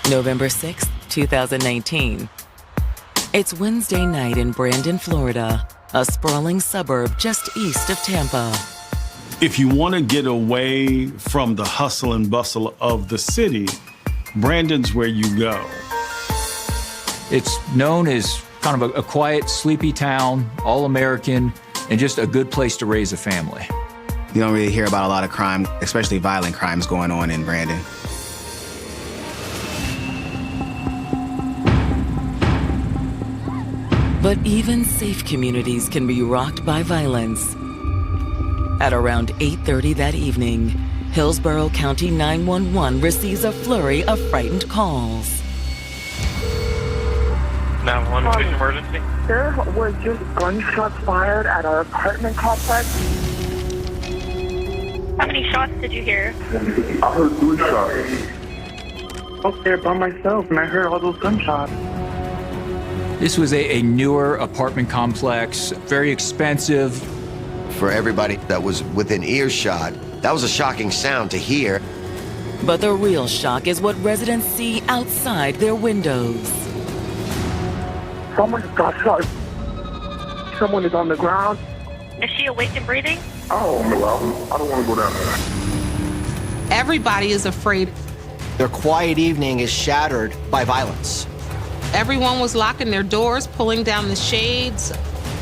November 6, 2019. It's Wednesday night in Brandon, Florida, a sprawling suburb just east of Tampa. If you want to get away from the hustle and bustle of the city, Brandon's where you go. It's known as kind of a quiet, sleepy town, all-American, and just a good place to raise a family. You don't really hear about a lot of crime, especially violent crimes going on in Brandon. But even safe communities can be rocked by violence. At around 8:30 that evening, Hillsborough County 911 receives a flurry of frightened calls. 911, quick emergency. There were just gunshots fired at our apartment complex. How many shots did you hear? I heard 3 shots. Up there by myself, and I heard all those gunshots. This was a newer apartment complex, very expensive. For everybody that was within earshot, that was a shocking sound to hear. But the real shock is what residents see outside their windows. Someone got shot. Someone is on the ground. Is she awake and breathing? Oh, no, I don't want to go down there. Everybody is afraid. Their quiet evening is shattered by violence. Everyone was locking their doors, pulling down the shades.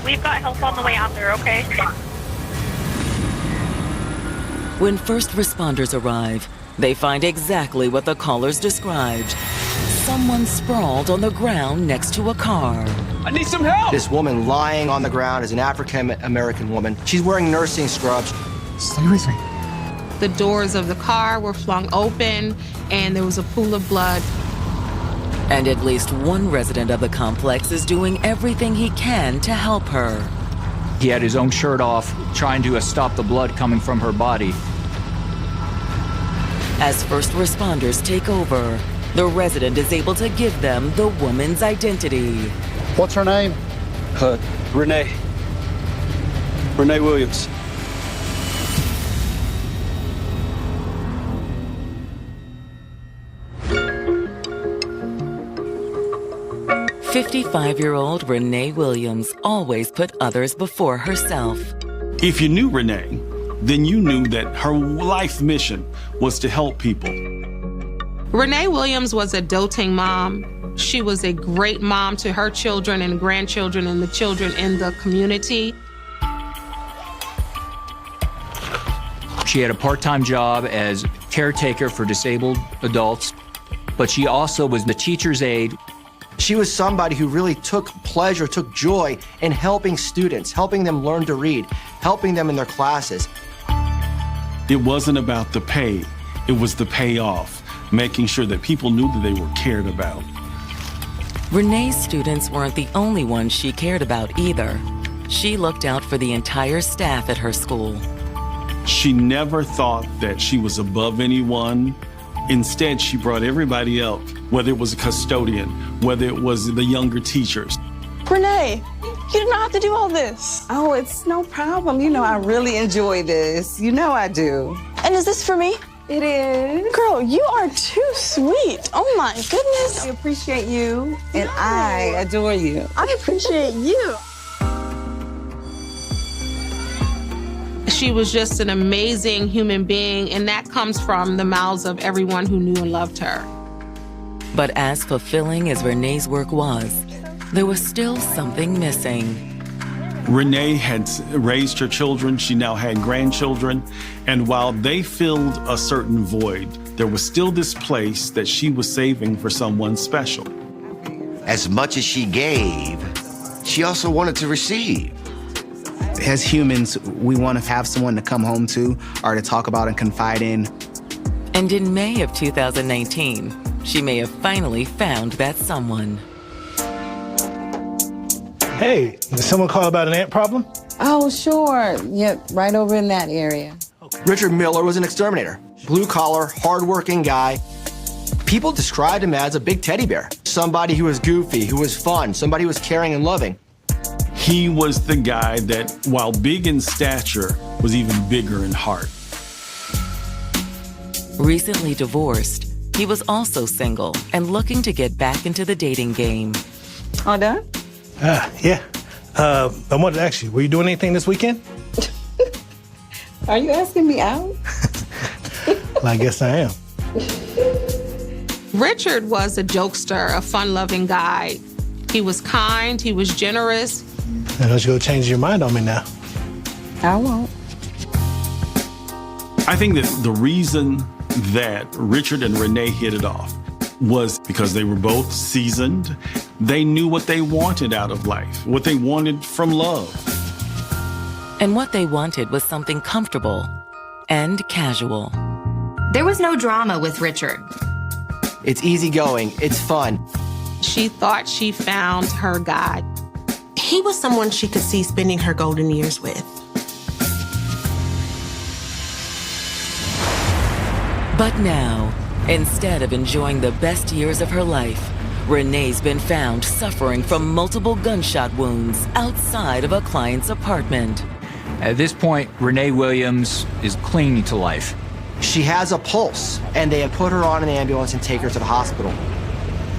We've got help on the way out there, okay? When first responders arrive, they find exactly what the callers described. Someone sprawled on the ground next to a car. I need some help! This woman lying on the ground is an African-American woman. She's wearing nursing scrubs. Stay with me. The doors of the car were flung open, and there was a pool of blood. And at least one resident of the complex is doing everything he can to help her. He had his own shirt off, trying to stop the blood coming from her body. As first responders take over, the resident is able to give them the woman's identity. What's her name? Renee. Renee Williams. "55-year-old Renee Williams always put others before herself. If you knew Renee, then you knew that her life mission was to help people. Renee Williams was a doting mom. She was a great mom to her children and grandchildren and the children in the community. She had a part-time job as caretaker for disabled adults, but she also was the teacher's aide. She was somebody who really took pleasure, took joy in helping students, helping them learn to read, helping them in their classes. It wasn't about the pay, it was the payoff, making sure that people knew that they were cared about. Renee's students weren't the only ones she cared about either. She looked out for the entire staff at her school. She never thought that she was above anyone. Instead, she brought everybody up, whether it was a custodian, whether it was the younger teachers. Renee, you did not have to do all this. Oh, it's no problem. You know, I really enjoy this. You know I do. And is this for me? It is. Girl, you are too sweet. Oh my goodness. I appreciate you, and I adore you. I appreciate you. She was just an amazing human being, and that comes from the mouths of everyone who knew and loved her. But as fulfilling as Renee's work was, there was still something missing. Renee had raised her children, she now had grandchildren, and while they filled a certain void, there was still this place that she was saving for someone special. As much as she gave, she also wanted to receive. As humans, we want to have someone to come home to or to talk about and confide in. And in May of 2019, she may have finally found that someone. Hey, did someone call about an ant problem? Oh, sure. Yep, right over in that area. Richard Miller was an exterminator. Blue-collar, hard-working guy. People described him as a big teddy bear. Somebody who was goofy, who was fun, somebody who was caring and loving. He was the guy that, while big in stature, was even bigger in heart. Recently divorced, He was also single and looking to get back into the dating game. All done? Yeah. I wanted to ask you, were you doing anything this weekend? Are you asking me out? Well, I guess I am. Richard was a jokester, a fun-loving guy. He was kind, he was generous. Now, don't you go change your mind on me now. I won't. I think that the reason that Richard and Renee hit it off was because they were both seasoned. They knew what they wanted out of life, what they wanted from love. And what they wanted was something comfortable and casual. There was no drama with Richard. It's easygoing, it's fun. She thought she found her guy. He was someone she could see spending her golden years with. But now, instead of enjoying the best years of her life, Renee's been found suffering from multiple gunshot wounds outside of a client's apartment. At this point, Renee Williams is clinging to life. She has a pulse, and they have put her on an ambulance and take her to the hospital.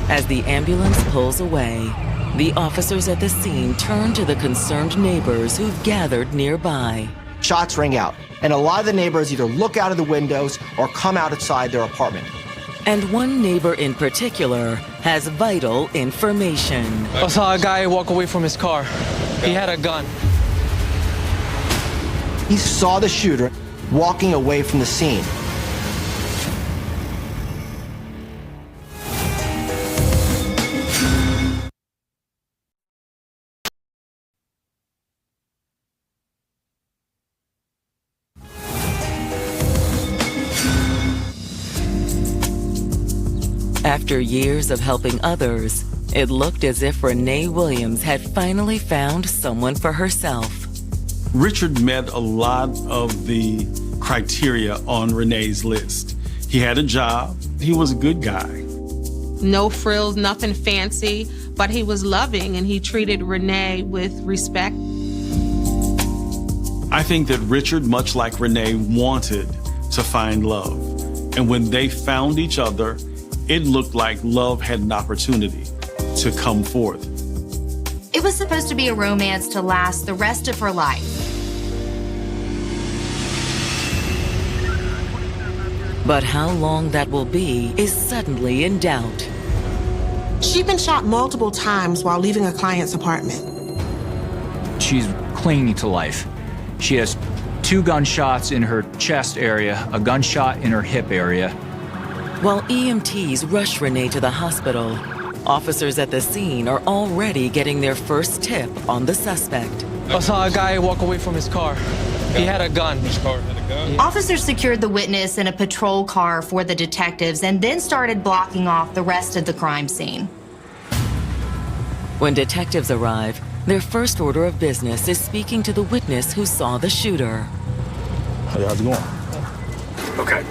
As the ambulance pulls away, the officers at the scene turn to the concerned neighbors who've gathered nearby. Shots ring out, and a lot of the neighbors either look out of the windows or come outside their apartment. And one neighbor in particular has vital information. I saw a guy walk away from his car. He had a gun. He saw the shooter walking away from the scene. After years of helping others, it looked as if Renee Williams had finally found someone for herself. Richard met a lot of the criteria on Renee's list. He had a job. He was a good guy. No frills, nothing fancy, but he was loving and he treated Renee with respect. I think that Richard, much like Renee, wanted to find love. And when they found each other, it looked like love had an opportunity to come forth. It was supposed to be a romance to last the rest of her life. But how long that will be is suddenly in doubt. She'd been shot multiple times while leaving a client's apartment. She's clinging to life. She has 2 gunshots in her chest area, a gunshot in her hip area. While EMTs rush Renee to the hospital, officers at the scene are already getting their first tip on the suspect. I saw a guy walk away from his car. He had a gun. His car had a gun? Officers secured the witness in a patrol car for the detectives and then started blocking off the rest of the crime scene. When detectives arrive, their first order of business is speaking to the witness who saw the shooter. Hey, how's it going? Okay.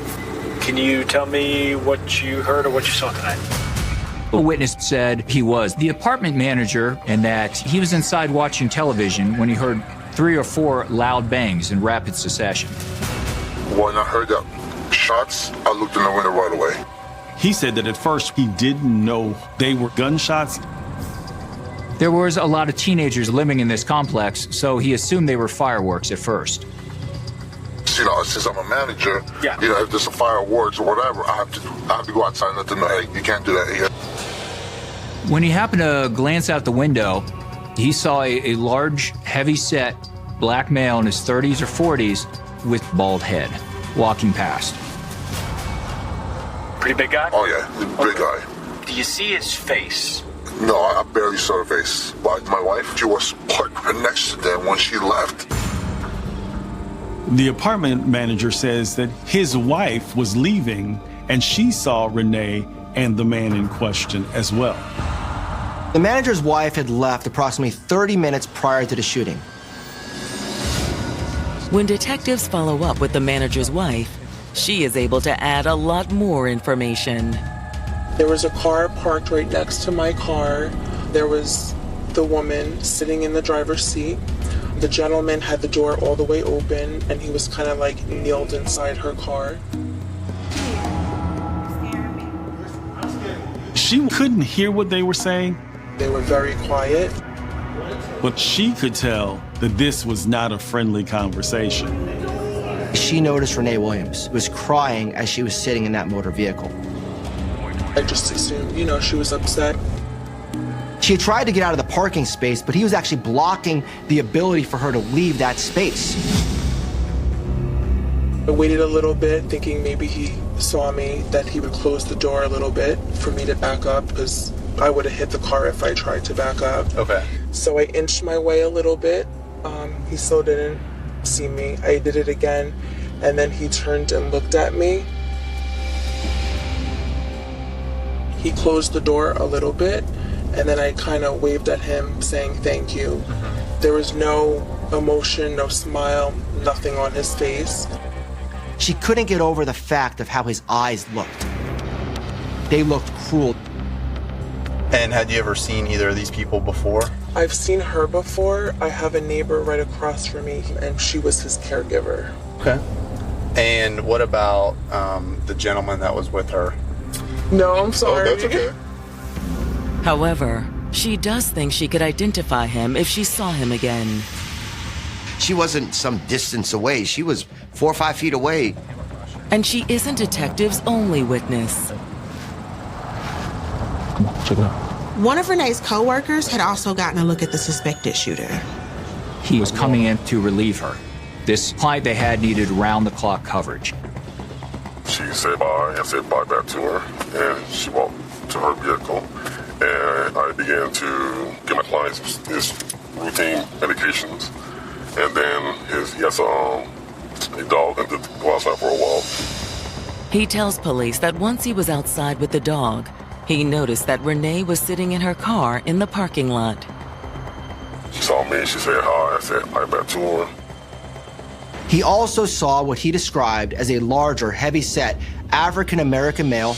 Can you tell me what you heard or what you saw tonight? A witness said he was the apartment manager and that he was inside watching television when he heard 3 or 4 loud bangs in rapid succession. When I heard that shots, I looked in the window right away. He said that at first he didn't know they were gunshots. There was a lot of teenagers living in this complex, so he assumed they were fireworks at first. You know, since I'm a manager, you know, if there's a fireworks or whatever, I have to go outside and let them know, hey, you can't do that here. When he happened to glance out the window, he saw a large, heavy-set black male in his 30s or 40s with bald head walking past. Pretty big guy? Oh, yeah, big guy. Do you see his face? No, I barely saw her face. But my wife, she was parked right next to them when she left. The apartment manager says that his wife was leaving and she saw Renee and the man in question as well. The manager's wife had left approximately 30 minutes prior to the shooting. When detectives follow up with the manager's wife, she is able to add a lot more information. There was a car parked right next to my car. There was the woman sitting in the driver's seat. The gentleman had the door all the way open, and he was kind of like kneeled inside her car. She couldn't hear what they were saying. They were very quiet. But she could tell that this was not a friendly conversation. She noticed Renee Williams was crying as she was sitting in that motor vehicle. I just assumed, she was upset. She had tried to get out of the parking space, but he was actually blocking the ability for her to leave that space. I waited a little bit, thinking maybe he saw me, that he would close the door a little bit for me to back up, because I would have hit the car if I tried to back up. Okay. So I inched my way a little bit. He still didn't see me. I did it again, and then he turned and looked at me. He closed the door a little bit, and then I kind of waved at him saying thank you. There was no emotion, no smile, nothing on his face. She couldn't get over the fact of how his eyes looked. They looked cruel. And had you ever seen either of these people before? I've seen her before. I have a neighbor right across from me, and she was his caregiver. Okay. And what about the gentleman that was with her? No, I'm sorry. Oh, that's okay. However, she does think she could identify him if she saw him again. She wasn't some distance away. She was 4 or 5 feet away. And she isn't detective's only witness. Come on, check it out. One of Renee's co-workers had also gotten a look at the suspected shooter. He was coming in to relieve her. This client they had needed round-the-clock coverage. She said bye and said bye back to her, and she walked to her vehicle, and I began to give my clients his routine medications, and then he has a dog and to go outside for a walk. He tells police that once he was outside with the dog, he noticed that Renee was sitting in her car in the parking lot. She saw me, she said hi, I said hi back to her. He also saw what he described as a larger, heavy-set African-American male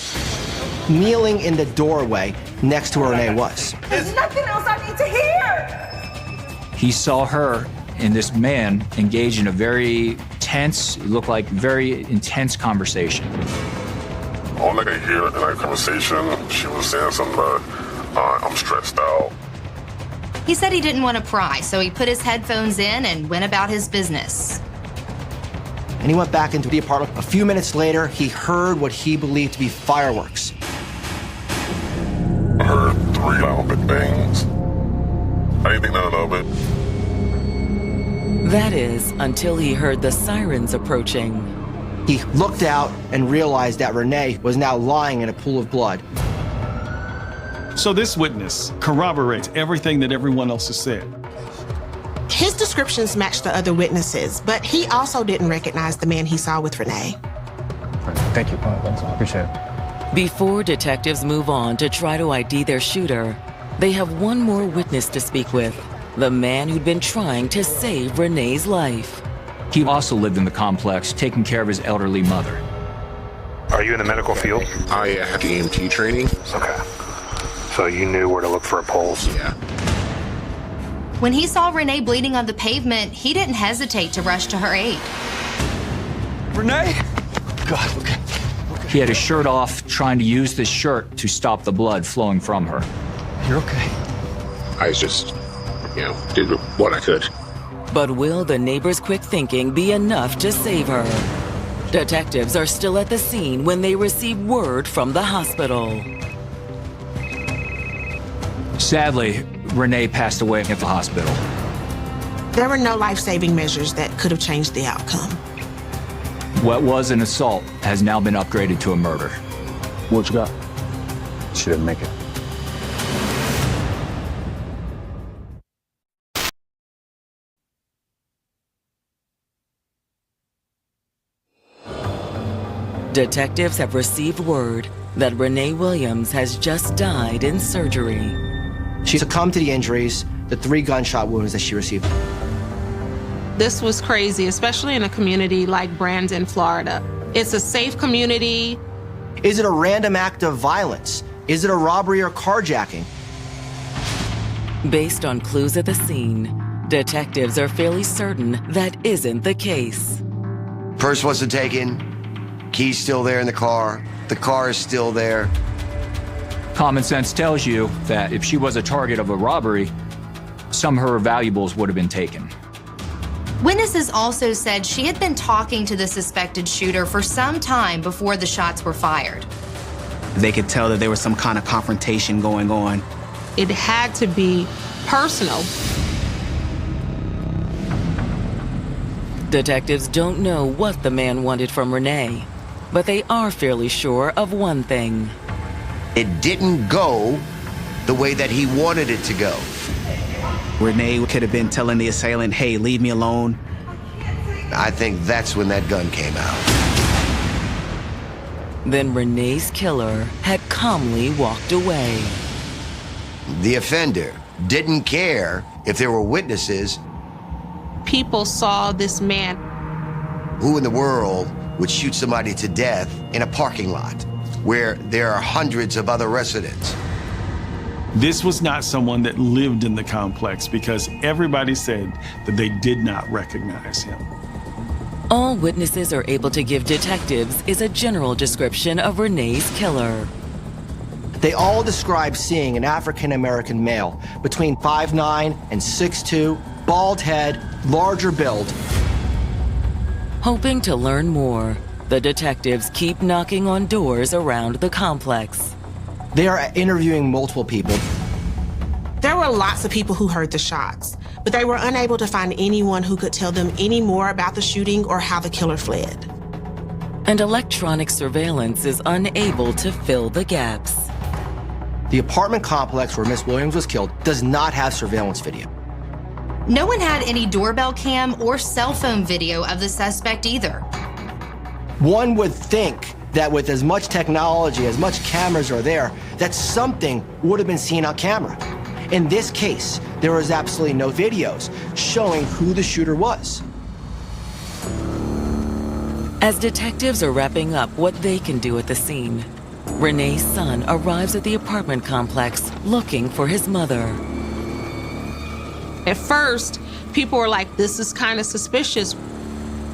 kneeling in the doorway next to where Renee was. There's nothing else I need to hear. He saw her and this man engage in a very tense, it looked like very intense conversation. All I could hear in that conversation, she was saying something about, I'm stressed out. He said he didn't want to pry, so he put his headphones in and went about his business. And he went back into the apartment. A few minutes later, he heard what he believed to be fireworks. I heard 3 loud big bangs. I didn't think none of it. That is, until he heard the sirens approaching. He looked out and realized that Renee was now lying in a pool of blood. So this witness corroborates everything that everyone else has said. His descriptions matched the other witnesses, but he also didn't recognize the man he saw with Renee. Thank you. I appreciate it. Before detectives move on to try to ID their shooter, they have one more witness to speak with, the man who'd been trying to save Renee's life. He also lived in the complex, taking care of his elderly mother. Are you in the medical field? I had EMT training. Okay. So you knew where to look for a pulse? Yeah. When he saw Renee bleeding on the pavement, he didn't hesitate to rush to her aid. Renee? God, okay. He had his shirt off, trying to use this shirt to stop the blood flowing from her. You're okay. I just, did what I could. But will the neighbor's quick thinking be enough to save her? Detectives are still at the scene when they receive word from the hospital. Sadly, Renee passed away at the hospital. There were no life-saving measures that could have changed the outcome. What was an assault has now been upgraded to a murder. What you got? She didn't make it. Detectives have received word that Renee Williams has just died in surgery. She succumbed to the injuries, the 3 gunshot wounds that she received. This was crazy, especially in a community like Brandon, Florida. It's a safe community. Is it a random act of violence? Is it a robbery or carjacking? Based on clues at the scene, detectives are fairly certain that isn't the case. Purse wasn't taken. Key's still there in the car. The car is still there. Common sense tells you that if she was a target of a robbery, some of her valuables would have been taken. Witnesses also said she had been talking to the suspected shooter for some time before the shots were fired. They could tell that there was some kind of confrontation going on. It had to be personal. Detectives don't know what the man wanted from Renee, but they are fairly sure of one thing. It didn't go the way that he wanted it to go. Renee could have been telling the assailant, hey, leave me alone. I think that's when that gun came out. Then Renee's killer had calmly walked away. The offender didn't care if there were witnesses. People saw this man. Who in the world would shoot somebody to death in a parking lot where there are hundreds of other residents? This was not someone that lived in the complex because everybody said that they did not recognize him. All witnesses are able to give detectives is a general description of Renee's killer. They all describe seeing an African-American male between 5'9" and 6'2", bald head, larger build. Hoping to learn more, the detectives keep knocking on doors around the complex. They are interviewing multiple people. There were lots of people who heard the shots, but they were unable to find anyone who could tell them any more about the shooting or how the killer fled. And electronic surveillance is unable to fill the gaps. The apartment complex where Miss Williams was killed does not have surveillance video. No one had any doorbell cam or cell phone video of the suspect either. One would think that with as much technology, as much cameras are there, that something would have been seen on camera. In this case, there was absolutely no videos showing who the shooter was. As detectives are wrapping up what they can do at the scene, Renee's son arrives at the apartment complex looking for his mother. At first, people were like, this is kind of suspicious.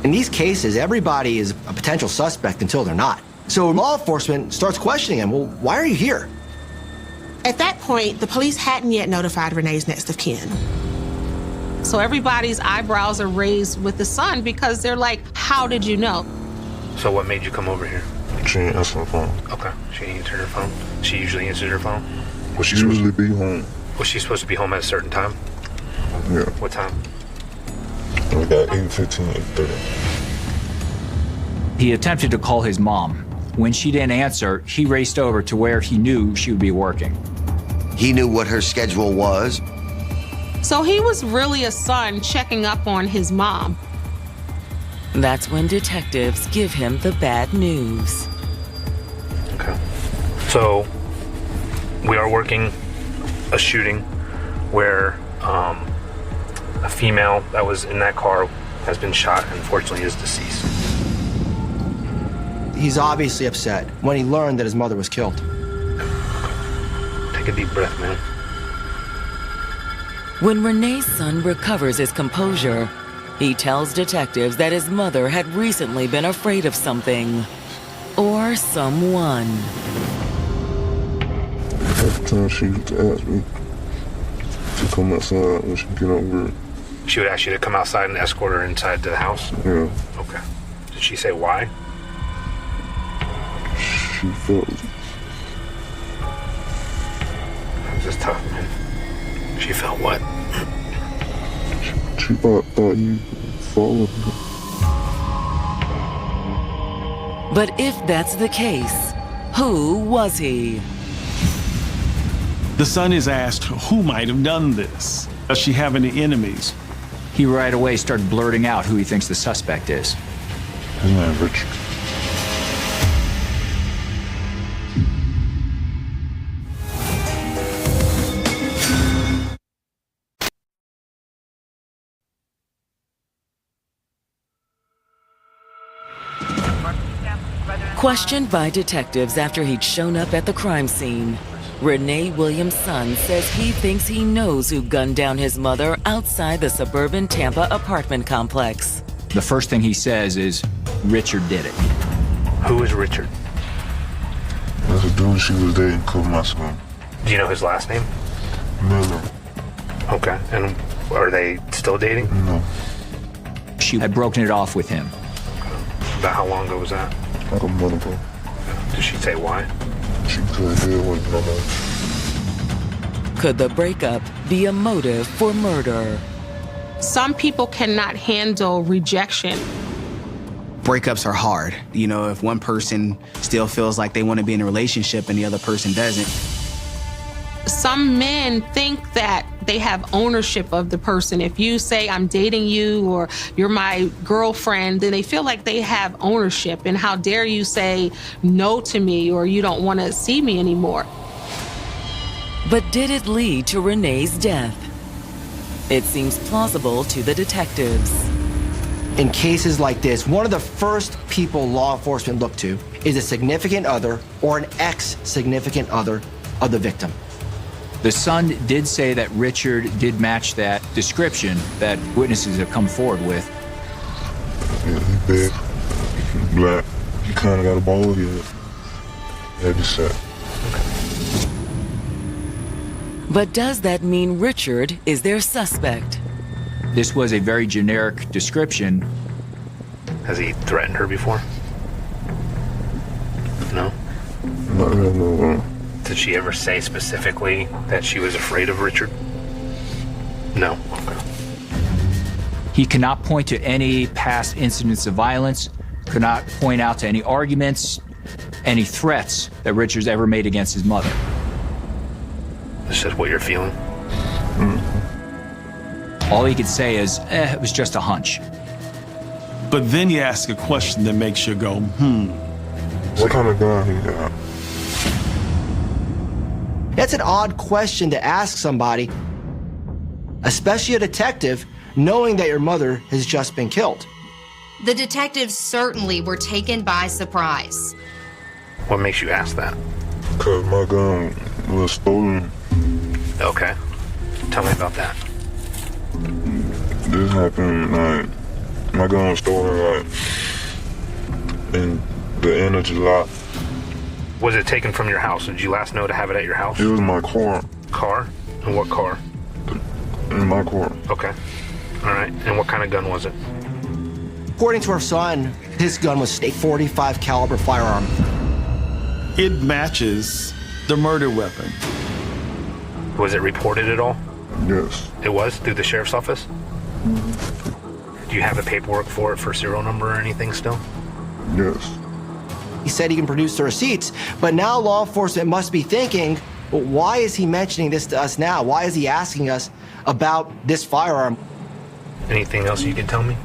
In these cases, everybody is a potential suspect until they're not. So law enforcement starts questioning him. Well, why are you here? At that point, the police hadn't yet notified Renee's next of kin. So everybody's eyebrows are raised with the son because they're like, how did you know? So what made you come over here? She didn't answer her phone. Okay, she answered her phone. She usually answers her phone? Well, she usually be home. Was she supposed to be home at a certain time? Yeah. What time? About 8:15, 8:30. He attempted to call his mom. When she didn't answer, he raced over to where he knew she would be working. He knew what her schedule was. So he was really a son checking up on his mom. That's when detectives give him the bad news. Okay. So we are working a shooting where a female that was in that car has been shot and unfortunately is deceased. He's obviously upset when he learned that his mother was killed. Take a deep breath, man. When Renee's son recovers his composure, he tells detectives that his mother had recently been afraid of something or someone. Every time she used to ask me to come outside when she get on work. She would ask you to come outside and escort her inside the house? Yeah. Okay. Did she say why? She felt it. This is tough, man. She felt what? She thought you followed her. But if that's the case, who was he? The son is asked who might have done this. Does she have any enemies? He right away started blurting out who he thinks the suspect is. His name is Richard. Questioned by detectives after he'd shown up at the crime scene, Renee Williams' son says he thinks he knows who gunned down his mother outside the suburban Tampa apartment complex. The first thing he says is, Richard did it. Who is Richard? His That's a dude she was dating, killed my son. Do you know his last name? Miller. Okay. And are they still dating? No. She had broken it off with him. About how long ago was that? Like a month ago. Did she say why? She couldn't deal with no more. Could the breakup be a motive for murder? Some people cannot handle rejection. Breakups are hard. You know, if one person still feels like they want to be in a relationship and the other person doesn't. Some men think that they have ownership of the person. If you say, I'm dating you, or you're my girlfriend, then they feel like they have ownership. And how dare you say no to me, or you don't want to see me anymore. But did it lead to Renee's death? It seems plausible to the detectives. In cases like this, one of the first people law enforcement look to is a significant other or an ex-significant other of the victim. The son did say that Richard did match that description that witnesses have come forward with. Yeah, he's big, he's black, he kind of got a bald head, heavy set. But does that mean Richard is their suspect? This was a very generic description. Has he threatened her before? No? Not really, no. Did she ever say specifically that she was afraid of Richard? No. Okay. He cannot point to any past incidents of violence, could not point out to any arguments, any threats that Richard's ever made against his mother. This is what you're feeling? All he could say is, it was just a hunch. But then you ask a question that makes you go, What kind of gun he got? That's an odd question to ask somebody, especially a detective, knowing that your mother has just been killed. The detectives certainly were taken by surprise. What makes you ask that? Because my gun was stolen. Okay. Tell me about that. This happened, like, my gun was stolen, like, in the end of July. Was it taken from your house? Did you last know to have it at your house? It was my car. Car? And what car? In my car. Okay. All right. And what kind of gun was it? According to her son, his gun was a .45 caliber firearm. It matches the murder weapon. Was it reported at all? Yes. It was? Through the sheriff's office? Do you have the paperwork for it, for serial number or anything still? Yes. He said he can produce the receipts, but now law enforcement must be thinking, well, why is he mentioning this to us now? Why is he asking us about this firearm? Anything else you can tell me?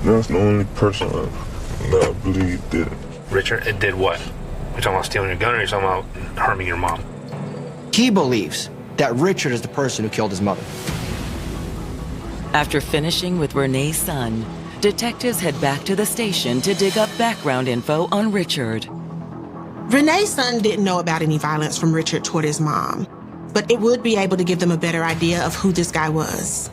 That's the only person that I believe did it. Richard, it did what? You're talking about stealing your gun, or you're talking about harming your mom? He believes that Richard is the person who killed his mother. After finishing with Renee's son, detectives head back to the station to dig up background info on Richard. Renee's son didn't know about any violence from Richard toward his mom, but it would be able to give them a better idea of who this guy was.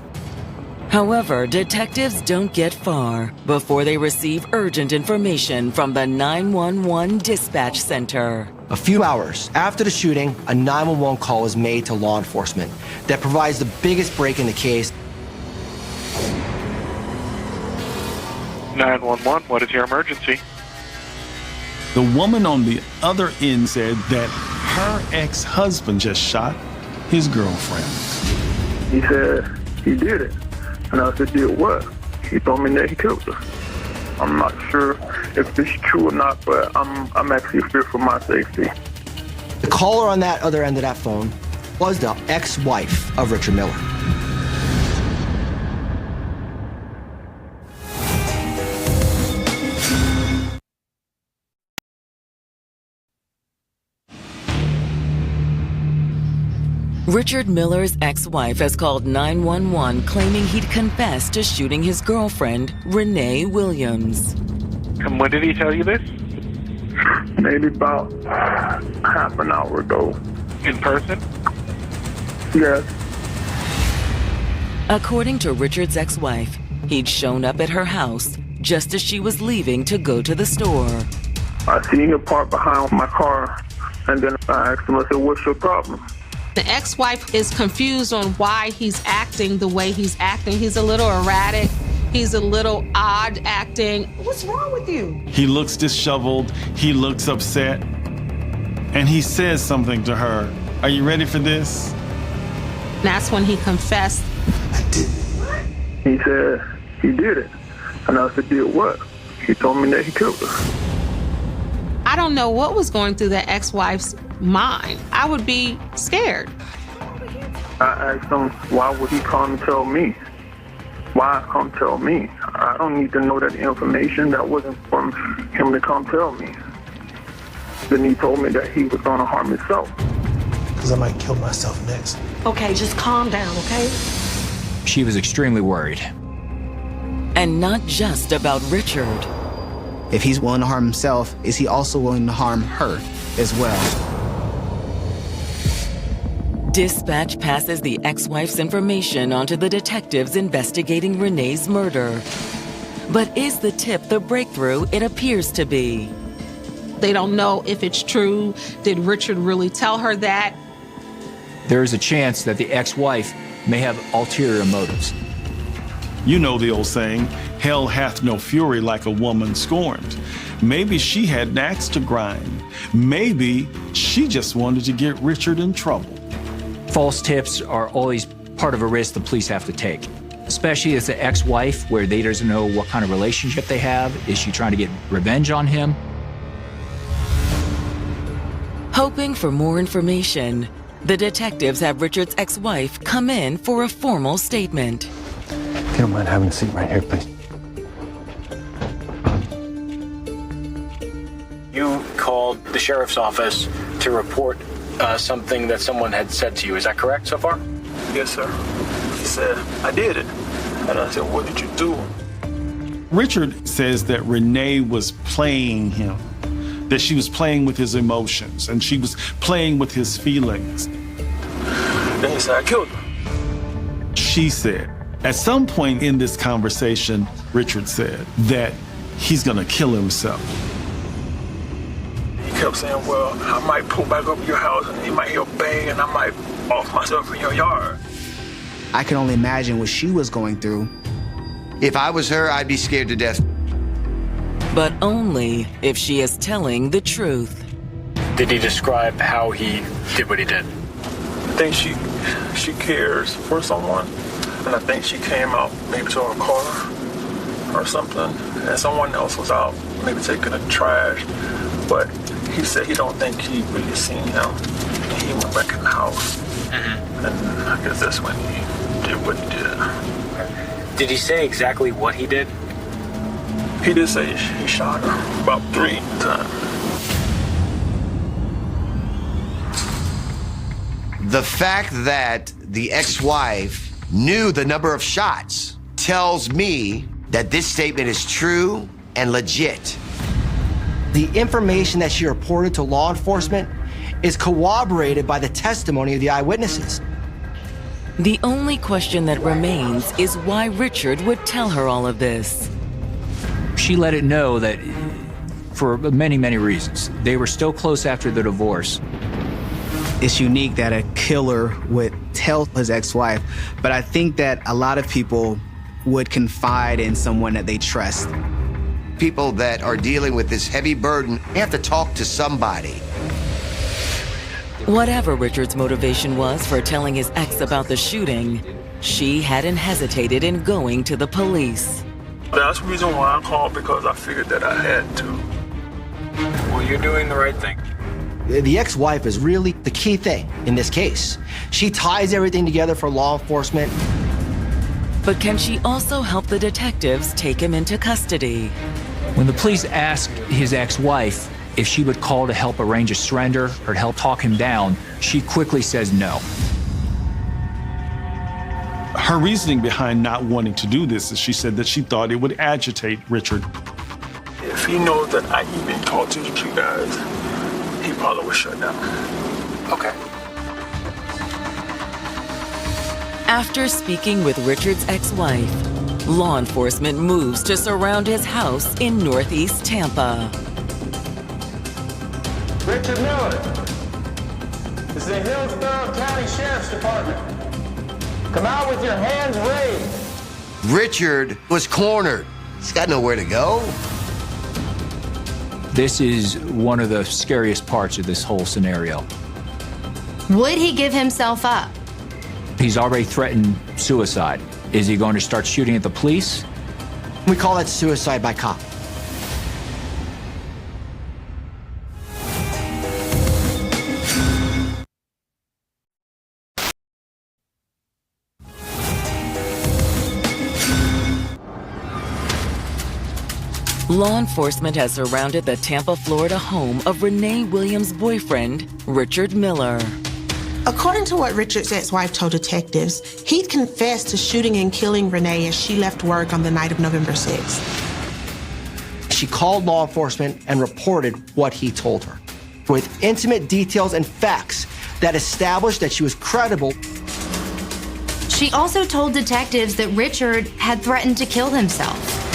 However, detectives don't get far before they receive urgent information from the 911 dispatch center. A few hours after the shooting, a 911 call is made to law enforcement that provides the biggest break in the case. 911, what is your emergency? The woman on the other end said that her ex-husband just shot his girlfriend. He said he did it. And I said, did what? He told me that he killed her. I'm not sure if it's true or not, but I'm actually fearful for my safety. The caller on that other end of that phone was the ex-wife of Richard Miller. Richard Miller's ex-wife has called 911 claiming he'd confessed to shooting his girlfriend, Renee Williams. And when did he tell you this? Maybe about half an hour ago. In person? Yes. According to Richard's ex-wife, he'd shown up at her house just as she was leaving to go to the store. I seen you parked behind my car, And then I asked him, I said, what's your problem? The ex-wife is confused on why he's acting the way he's acting. He's a little erratic. He's a little odd acting. What's wrong with you? He looks disheveled. He looks upset. And he says something to her. Are you ready for this? That's when he confessed. He said he did it. And I said, did what? He told me that he killed her. I don't know what was going through that ex-wife's mind. I would be scared. I asked him, why would he come tell me? Why come tell me? I don't need to know that information. That wasn't from him to come tell me. Then he told me that he was going to harm himself. Because I might kill myself next. Okay, just calm down, okay? She was extremely worried. And not just about Richard. If he's willing to harm himself, is he also willing to harm her as well? Dispatch passes the ex-wife's information onto the detectives investigating Renee's murder. But is the tip the breakthrough it appears to be? They don't know if it's true. Did Richard really tell her that? There is a chance that the ex-wife may have ulterior motives. You know the old saying, hell hath no fury like a woman scorned. Maybe she had an axe to grind. Maybe she just wanted to get Richard in trouble. False tips are always part of a risk the police have to take, especially as the ex-wife, where they doesn't know what kind of relationship they have. Is she trying to get revenge on him? Hoping for more information, the detectives have Richard's ex-wife come in for a formal statement. If you don't mind having a seat right here, please. You called the sheriff's office to report something that someone had said to you. Is that correct so far? Yes, sir. He said, I did it. And I said, what did you do? Richard says that Renee was playing him, that she was playing with his emotions, and she was playing with his feelings. Then he said, I killed her. She said, at some point in this conversation, Richard said that he's gonna kill himself. He kept saying, well, I might pull back up your house and you might hear a bang and I might off myself in your yard. I can only imagine what she was going through. If I was her, I'd be scared to death. But only if she is telling the truth. Did he describe how he did what he did? I think she cares for someone. And I think she came out maybe to her car or something. And someone else was out maybe taking the trash. But he said he don't think he really seen him. He went back in the house. Mm-hmm. And I guess that's when he did what he did. Did he say exactly what he did? He did say he shot her about 3 times. The fact that the ex-wife knew the number of shots tells me that this statement is true and legit. The information that she reported to law enforcement is corroborated by the testimony of the eyewitnesses. The only question that remains is why Richard would tell her all of this. She let it know that for many, many reasons. They were still close after the divorce. It's unique that a killer would tell his ex-wife, but I think that a lot of people would confide in someone that they trust. People that are dealing with this heavy burden have to talk to somebody. Whatever Richard's motivation was for telling his ex about the shooting, she hadn't hesitated in going to the police. That's the reason why I called, because I figured that I had to. Well, you're doing the right thing. The ex-wife is really the key thing in this case. She ties everything together for law enforcement. But can she also help the detectives take him into custody? When the police asked his ex-wife if she would call to help arrange a surrender or to help talk him down, she quickly says no. Her reasoning behind not wanting to do this is she said that she thought it would agitate Richard. If he knows that I even talked to you guys, he probably would shut down. Okay. After speaking with Richard's ex-wife, law enforcement moves to surround his house in Northeast Tampa. Richard Miller, is the Hillsborough County Sheriff's Department. Come out with your hands raised. Richard was cornered. He's got nowhere to go. This is one of the scariest parts of this whole scenario. Would he give himself up? He's already threatened suicide. Is he going to start shooting at the police? We call that suicide by cop. Law enforcement has surrounded the Tampa, Florida home of Renee Williams' boyfriend, Richard Miller. According to what Richard's ex-wife told detectives, he confessed to shooting and killing Renee as she left work on the night of November 6th. She called law enforcement and reported what he told her, with intimate details and facts that established that she was credible. She also told detectives that Richard had threatened to kill himself.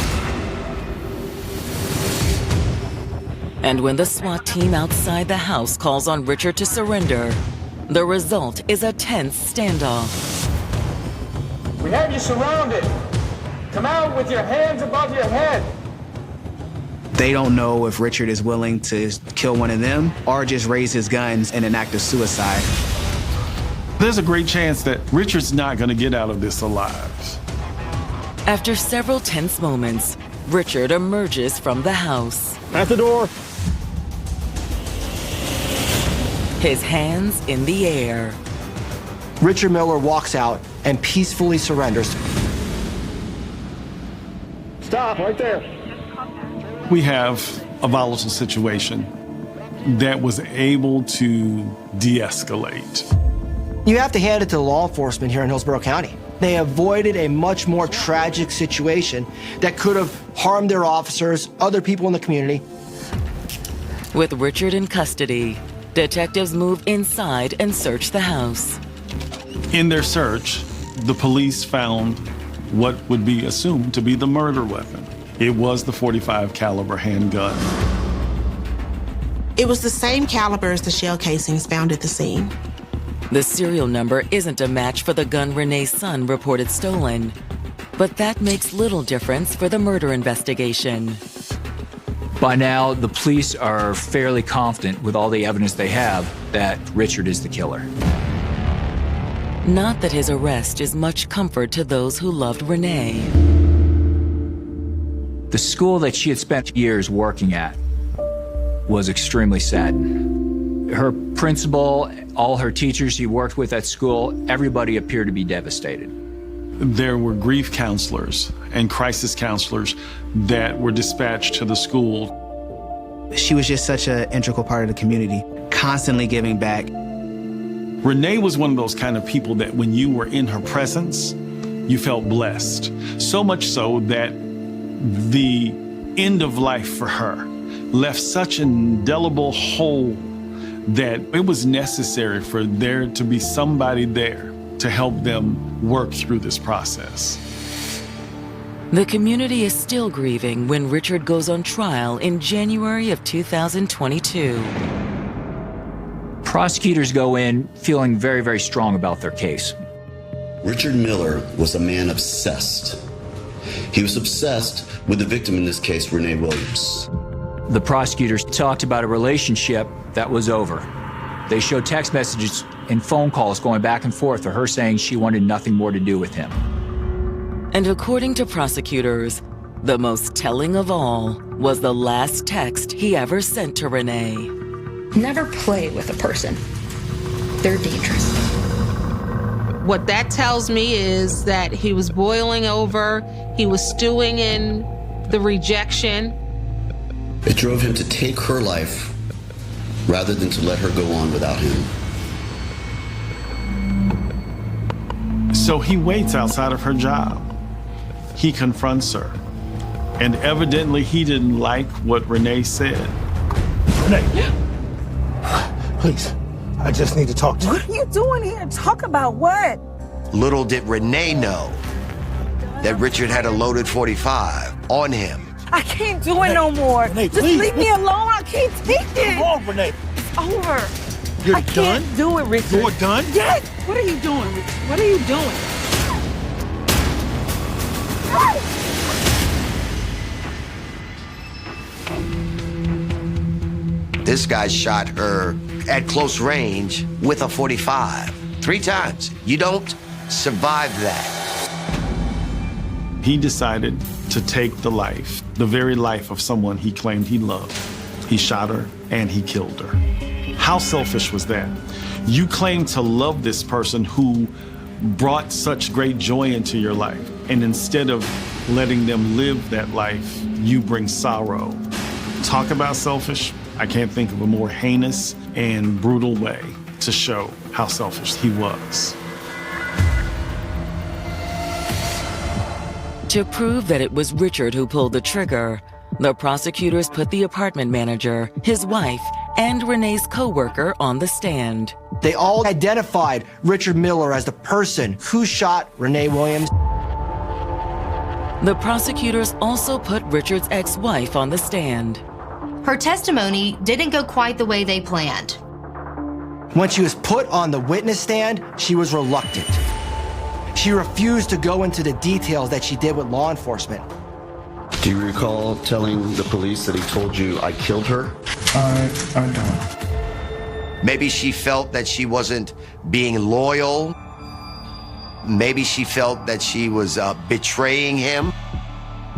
And when the SWAT team outside the house calls on Richard to surrender, the result is a tense standoff. We have you surrounded. Come out with your hands above your head. They don't know if Richard is willing to kill one of them or just raise his guns in an act of suicide. There's a great chance that Richard's not going to get out of this alive. After several tense moments, Richard emerges from the house. At the door. His hands in the air. Richard Miller walks out and peacefully surrenders. Stop right there. We have a volatile situation that was able to de-escalate. You have to hand it to law enforcement here in Hillsborough County. They avoided a much more tragic situation that could have harmed their officers, other people in the community. With Richard in custody, detectives moved inside and searched the house. In their search, the police found what would be assumed to be the murder weapon. It was the .45 caliber handgun. It was the same caliber as the shell casings found at the scene. The serial number isn't a match for the gun Renee's son reported stolen, but that makes little difference for the murder investigation. By now, the police are fairly confident with all the evidence they have that Richard is the killer. Not that his arrest is much comfort to those who loved Renee. The school that she had spent years working at was extremely saddened. Her principal, all her teachers she worked with at school, everybody appeared to be devastated. There were grief counselors and crisis counselors that were dispatched to the school. She was just such an integral part of the community, constantly giving back. Renee was one of those kind of people that when you were in her presence, you felt blessed. So much so that the end of life for her left such an indelible hole that it was necessary for there to be somebody there to help them work through this process. The community is still grieving when Richard goes on trial in January of 2022. Prosecutors go in feeling very, very strong about their case. Richard Miller was a man obsessed. He was obsessed with the victim in this case, Renee Williams. The prosecutors talked about a relationship that was over. They showed text messages and phone calls going back and forth of her saying she wanted nothing more to do with him. And according to prosecutors, the most telling of all was the last text he ever sent to Renee. Never play with a person. They're dangerous. What that tells me is that he was boiling over, he was stewing in the rejection. It drove him to take her life rather than to let her go on without him. So he waits outside of her job. He confronts her. And evidently he didn't like what Renee said. Renee, please, I just need to talk to you. What are you doing here? Talk about what? Little did Renee know that Richard had a loaded .45 on him. I can't do it no more. Renee, just please. leave me alone. I can't take it. Come on, Renee. It's over. You're I can't do it, Richard. You're done? Yes. What are you doing, Richard? What are you doing? This guy shot her at close range with a .45 3 times. You don't survive that. He decided to take the very life of someone he claimed he loved. He shot her and he killed her. How selfish was that? You claim to love this person who brought such great joy into your life, and instead of letting them live that life, you bring sorrow. Talk about selfish. I can't think of a more heinous and brutal way to show how selfish he was. To prove that it was Richard who pulled the trigger, the prosecutors put the apartment manager, his wife, and Renee's co-worker on the stand. They all identified Richard Miller as the person who shot Renee Williams. The prosecutors also put Richard's ex-wife on the stand. Her testimony didn't go quite the way they planned. When she was put on the witness stand, she was reluctant. She refused to go into the details that she did with law enforcement. Do you recall telling the police that he told you, I killed her? I don't. Maybe she felt that she wasn't being loyal. Maybe she felt that she was betraying him.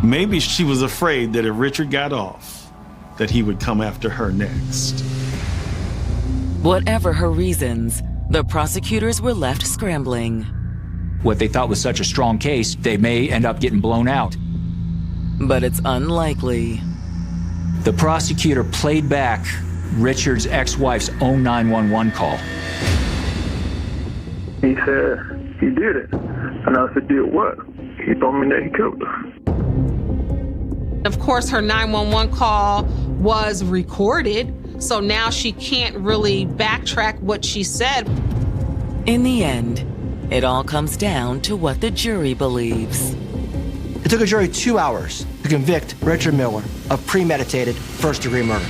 Maybe she was afraid that if Richard got off, that he would come after her next. Whatever her reasons, the prosecutors were left scrambling. What they thought was such a strong case, they may end up getting blown out. But it's unlikely. The prosecutor played back Richard's ex-wife's own 911 call. He said he did it. And I said, did what? He told me that he killed her. Of course, her 911 call was recorded, so now she can't really backtrack what she said. In the end, it all comes down to what the jury believes. It took a jury 2 hours to convict Richard Miller of premeditated first-degree murder.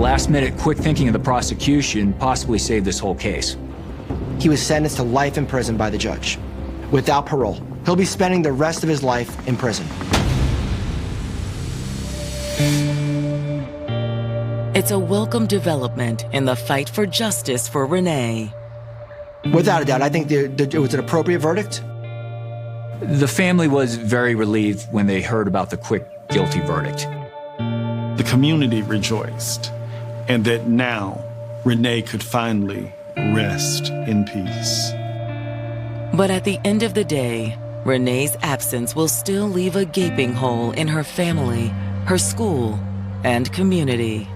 Last-minute quick thinking of the prosecution possibly saved this whole case. He was sentenced to life in prison by the judge, without parole. He'll be spending the rest of his life in prison. It's a welcome development in the fight for justice for Renee. Without a doubt, I think it was an appropriate verdict. The family was very relieved when they heard about the quick guilty verdict. The community rejoiced, and that now Renee could finally rest in peace. But at the end of the day, Renee's absence will still leave a gaping hole in her family, her school, and community.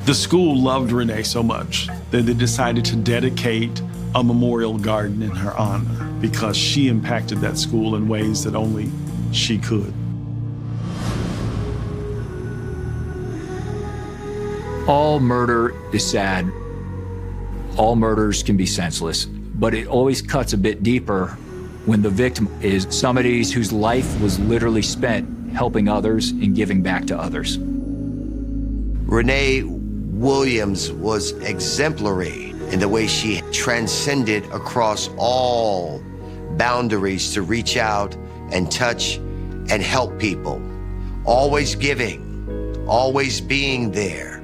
The school loved Renee so much that they decided to dedicate a memorial garden in her honor because she impacted that school in ways that only she could. All murder is sad. All murders can be senseless, but it always cuts a bit deeper when the victim is somebody whose life was literally spent helping others and giving back to others. Renee Williams was exemplary in the way she transcended across all boundaries to reach out and touch and help people. Always giving, always being there,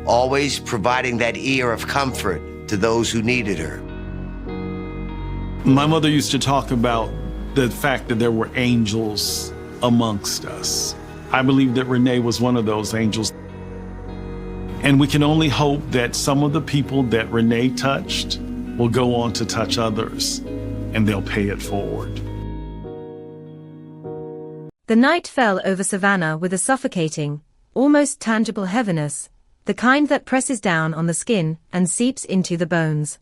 always providing that ear of comfort to those who needed her. My mother used to talk about the fact that there were angels amongst us. I believe that Renee was one of those angels. And we can only hope that some of the people that Renee touched will go on to touch others, and they'll pay it forward. The night fell over Savannah with a suffocating, almost tangible heaviness, the kind that presses down on the skin and seeps into the bones.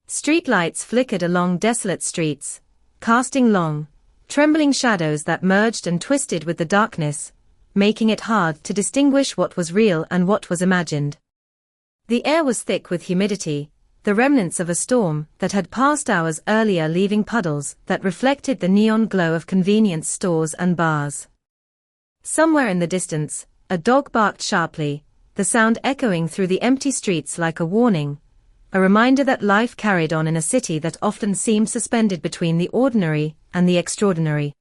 Streetlights flickered along desolate streets, casting long, trembling shadows that merged and twisted with the darkness, making it hard to distinguish what was real and what was imagined. The air was thick with humidity, the remnants of a storm that had passed hours earlier, leaving puddles that reflected the neon glow of convenience stores and bars. Somewhere in the distance, a dog barked sharply, the sound echoing through the empty streets like a warning, a reminder that life carried on in a city that often seemed suspended between the ordinary and the extraordinary.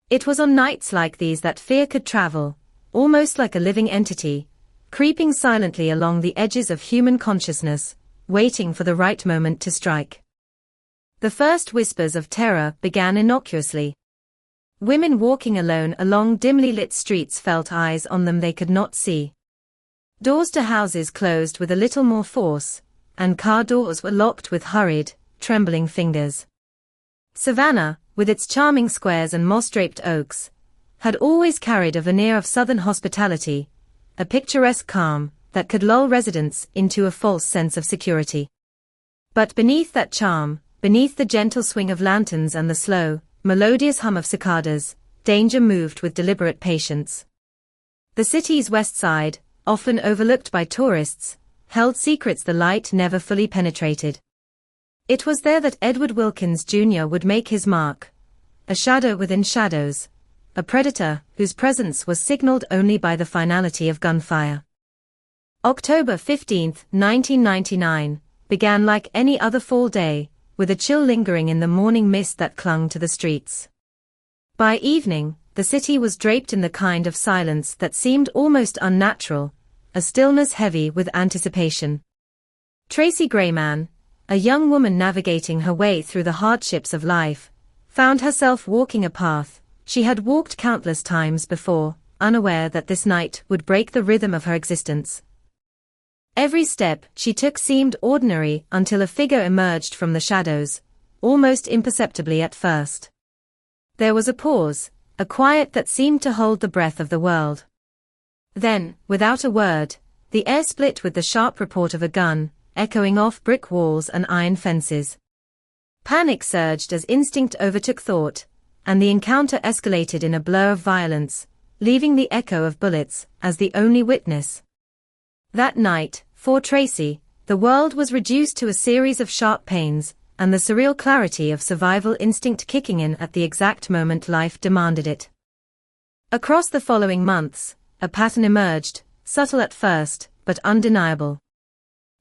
It was on nights like these that fear could travel, almost like a living entity, creeping silently along the edges of human consciousness, waiting for the right moment to strike. The first whispers of terror began innocuously. Women walking alone along dimly lit streets felt eyes on them they could not see. Doors to houses closed with a little more force, and car doors were locked with hurried, trembling fingers. Savannah, with its charming squares and moss-draped oaks, had always carried a veneer of southern hospitality, a picturesque calm that could lull residents into a false sense of security. But beneath that charm, beneath the gentle swing of lanterns and the slow, melodious hum of cicadas, danger moved with deliberate patience. The city's west side, often overlooked by tourists, held secrets the light never fully penetrated. It was there that Edward Wilkins Jr. would make his mark, a shadow within shadows, a predator whose presence was signaled only by the finality of gunfire. October 15, 1999, began like any other fall day, with a chill lingering in the morning mist that clung to the streets. By evening, the city was draped in the kind of silence that seemed almost unnatural, a stillness heavy with anticipation. Tracy Grayman, a young woman navigating her way through the hardships of life, found herself walking a path she had walked countless times before, unaware that this night would break the rhythm of her existence. Every step she took seemed ordinary until a figure emerged from the shadows, almost imperceptibly at first. There was a pause, a quiet that seemed to hold the breath of the world. Then, without a word, the air split with the sharp report of a gun, echoing off brick walls and iron fences. Panic surged as instinct overtook thought, and the encounter escalated in a blur of violence, leaving the echo of bullets as the only witness. That night, for Tracy, the world was reduced to a series of sharp pains, and the surreal clarity of survival instinct kicking in at the exact moment life demanded it. Across the following months, a pattern emerged, subtle at first, but undeniable.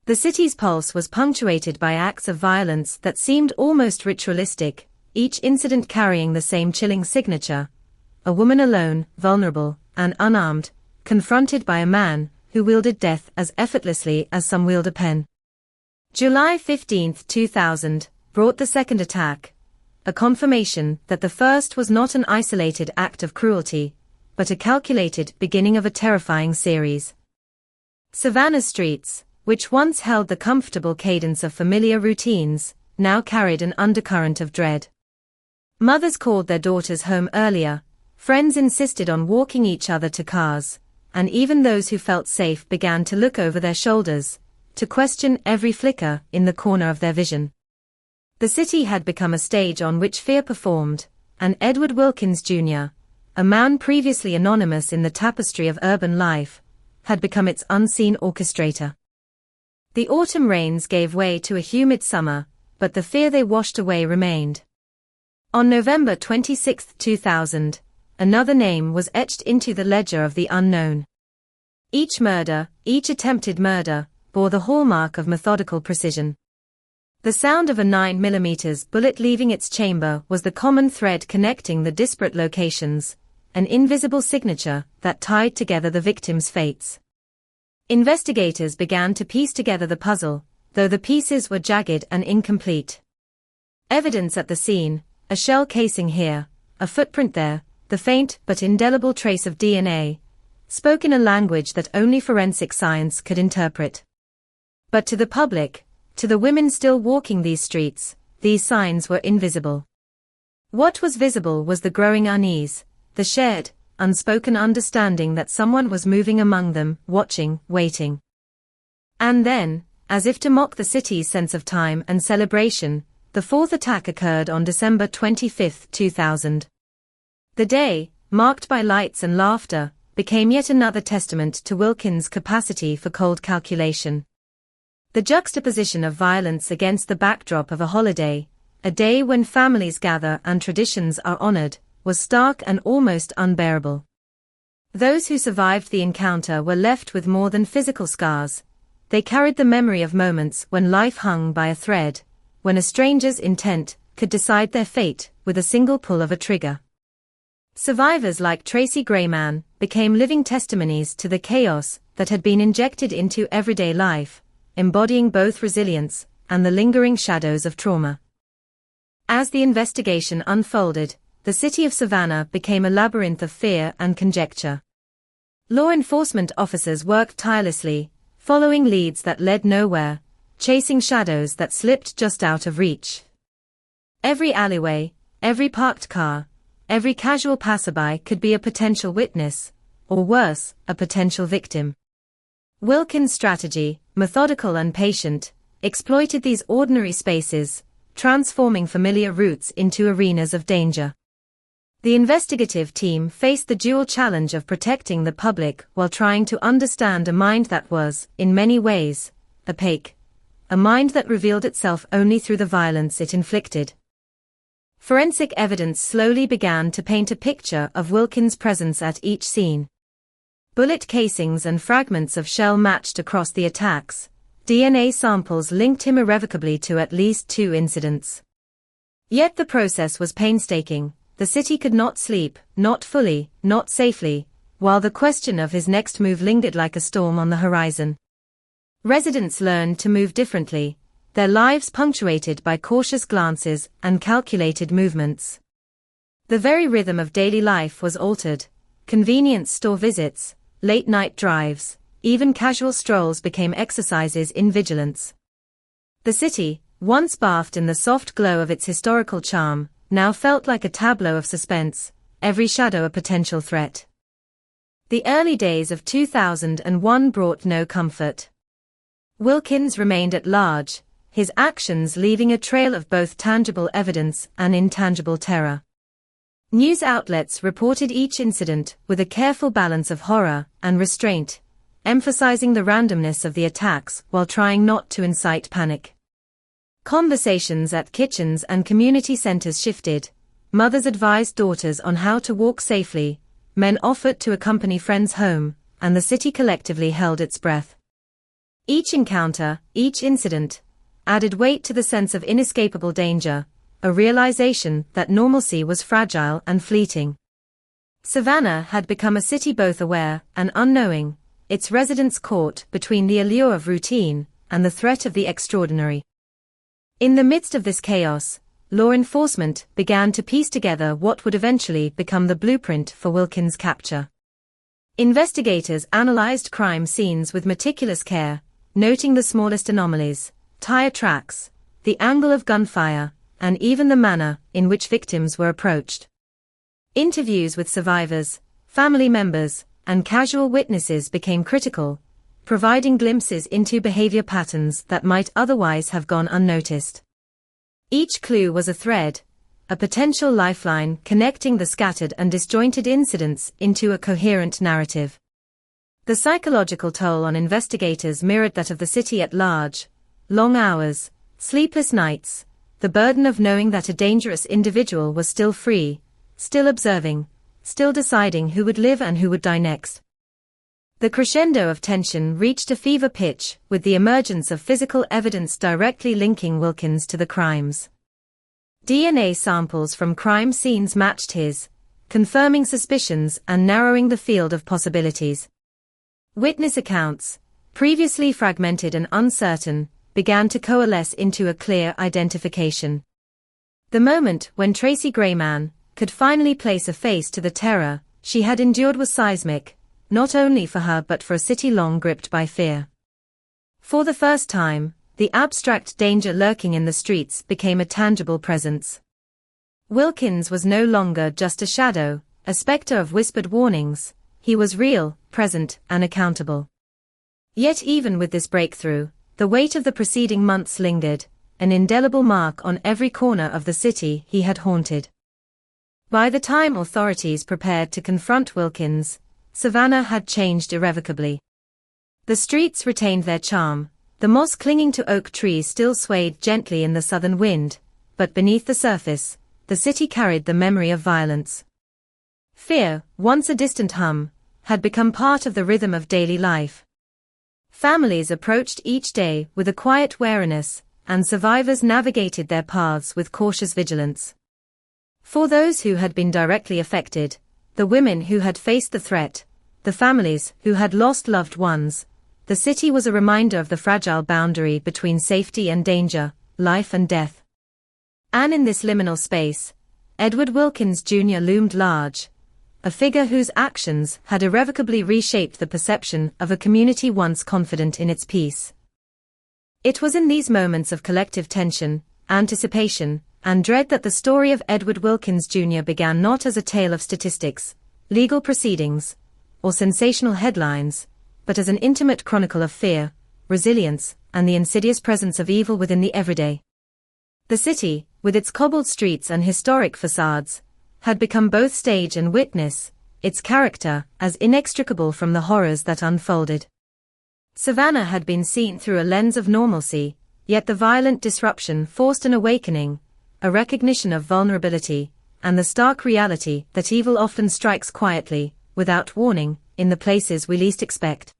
The city's pulse was punctuated by acts of violence that seemed almost ritualistic, each incident carrying the same chilling signature: a woman alone, vulnerable, and unarmed, confronted by a man who wielded death as effortlessly as some wield a pen. July 15, 2000, brought the second attack, a confirmation that the first was not an isolated act of cruelty, but a calculated beginning of a terrifying series. Savannah's streets, which once held the comfortable cadence of familiar routines, now carried an undercurrent of dread. Mothers called their daughters home earlier, friends insisted on walking each other to cars, and even those who felt safe began to look over their shoulders, to question every flicker in the corner of their vision. The city had become a stage on which fear performed, and Edward Wilkins Jr., a man previously anonymous in the tapestry of urban life, had become its unseen orchestrator. The autumn rains gave way to a humid summer, but the fear they washed away remained. On November 26, 2000, another name was etched into the ledger of the unknown. Each murder, each attempted murder, bore the hallmark of methodical precision. The sound of a 9mm bullet leaving its chamber was the common thread connecting the disparate locations, an invisible signature that tied together the victims' fates. Investigators began to piece together the puzzle, though the pieces were jagged and incomplete. Evidence at the scene, a shell casing here, a footprint there, the faint but indelible trace of DNA, spoke in a language that only forensic science could interpret. But to the public, to the women still walking these streets, these signs were invisible. What was visible was the growing unease, the shared, unspoken understanding that someone was moving among them, watching, waiting. And then, as if to mock the city's sense of time and celebration, the fourth attack occurred on December 25, 2000. The day, marked by lights and laughter, became yet another testament to Wilkins' capacity for cold calculation. The juxtaposition of violence against the backdrop of a holiday, a day when families gather and traditions are honored, was stark and almost unbearable. Those who survived the encounter were left with more than physical scars. They carried the memory of moments when life hung by a thread, when a stranger's intent could decide their fate with a single pull of a trigger. Survivors like Tracy Grayman became living testimonies to the chaos that had been injected into everyday life, embodying both resilience and the lingering shadows of trauma. As the investigation unfolded, the city of Savannah became a labyrinth of fear and conjecture. Law enforcement officers worked tirelessly, following leads that led nowhere, chasing shadows that slipped just out of reach. Every alleyway, every parked car, every casual passerby could be a potential witness, or worse, a potential victim. Wilkins' strategy, methodical and patient, exploited these ordinary spaces, transforming familiar routes into arenas of danger. The investigative team faced the dual challenge of protecting the public while trying to understand a mind that was, in many ways, opaque, a mind that revealed itself only through the violence it inflicted. Forensic evidence slowly began to paint a picture of Wilkins' presence at each scene. Bullet casings and fragments of shell matched across the attacks. DNA samples linked him irrevocably to at least 2 incidents. Yet the process was painstaking. The city could not sleep, not fully, not safely, while the question of his next move lingered like a storm on the horizon. Residents learned to move differently, their lives punctuated by cautious glances and calculated movements. The very rhythm of daily life was altered. Convenience store visits, late-night drives, even casual strolls became exercises in vigilance. The city, once bathed in the soft glow of its historical charm, now felt like a tableau of suspense, every shadow a potential threat. The early days of 2001 brought no comfort. Wilkins remained at large, his actions leaving a trail of both tangible evidence and intangible terror. News outlets reported each incident with a careful balance of horror and restraint, emphasizing the randomness of the attacks while trying not to incite panic. Conversations at kitchens and community centers shifted. Mothers advised daughters on how to walk safely, men offered to accompany friends home, and the city collectively held its breath. Each encounter, each incident, added weight to the sense of inescapable danger, a realization that normalcy was fragile and fleeting. Savannah had become a city both aware and unknowing, its residents caught between the allure of routine and the threat of the extraordinary. In the midst of this chaos, law enforcement began to piece together what would eventually become the blueprint for Wilkins' capture. Investigators analyzed crime scenes with meticulous care, noting the smallest anomalies, tire tracks, the angle of gunfire, and even the manner in which victims were approached. Interviews with survivors, family members, and casual witnesses became critical, providing glimpses into behavior patterns that might otherwise have gone unnoticed. Each clue was a thread, a potential lifeline connecting the scattered and disjointed incidents into a coherent narrative. The psychological toll on investigators mirrored that of the city at large: long hours, sleepless nights, the burden of knowing that a dangerous individual was still free, still observing, still deciding who would live and who would die next. The crescendo of tension reached a fever pitch with the emergence of physical evidence directly linking Wilkins to the crimes. DNA samples from crime scenes matched his, confirming suspicions and narrowing the field of possibilities. Witness accounts, previously fragmented and uncertain, began to coalesce into a clear identification. The moment when Tracy Grayman could finally place a face to the terror she had endured was seismic, not only for her but for a city long gripped by fear. For the first time, the abstract danger lurking in the streets became a tangible presence. Wilkins was no longer just a shadow, a specter of whispered warnings. He was real, present, and accountable. Yet even with this breakthrough, the weight of the preceding months lingered, an indelible mark on every corner of the city he had haunted. By the time authorities prepared to confront Wilkins, Savannah had changed irrevocably. The streets retained their charm, the moss clinging to oak trees still swayed gently in the southern wind, but beneath the surface, the city carried the memory of violence. Fear, once a distant hum, had become part of the rhythm of daily life. Families approached each day with a quiet wariness, and survivors navigated their paths with cautious vigilance. For those who had been directly affected, the women who had faced the threat, the families who had lost loved ones, the city was a reminder of the fragile boundary between safety and danger, life and death. And in this liminal space, Edward Wilkins Jr. loomed large, a figure whose actions had irrevocably reshaped the perception of a community once confident in its peace. It was in these moments of collective tension, anticipation, and dread that the story of Edward Wilkins Jr. began, not as a tale of statistics, legal proceedings, or sensational headlines, but as an intimate chronicle of fear, resilience, and the insidious presence of evil within the everyday. The city, with its cobbled streets and historic facades, had become both stage and witness, its character as inextricable from the horrors that unfolded. Savannah had been seen through a lens of normalcy, yet the violent disruption forced an awakening, a recognition of vulnerability, and the stark reality that evil often strikes quietly, without warning, in the places we least expect.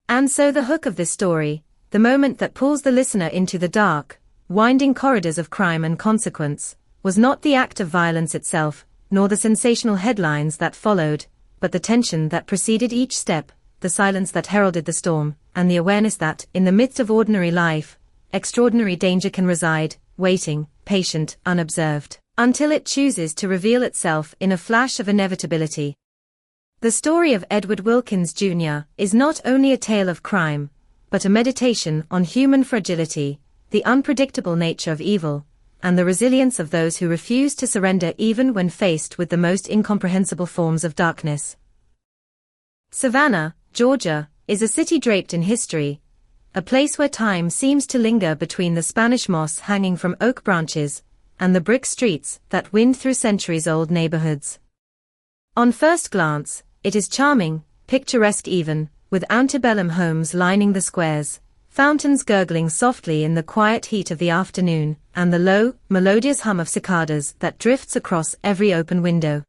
And so the hook of this story, the moment that pulls the listener into the dark, winding corridors of crime and consequence, was not the act of violence itself, nor the sensational headlines that followed, but the tension that preceded each step, the silence that heralded the storm, and the awareness that, in the midst of ordinary life, extraordinary danger can reside, waiting, patient, unobserved, until it chooses to reveal itself in a flash of inevitability. The story of Edward Wilkins Jr. is not only a tale of crime, but a meditation on human fragility, the unpredictable nature of evil, and the resilience of those who refuse to surrender even when faced with the most incomprehensible forms of darkness. Savannah, Georgia, is a city draped in history, a place where time seems to linger between the Spanish moss hanging from oak branches and the brick streets that wind through centuries-old neighborhoods. On first glance, it is charming, picturesque even, with antebellum homes lining the squares, fountains gurgling softly in the quiet heat of the afternoon, and the low, melodious hum of cicadas that drifts across every open window.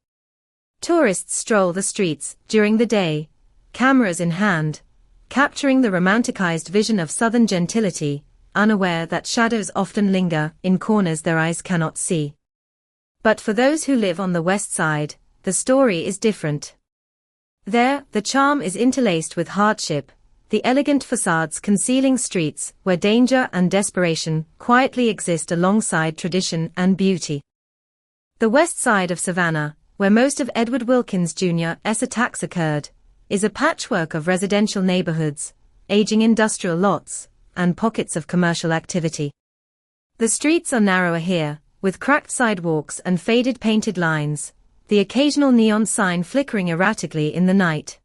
Tourists stroll the streets during the day, cameras in hand, capturing the romanticized vision of southern gentility, unaware that shadows often linger in corners their eyes cannot see. But for those who live on the west side, the story is different. There, the charm is interlaced with hardship, the elegant facades concealing streets where danger and desperation quietly exist alongside tradition and beauty. The west side of Savannah, where most of Edward Wilkins Jr.'s attacks occurred, is a patchwork of residential neighborhoods, aging industrial lots, and pockets of commercial activity. The streets are narrower here, with cracked sidewalks and faded painted lines, the occasional neon sign flickering erratically in the night.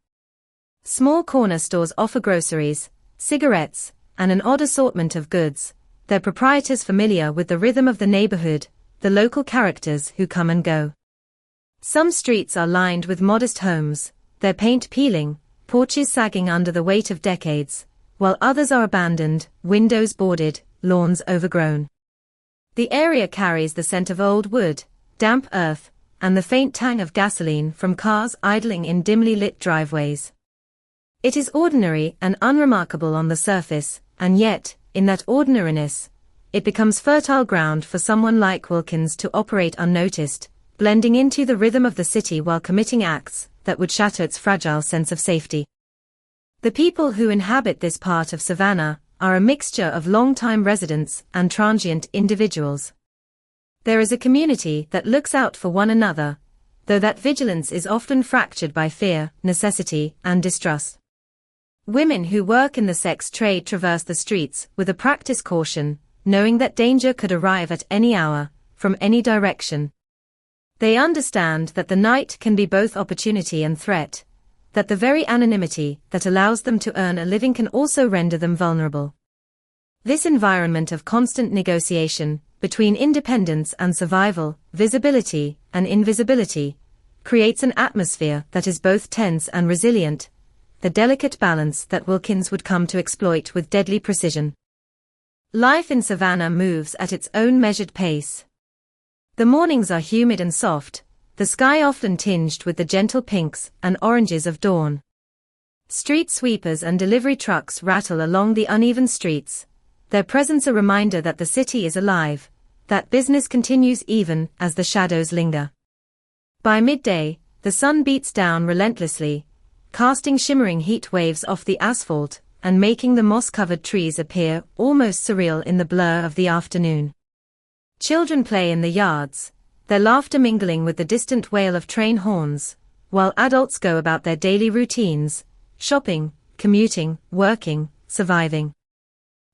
Small corner stores offer groceries, cigarettes, and an odd assortment of goods, their proprietors familiar with the rhythm of the neighborhood, the local characters who come and go. Some streets are lined with modest homes, their paint peeling, porches sagging under the weight of decades, while others are abandoned, windows boarded, lawns overgrown. The area carries the scent of old wood, damp earth, and the faint tang of gasoline from cars idling in dimly lit driveways. It is ordinary and unremarkable on the surface, and yet, in that ordinariness, it becomes fertile ground for someone like Wilkins to operate unnoticed, blending into the rhythm of the city while committing acts that would shatter its fragile sense of safety. The people who inhabit this part of Savannah are a mixture of long-time residents and transient individuals. There is a community that looks out for one another, though that vigilance is often fractured by fear, necessity, and distrust. Women who work in the sex trade traverse the streets with a practiced caution, knowing that danger could arrive at any hour, from any direction. They understand that the night can be both opportunity and threat, that the very anonymity that allows them to earn a living can also render them vulnerable. This environment of constant negotiation, between independence and survival, visibility and invisibility, creates an atmosphere that is both tense and resilient, the delicate balance that Wilkins would come to exploit with deadly precision. Life in Savannah moves at its own measured pace. The mornings are humid and soft, the sky often tinged with the gentle pinks and oranges of dawn. Street sweepers and delivery trucks rattle along the uneven streets, their presence a reminder that the city is alive, that business continues even as the shadows linger. By midday, the sun beats down relentlessly, casting shimmering heat waves off the asphalt and making the moss-covered trees appear almost surreal in the blur of the afternoon. Children play in the yards, their laughter mingling with the distant wail of train horns, while adults go about their daily routines, shopping, commuting, working, surviving.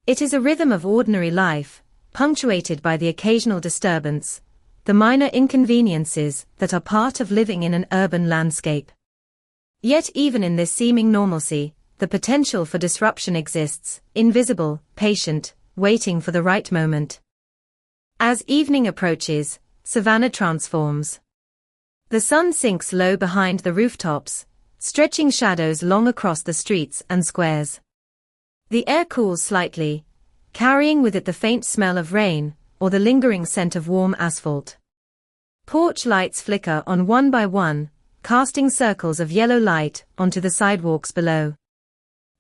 It is a rhythm of ordinary life, punctuated by the occasional disturbance, the minor inconveniences that are part of living in an urban landscape. Yet even in this seeming normalcy, the potential for disruption exists, invisible, patient, waiting for the right moment. As evening approaches, Savannah transforms. The sun sinks low behind the rooftops, stretching shadows long across the streets and squares. The air cools slightly, carrying with it the faint smell of rain, or the lingering scent of warm asphalt. Porch lights flicker on one by one, casting circles of yellow light onto the sidewalks below.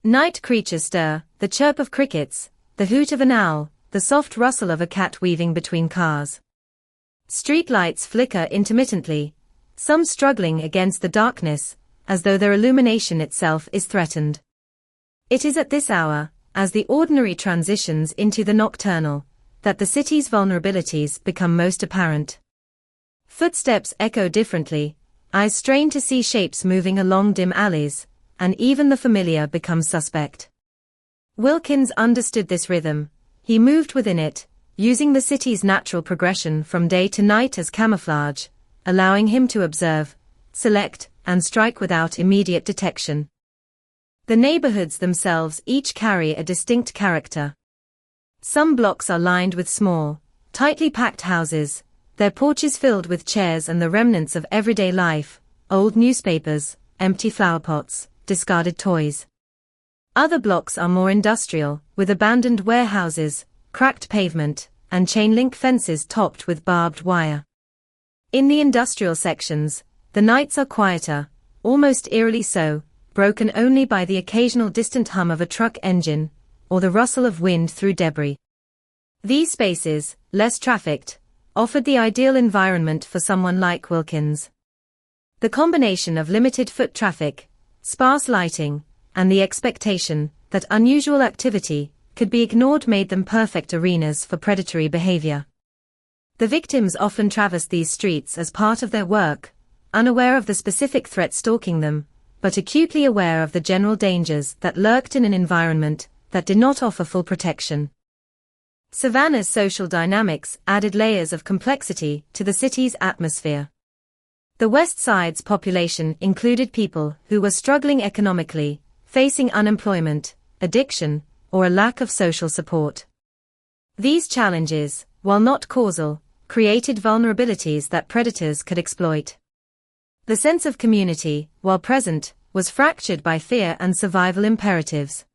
Night creatures stir, the chirp of crickets, the hoot of an owl, the soft rustle of a cat weaving between cars. Street lights flicker intermittently, some struggling against the darkness, as though their illumination itself is threatened. It is at this hour, as the ordinary transitions into the nocturnal, that the city's vulnerabilities become most apparent. Footsteps echo differently, eyes strain to see shapes moving along dim alleys, and even the familiar becomes suspect. Wilkins understood this rhythm. He moved within it, using the city's natural progression from day to night as camouflage, allowing him to observe, select, and strike without immediate detection. The neighborhoods themselves each carry a distinct character. Some blocks are lined with small, tightly packed houses, their porches filled with chairs and the remnants of everyday life, old newspapers, empty flower pots, discarded toys. Other blocks are more industrial, with abandoned warehouses, cracked pavement, and chain-link fences topped with barbed wire. In the industrial sections, the nights are quieter, almost eerily so, broken only by the occasional distant hum of a truck engine, or the rustle of wind through debris. These spaces, less trafficked, offered the ideal environment for someone like Wilkins. The combination of limited foot traffic, sparse lighting, and the expectation that unusual activity could be ignored made them perfect arenas for predatory behavior. The victims often traversed these streets as part of their work, unaware of the specific threat stalking them, but acutely aware of the general dangers that lurked in an environment that did not offer full protection. Savannah's social dynamics added layers of complexity to the city's atmosphere. The West Side's population included people who were struggling economically, facing unemployment, addiction, or a lack of social support. These challenges, while not causal, created vulnerabilities that predators could exploit. The sense of community, while present, was fractured by fear and survival imperatives.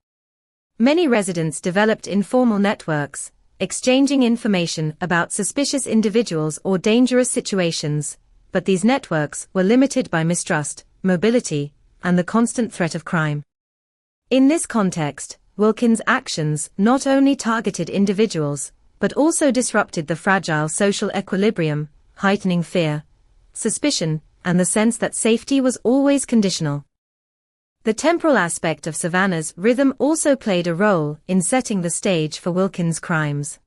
Many residents developed informal networks, exchanging information about suspicious individuals or dangerous situations, but these networks were limited by mistrust, mobility, and the constant threat of crime. In this context, Wilkins' actions not only targeted individuals, but also disrupted the fragile social equilibrium, heightening fear, suspicion, and the sense that safety was always conditional. The temporal aspect of Savannah's rhythm also played a role in setting the stage for Wilkins' crimes.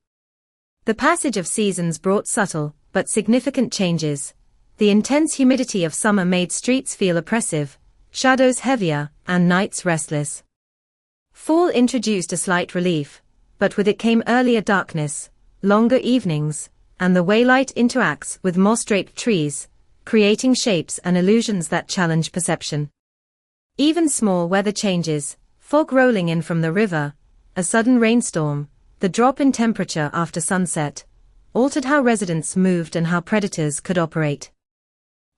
The passage of seasons brought subtle, but significant changes. The intense humidity of summer made streets feel oppressive, shadows heavier, and nights restless. Fall introduced a slight relief, but with it came earlier darkness, longer evenings, and the way light interacts with moss-draped trees, creating shapes and illusions that challenge perception. Even small weather changes, fog rolling in from the river, a sudden rainstorm, the drop in temperature after sunset, altered how residents moved and how predators could operate.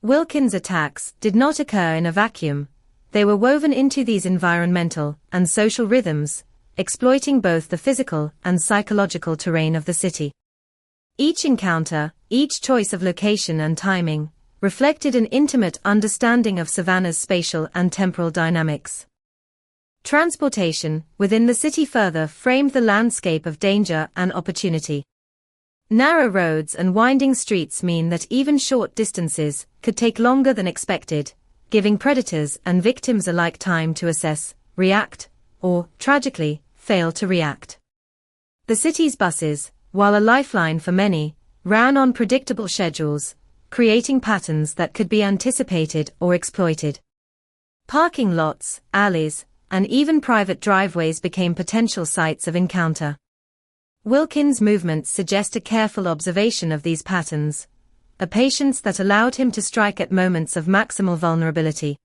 Wilkins' attacks did not occur in a vacuum. They were woven into these environmental and social rhythms, exploiting both the physical and psychological terrain of the city. Each encounter, each choice of location and timing, reflected an intimate understanding of Savannah's spatial and temporal dynamics. Transportation within the city further framed the landscape of danger and opportunity. Narrow roads and winding streets mean that even short distances could take longer than expected, giving predators and victims alike time to assess, react, or, tragically, fail to react. The city's buses, while a lifeline for many, ran on predictable schedules, creating patterns that could be anticipated or exploited. Parking lots, alleys, and even private driveways became potential sites of encounter. Wilkins' movements suggest a careful observation of these patterns, a patience that allowed him to strike at moments of maximal vulnerability.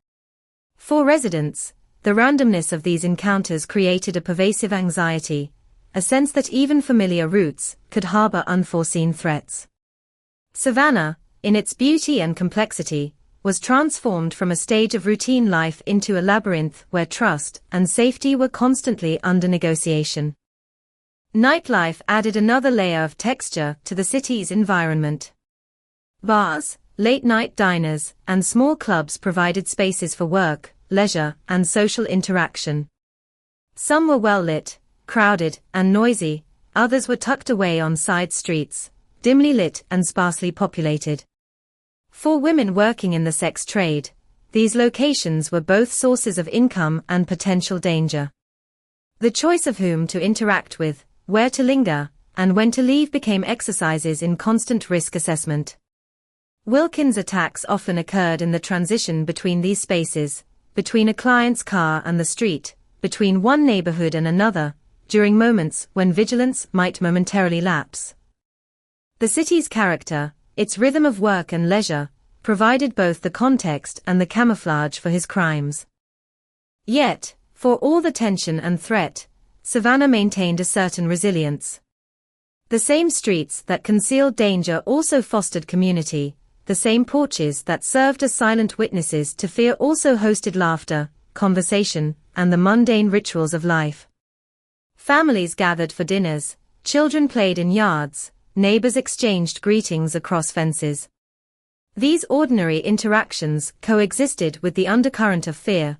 For residents, the randomness of these encounters created a pervasive anxiety, a sense that even familiar routes could harbor unforeseen threats. Savannah, in its beauty and complexity, was transformed from a stage of routine life into a labyrinth where trust and safety were constantly under negotiation. Nightlife added another layer of texture to the city's environment. Bars, late-night diners, and small clubs provided spaces for work, leisure, and social interaction. Some were well-lit, crowded, and noisy, others were tucked away on side streets, dimly lit and sparsely populated. For women working in the sex trade, these locations were both sources of income and potential danger. The choice of whom to interact with, where to linger, and when to leave became exercises in constant risk assessment. Wilkins' attacks often occurred in the transition between these spaces, between a client's car and the street, between one neighborhood and another, during moments when vigilance might momentarily lapse. The city's character, its rhythm of work and leisure, provided both the context and the camouflage for his crimes. Yet, for all the tension and threat, Savannah maintained a certain resilience. The same streets that concealed danger also fostered community, the same porches that served as silent witnesses to fear also hosted laughter, conversation, and the mundane rituals of life. Families gathered for dinners, children played in yards, neighbors exchanged greetings across fences. These ordinary interactions coexisted with the undercurrent of fear,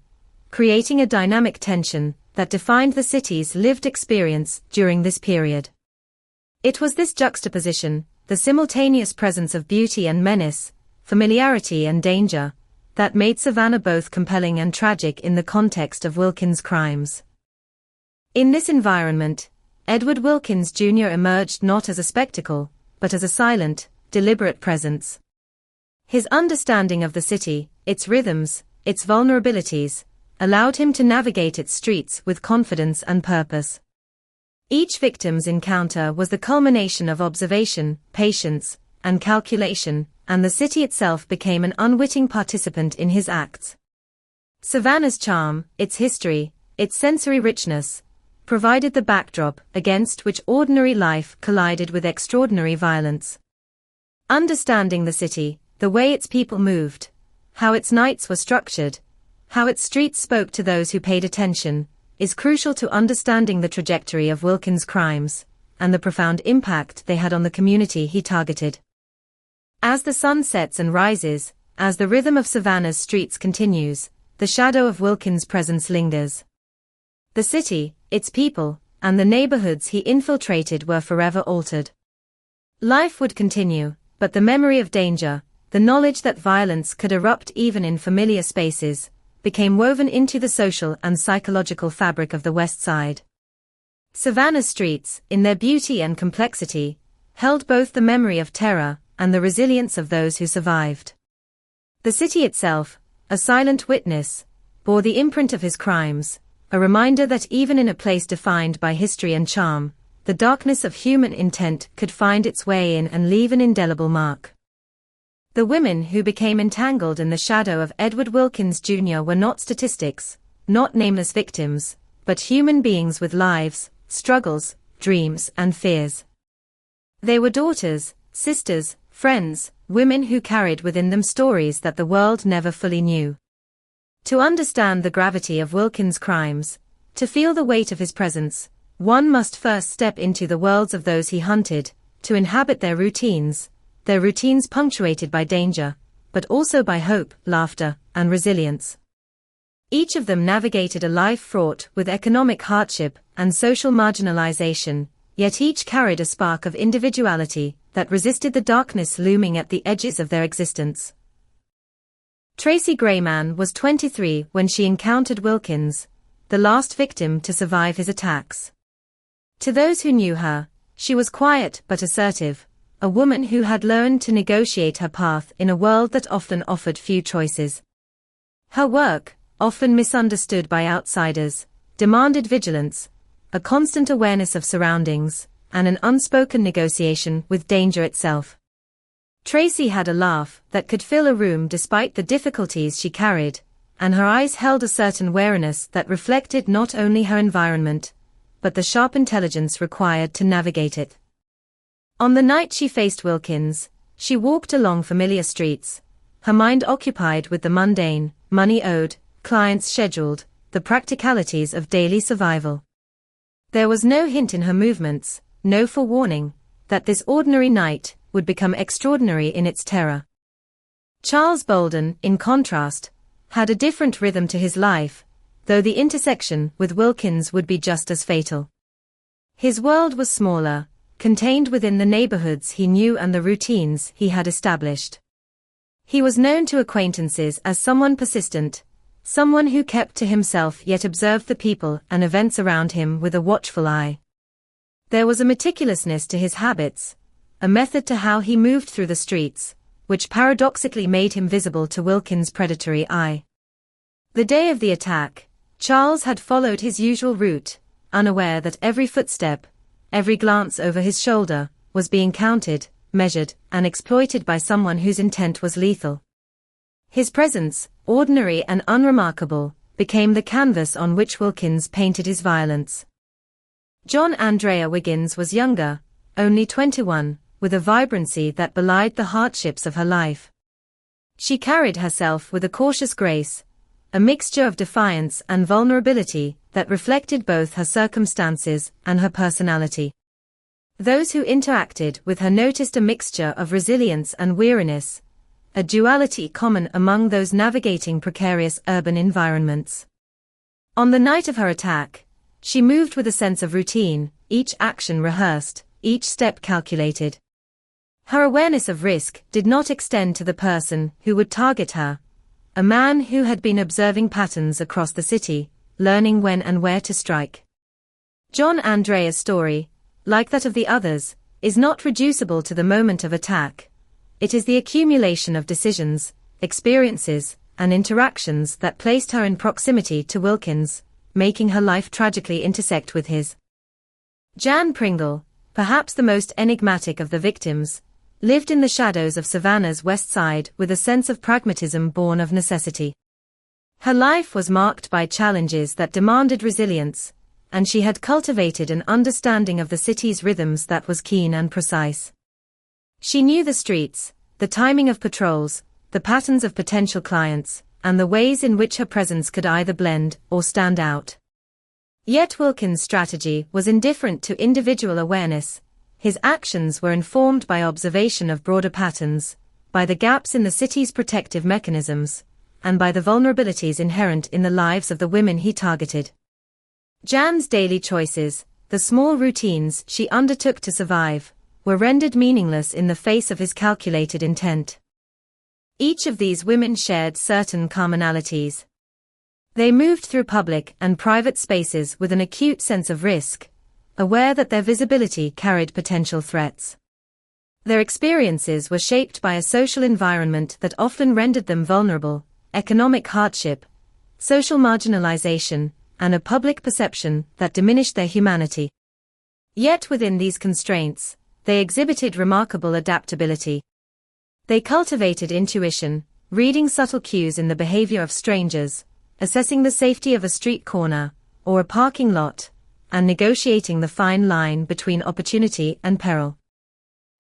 creating a dynamic tension that defined the city's lived experience during this period. It was this juxtaposition, the simultaneous presence of beauty and menace, familiarity and danger, that made Savannah both compelling and tragic in the context of Wilkins' crimes. In this environment, Edward Wilkins Jr. emerged not as a spectacle, but as a silent, deliberate presence. His understanding of the city, its rhythms, its vulnerabilities, allowed him to navigate its streets with confidence and purpose. Each victim's encounter was the culmination of observation, patience, and calculation, and the city itself became an unwitting participant in his acts. Savannah's charm, its history, its sensory richness, provided the backdrop against which ordinary life collided with extraordinary violence. Understanding the city, the way its people moved, how its nights were structured, how its streets spoke to those who paid attention, is crucial to understanding the trajectory of Wilkins' crimes, and the profound impact they had on the community he targeted. As the sun sets and rises, as the rhythm of Savannah's streets continues, the shadow of Wilkins' presence lingers. The city, its people, and the neighborhoods he infiltrated were forever altered. Life would continue, but the memory of danger, the knowledge that violence could erupt even in familiar spaces, became woven into the social and psychological fabric of the West Side. Savannah's streets, in their beauty and complexity, held both the memory of terror and the resilience of those who survived. The city itself, a silent witness, bore the imprint of his crimes, a reminder that even in a place defined by history and charm, the darkness of human intent could find its way in and leave an indelible mark. The women who became entangled in the shadow of Edward Wilkins Jr. were not statistics, not nameless victims, but human beings with lives, struggles, dreams, and fears. They were daughters, sisters, friends, women who carried within them stories that the world never fully knew. To understand the gravity of Wilkins' crimes, to feel the weight of his presence, one must first step into the worlds of those he hunted, to inhabit their routines punctuated by danger, but also by hope, laughter, and resilience. Each of them navigated a life fraught with economic hardship and social marginalization, yet each carried a spark of individuality that resisted the darkness looming at the edges of their existence. Tracy Grayman was 23 when she encountered Wilkins, the last victim to survive his attacks. To those who knew her, she was quiet but assertive, a woman who had learned to negotiate her path in a world that often offered few choices. Her work, often misunderstood by outsiders, demanded vigilance, a constant awareness of surroundings, and an unspoken negotiation with danger itself. Tracy had a laugh that could fill a room despite the difficulties she carried, and her eyes held a certain wariness that reflected not only her environment, but the sharp intelligence required to navigate it. On the night she faced Wilkins, she walked along familiar streets, her mind occupied with the mundane, money owed, clients scheduled, the practicalities of daily survival. There was no hint in her movements, no forewarning, that this ordinary night would become extraordinary in its terror. Charles Bolden, in contrast, had a different rhythm to his life, though the intersection with Wilkins would be just as fatal. His world was smaller, contained within the neighborhoods he knew and the routines he had established. He was known to acquaintances as someone persistent, someone who kept to himself yet observed the people and events around him with a watchful eye. There was a meticulousness to his habits, a method to how he moved through the streets, which paradoxically made him visible to Wilkins' predatory eye. The day of the attack, Charles had followed his usual route, unaware that every footstep, every glance over his shoulder, was being counted, measured, and exploited by someone whose intent was lethal. His presence, ordinary and unremarkable, became the canvas on which Wilkins painted his violence. John Andrea Wiggins was younger, only 21, with a vibrancy that belied the hardships of her life. She carried herself with a cautious grace, a mixture of defiance and vulnerability that reflected both her circumstances and her personality. Those who interacted with her noticed a mixture of resilience and weariness, a duality common among those navigating precarious urban environments. On the night of her attack, she moved with a sense of routine, each action rehearsed, each step calculated. Her awareness of risk did not extend to the person who would target her, a man who had been observing patterns across the city, learning when and where to strike. John Andrea's story, like that of the others, is not reducible to the moment of attack. It is the accumulation of decisions, experiences, and interactions that placed her in proximity to Wilkins, making her life tragically intersect with his. Jan Pringle, perhaps the most enigmatic of the victims, lived in the shadows of Savannah's west side with a sense of pragmatism born of necessity. Her life was marked by challenges that demanded resilience, and she had cultivated an understanding of the city's rhythms that was keen and precise. She knew the streets, the timing of patrols, the patterns of potential clients, and the ways in which her presence could either blend or stand out. Yet Wilkins' strategy was indifferent to individual awareness. His actions were informed by observation of broader patterns, by the gaps in the city's protective mechanisms, and by the vulnerabilities inherent in the lives of the women he targeted. Jan's daily choices, the small routines she undertook to survive, were rendered meaningless in the face of his calculated intent. Each of these women shared certain commonalities. They moved through public and private spaces with an acute sense of risk, aware that their visibility carried potential threats. Their experiences were shaped by a social environment that often rendered them vulnerable, economic hardship, social marginalization, and a public perception that diminished their humanity. Yet within these constraints, they exhibited remarkable adaptability. They cultivated intuition, reading subtle cues in the behavior of strangers, assessing the safety of a street corner or a parking lot, and negotiating the fine line between opportunity and peril.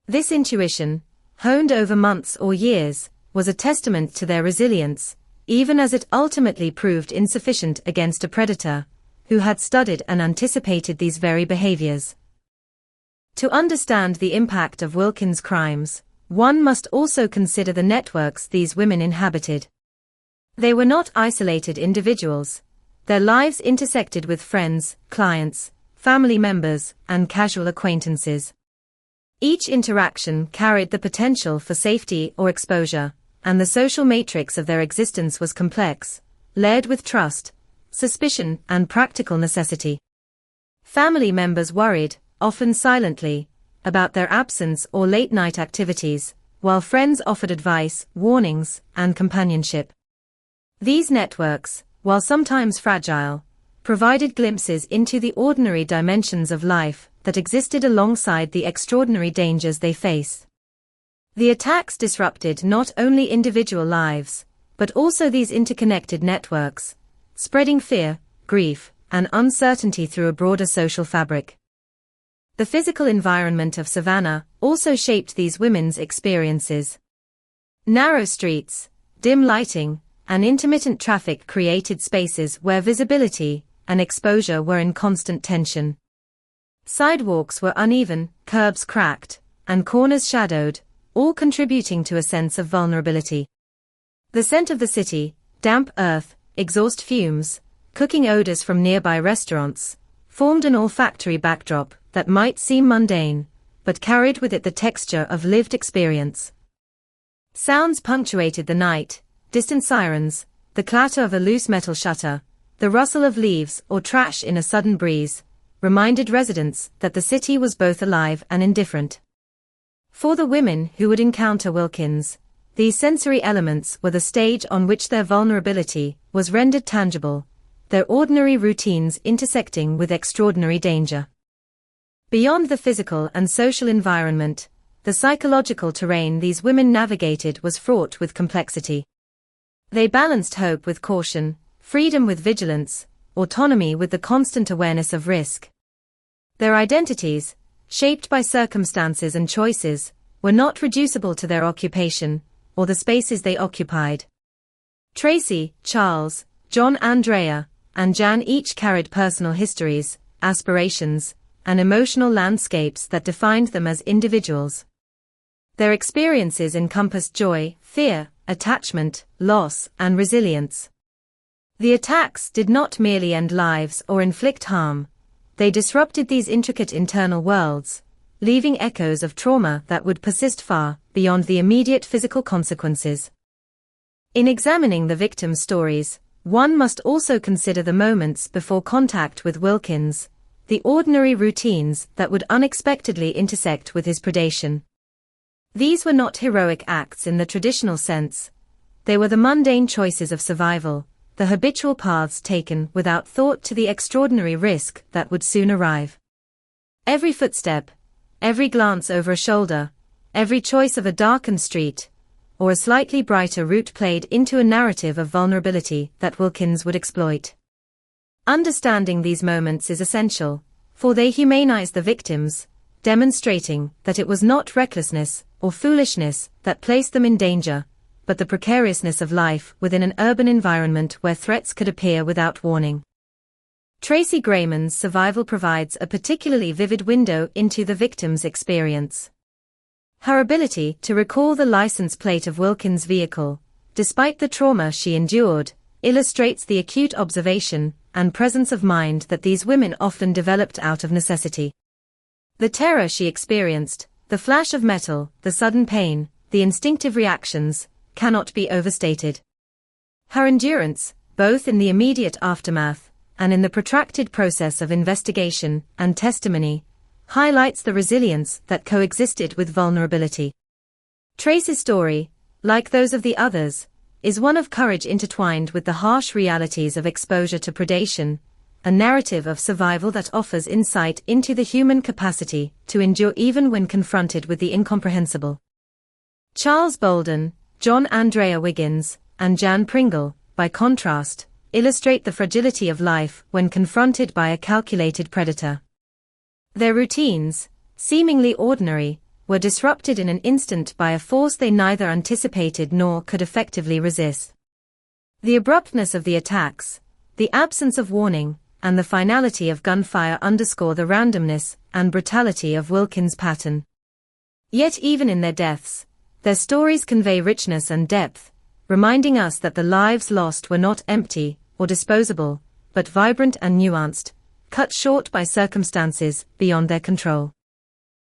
This intuition, honed over months or years, was a testament to their resilience, even as it ultimately proved insufficient against a predator who had studied and anticipated these very behaviors. To understand the impact of Wilkins' crimes, one must also consider the networks these women inhabited. They were not isolated individuals. Their lives intersected with friends, clients, family members, and casual acquaintances. Each interaction carried the potential for safety or exposure, and the social matrix of their existence was complex, layered with trust, suspicion, and practical necessity. Family members worried, often silently, about their absence or late-night activities, while friends offered advice, warnings, and companionship. These networks, while sometimes fragile, provided glimpses into the ordinary dimensions of life that existed alongside the extraordinary dangers they face. The attacks disrupted not only individual lives, but also these interconnected networks, spreading fear, grief, and uncertainty through a broader social fabric. The physical environment of Savannah also shaped these women's experiences. Narrow streets, dim lighting, and intermittent traffic created spaces where visibility and exposure were in constant tension. Sidewalks were uneven, curbs cracked, and corners shadowed, all contributing to a sense of vulnerability. The scent of the city, damp earth, exhaust fumes, cooking odors from nearby restaurants, formed an olfactory backdrop that might seem mundane, but carried with it the texture of lived experience. Sounds punctuated the night, distant sirens, the clatter of a loose metal shutter, the rustle of leaves or trash in a sudden breeze, reminded residents that the city was both alive and indifferent. For the women who would encounter Wilkins, these sensory elements were the stage on which their vulnerability was rendered tangible, their ordinary routines intersecting with extraordinary danger. Beyond the physical and social environment, the psychological terrain these women navigated was fraught with complexity. They balanced hope with caution, freedom with vigilance, autonomy with the constant awareness of risk. Their identities, shaped by circumstances and choices, were not reducible to their occupation, or the spaces they occupied. Tracy, Charles, John Andrea, and Jan each carried personal histories, aspirations, and emotional landscapes that defined them as individuals. Their experiences encompassed joy, fear, attachment, loss, and resilience. The attacks did not merely end lives or inflict harm, they disrupted these intricate internal worlds, leaving echoes of trauma that would persist far beyond the immediate physical consequences. In examining the victims' stories, one must also consider the moments before contact with Wilkins, the ordinary routines that would unexpectedly intersect with his predation. These were not heroic acts in the traditional sense. They were the mundane choices of survival, the habitual paths taken without thought to the extraordinary risk that would soon arrive. Every footstep, every glance over a shoulder, every choice of a darkened street, or a slightly brighter route played into a narrative of vulnerability that Wilkins would exploit. Understanding these moments is essential, for they humanize the victims, demonstrating that it was not recklessness or foolishness that placed them in danger, but the precariousness of life within an urban environment where threats could appear without warning. Tracy Grayman's survival provides a particularly vivid window into the victim's experience. Her ability to recall the license plate of Wilkins' vehicle, despite the trauma she endured, illustrates the acute observation and presence of mind that these women often developed out of necessity. The terror she experienced, the flash of metal, the sudden pain, the instinctive reactions, cannot be overstated. Her endurance, both in the immediate aftermath and in the protracted process of investigation and testimony, highlights the resilience that coexisted with vulnerability. Tracy's story, like those of the others, is one of courage intertwined with the harsh realities of exposure to predation, a narrative of survival that offers insight into the human capacity to endure even when confronted with the incomprehensible. Charles Bolden, John Andrea Wiggins, and Jan Pringle, by contrast, illustrate the fragility of life when confronted by a calculated predator. Their routines, seemingly ordinary, were disrupted in an instant by a force they neither anticipated nor could effectively resist. The abruptness of the attacks, the absence of warning, and the finality of gunfire underscore the randomness and brutality of Wilkins' pattern. Yet even in their deaths, Their stories convey richness and depth, reminding us that the lives lost were not empty or disposable, but vibrant and nuanced, cut short by circumstances beyond their control.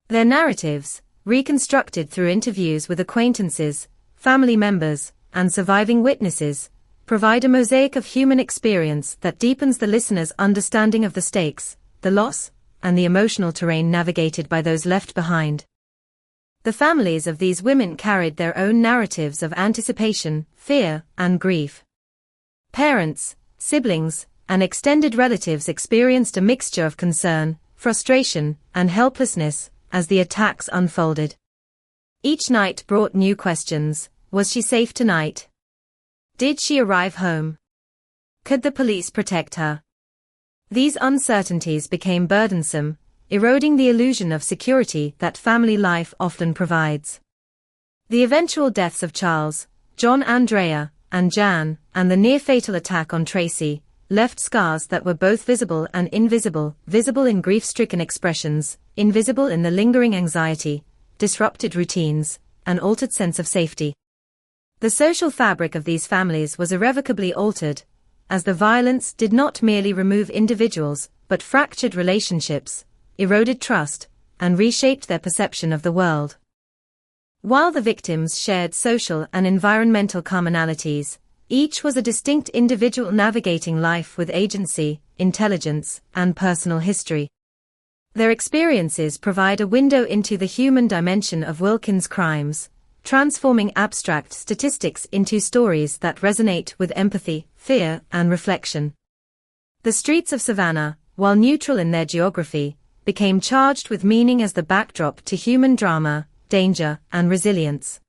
Their narratives, reconstructed through interviews with acquaintances, family members, and surviving witnesses, provide a mosaic of human experience that deepens the listener's understanding of the stakes, the loss, and the emotional terrain navigated by those left behind. The families of these women carried their own narratives of anticipation, fear, and grief. Parents, siblings, and extended relatives experienced a mixture of concern, frustration, and helplessness as the attacks unfolded. Each night brought new questions. Was she safe tonight? Did she arrive home? Could the police protect her? These uncertainties became burdensome, eroding the illusion of security that family life often provides. The eventual deaths of Charles, John Andrea, and Jan, and the near-fatal attack on Tracy, left scars that were both visible and invisible, visible in grief-stricken expressions, invisible in the lingering anxiety, disrupted routines, and altered sense of safety. The social fabric of these families was irrevocably altered, as the violence did not merely remove individuals, but fractured relationships, eroded trust, and reshaped their perception of the world. While the victims shared social and environmental commonalities, each was a distinct individual navigating life with agency, intelligence, and personal history. Their experiences provide a window into the human dimension of Wilkins' crimes, transforming abstract statistics into stories that resonate with empathy, fear, and reflection. The streets of Savannah, while neutral in their geography, became charged with meaning as the backdrop to human drama, danger, and resilience.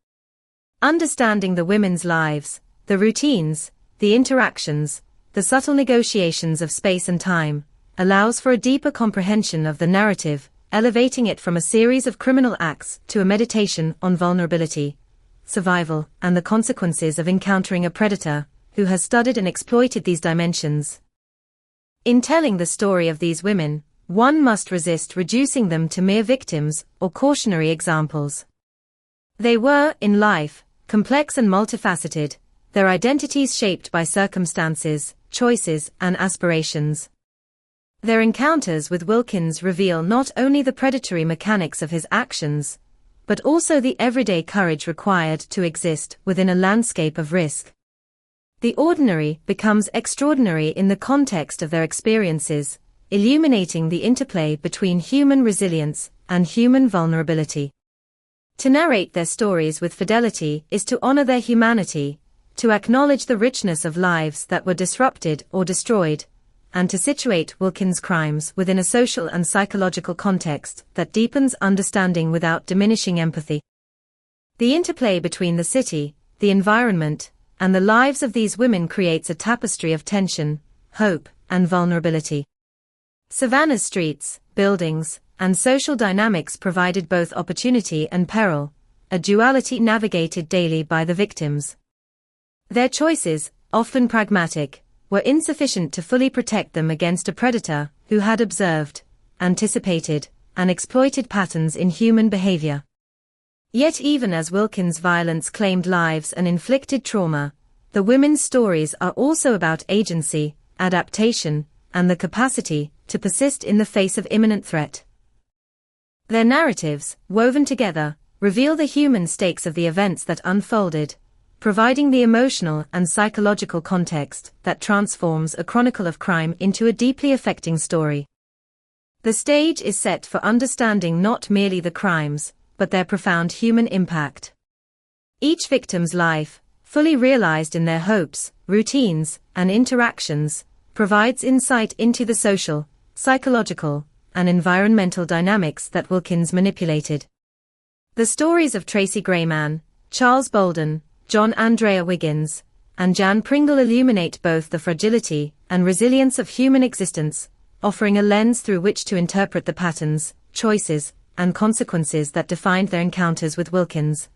Understanding the women's lives, the routines, the interactions, the subtle negotiations of space and time, allows for a deeper comprehension of the narrative, elevating it from a series of criminal acts to a meditation on vulnerability, survival, and the consequences of encountering a predator who has studied and exploited these dimensions. In telling the story of these women, one must resist reducing them to mere victims or cautionary examples. They were, in life, complex and multifaceted, their identities shaped by circumstances, choices, and aspirations. Their encounters with Wilkins reveal not only the predatory mechanics of his actions, but also the everyday courage required to exist within a landscape of risk. The ordinary becomes extraordinary in the context of their experiences, illuminating the interplay between human resilience and human vulnerability. To narrate their stories with fidelity is to honor their humanity, to acknowledge the richness of lives that were disrupted or destroyed, and to situate Wilkins' crimes within a social and psychological context that deepens understanding without diminishing empathy. The interplay between the city, the environment, and the lives of these women creates a tapestry of tension, hope, and vulnerability. Savannah's streets, buildings, and social dynamics provided both opportunity and peril, a duality navigated daily by the victims. Their choices, often pragmatic, were insufficient to fully protect them against a predator who had observed, anticipated, and exploited patterns in human behavior. Yet even as Wilkins' violence claimed lives and inflicted trauma, the women's stories are also about agency, adaptation, and the capacity to persist in the face of imminent threat. Their narratives, woven together, reveal the human stakes of the events that unfolded, providing the emotional and psychological context that transforms a chronicle of crime into a deeply affecting story. The stage is set for understanding not merely the crimes, but their profound human impact. Each victim's life, fully realized in their hopes, routines, and interactions, provides insight into the social, psychological, and environmental dynamics that Wilkins manipulated. The stories of Tracy Grayman, Charles Bolden, John Andrea Wiggins, and Jan Pringle illuminate both the fragility and resilience of human existence, offering a lens through which to interpret the patterns, choices, and consequences that defined their encounters with Wilkins.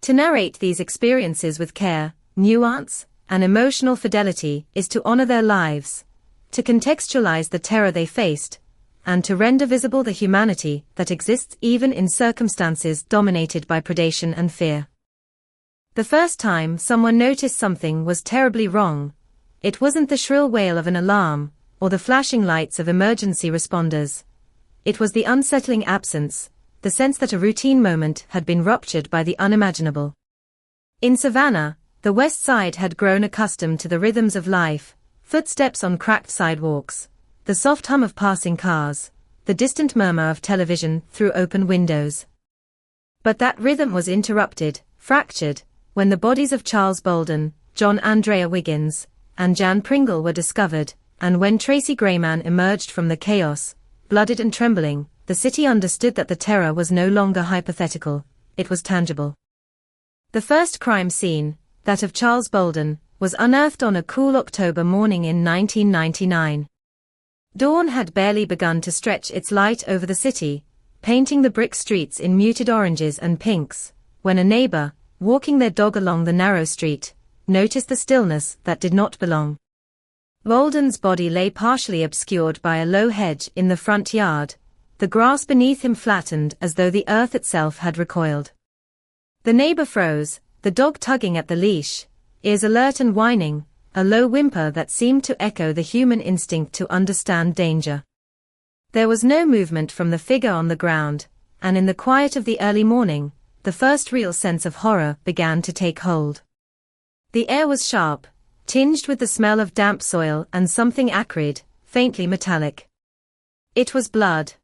To narrate these experiences with care, nuance, and emotional fidelity is to honor their lives, to contextualize the terror they faced, and to render visible the humanity that exists even in circumstances dominated by predation and fear. The first time someone noticed something was terribly wrong, it wasn't the shrill wail of an alarm, or the flashing lights of emergency responders. It was the unsettling absence, the sense that a routine moment had been ruptured by the unimaginable. In Savannah, the West Side had grown accustomed to the rhythms of life, footsteps on cracked sidewalks, the soft hum of passing cars, the distant murmur of television through open windows. But that rhythm was interrupted, fractured, when the bodies of Charles Bolden, John Andrea Wiggins, and Jan Pringle were discovered, and when Tracy Grayman emerged from the chaos, blooded and trembling, the city understood that the terror was no longer hypothetical, it was tangible. The first crime scene, that of Charles Bolden, was unearthed on a cool October morning in 1999. Dawn had barely begun to stretch its light over the city, painting the brick streets in muted oranges and pinks, when a neighbor, walking their dog along the narrow street, noticed the stillness that did not belong. Bolden's body lay partially obscured by a low hedge in the front yard, the grass beneath him flattened as though the earth itself had recoiled. The neighbor froze, the dog tugging at the leash, ears alert and whining, a low whimper that seemed to echo the human instinct to understand danger. There was no movement from the figure on the ground, and in the quiet of the early morning, the first real sense of horror began to take hold. The air was sharp, tinged with the smell of damp soil and something acrid, faintly metallic. It was blood.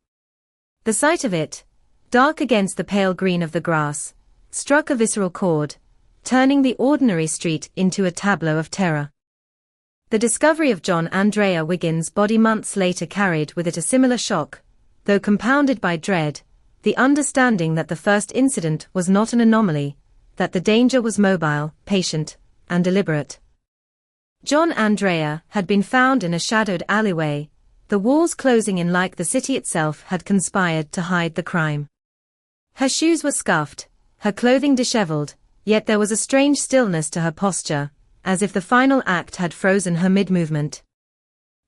The sight of it, dark against the pale green of the grass, struck a visceral chord, turning the ordinary street into a tableau of terror. The discovery of John Andrea Wiggins' body months later carried with it a similar shock, though compounded by dread, the understanding that the first incident was not an anomaly, that the danger was mobile, patient, and deliberate. John Andrea had been found in a shadowed alleyway, the walls closing in like the city itself had conspired to hide the crime. Her shoes were scuffed, her clothing disheveled, yet there was a strange stillness to her posture, as if the final act had frozen her mid-movement.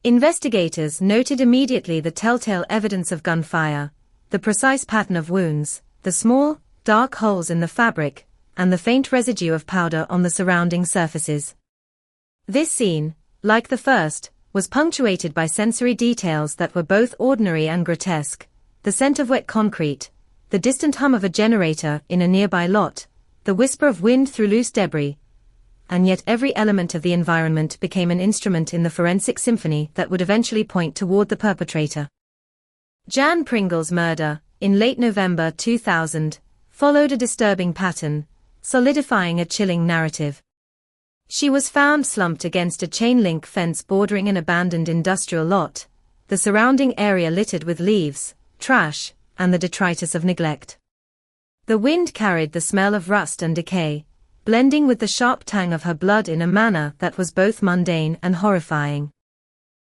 Investigators noted immediately the telltale evidence of gunfire, the precise pattern of wounds, the small, dark holes in the fabric, and the faint residue of powder on the surrounding surfaces. This scene, like the first, was punctuated by sensory details that were both ordinary and grotesque, the scent of wet concrete, the distant hum of a generator in a nearby lot, the whisper of wind through loose debris, and yet every element of the environment became an instrument in the forensic symphony that would eventually point toward the perpetrator. Jan Pringle's murder, in late November 2000, followed a disturbing pattern, solidifying a chilling narrative. She was found slumped against a chain-link fence bordering an abandoned industrial lot, the surrounding area littered with leaves, trash, and the detritus of neglect. The wind carried the smell of rust and decay, blending with the sharp tang of her blood in a manner that was both mundane and horrifying.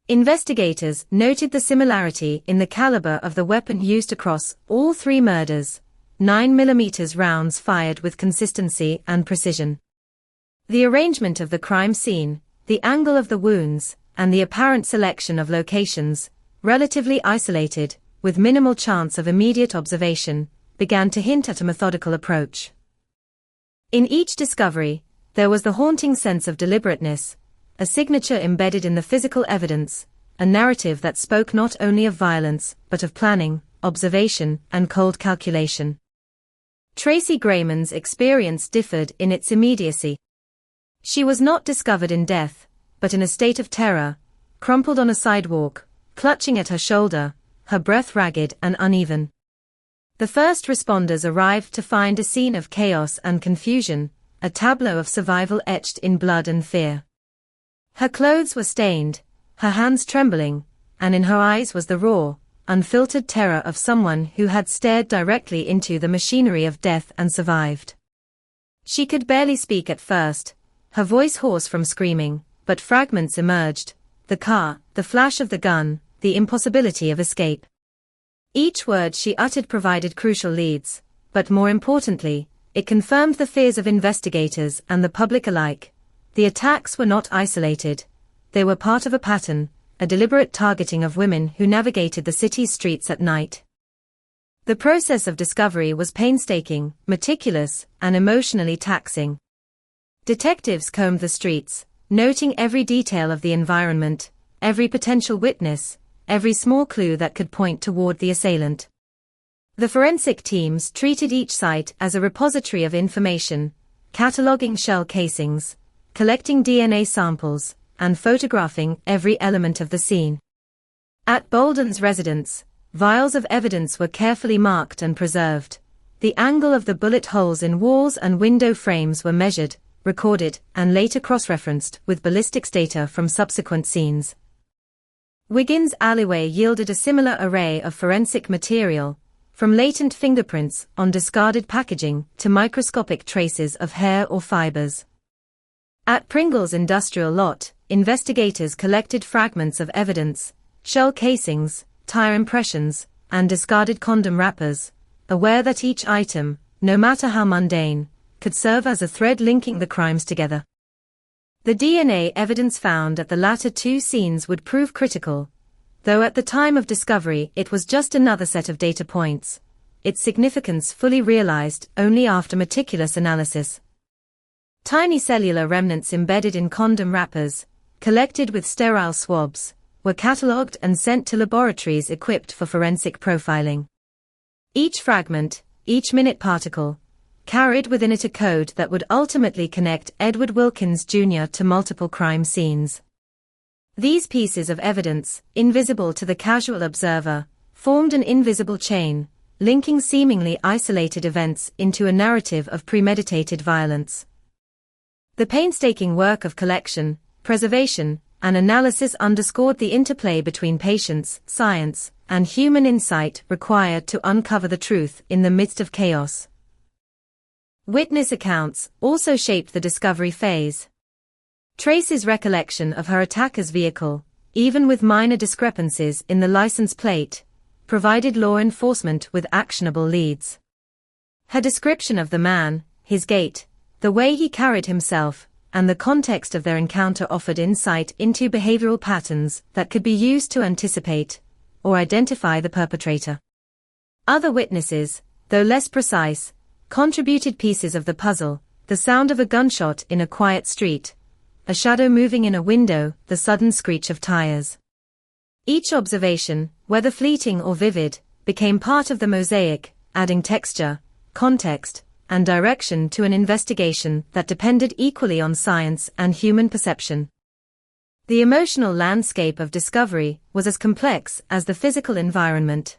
Investigators noted the similarity in the caliber of the weapon used across all three murders, 9mm rounds fired with consistency and precision. The arrangement of the crime scene, the angle of the wounds, and the apparent selection of locations, relatively isolated, with minimal chance of immediate observation, began to hint at a methodical approach. In each discovery, there was the haunting sense of deliberateness, a signature embedded in the physical evidence, a narrative that spoke not only of violence, but of planning, observation, and cold calculation. Tracy Grayman's experience differed in its immediacy. She was not discovered in death, but in a state of terror, crumpled on a sidewalk, clutching at her shoulder, her breath ragged and uneven. The first responders arrived to find a scene of chaos and confusion, a tableau of survival etched in blood and fear. Her clothes were stained, her hands trembling, and in her eyes was the raw, unfiltered terror of someone who had stared directly into the machinery of death and survived. She could barely speak at first, her voice hoarse from screaming, but fragments emerged, the car, the flash of the gun, the impossibility of escape. Each word she uttered provided crucial leads, but more importantly, it confirmed the fears of investigators and the public alike. The attacks were not isolated. They were part of a pattern, a deliberate targeting of women who navigated the city's streets at night. The process of discovery was painstaking, meticulous, and emotionally taxing. Detectives combed the streets, noting every detail of the environment, every potential witness, every small clue that could point toward the assailant. The forensic teams treated each site as a repository of information, cataloging shell casings, collecting DNA samples, and photographing every element of the scene. At Bolden's residence, vials of evidence were carefully marked and preserved. The angle of the bullet holes in walls and window frames were measured, recorded, and later cross-referenced with ballistics data from subsequent scenes. Wiggins' alleyway yielded a similar array of forensic material, from latent fingerprints on discarded packaging to microscopic traces of hair or fibers. At Pringle's industrial lot, investigators collected fragments of evidence, shell casings, tire impressions, and discarded condom wrappers, aware that each item, no matter how mundane, could serve as a thread linking the crimes together. The DNA evidence found at the latter two scenes would prove critical, though at the time of discovery it was just another set of data points, its significance fully realized only after meticulous analysis. Tiny cellular remnants embedded in condom wrappers, collected with sterile swabs, were catalogued and sent to laboratories equipped for forensic profiling. Each fragment, each minute particle, carried within it a code that would ultimately connect Edward Wilkins Jr. to multiple crime scenes. These pieces of evidence, invisible to the casual observer, formed an invisible chain, linking seemingly isolated events into a narrative of premeditated violence. The painstaking work of collection, preservation, and analysis underscored the interplay between patience, science, and human insight required to uncover the truth in the midst of chaos. Witness accounts also shaped the discovery phase. Tracy's recollection of her attacker's vehicle, even with minor discrepancies in the license plate, provided law enforcement with actionable leads. Her description of the man, his gait, the way he carried himself, and the context of their encounter offered insight into behavioral patterns that could be used to anticipate or identify the perpetrator. Other witnesses, though less precise, contributed pieces of the puzzle: the sound of a gunshot in a quiet street, a shadow moving in a window, the sudden screech of tires. Each observation, whether fleeting or vivid, became part of the mosaic, adding texture, context, and direction to an investigation that depended equally on science and human perception. The emotional landscape of discovery was as complex as the physical environment.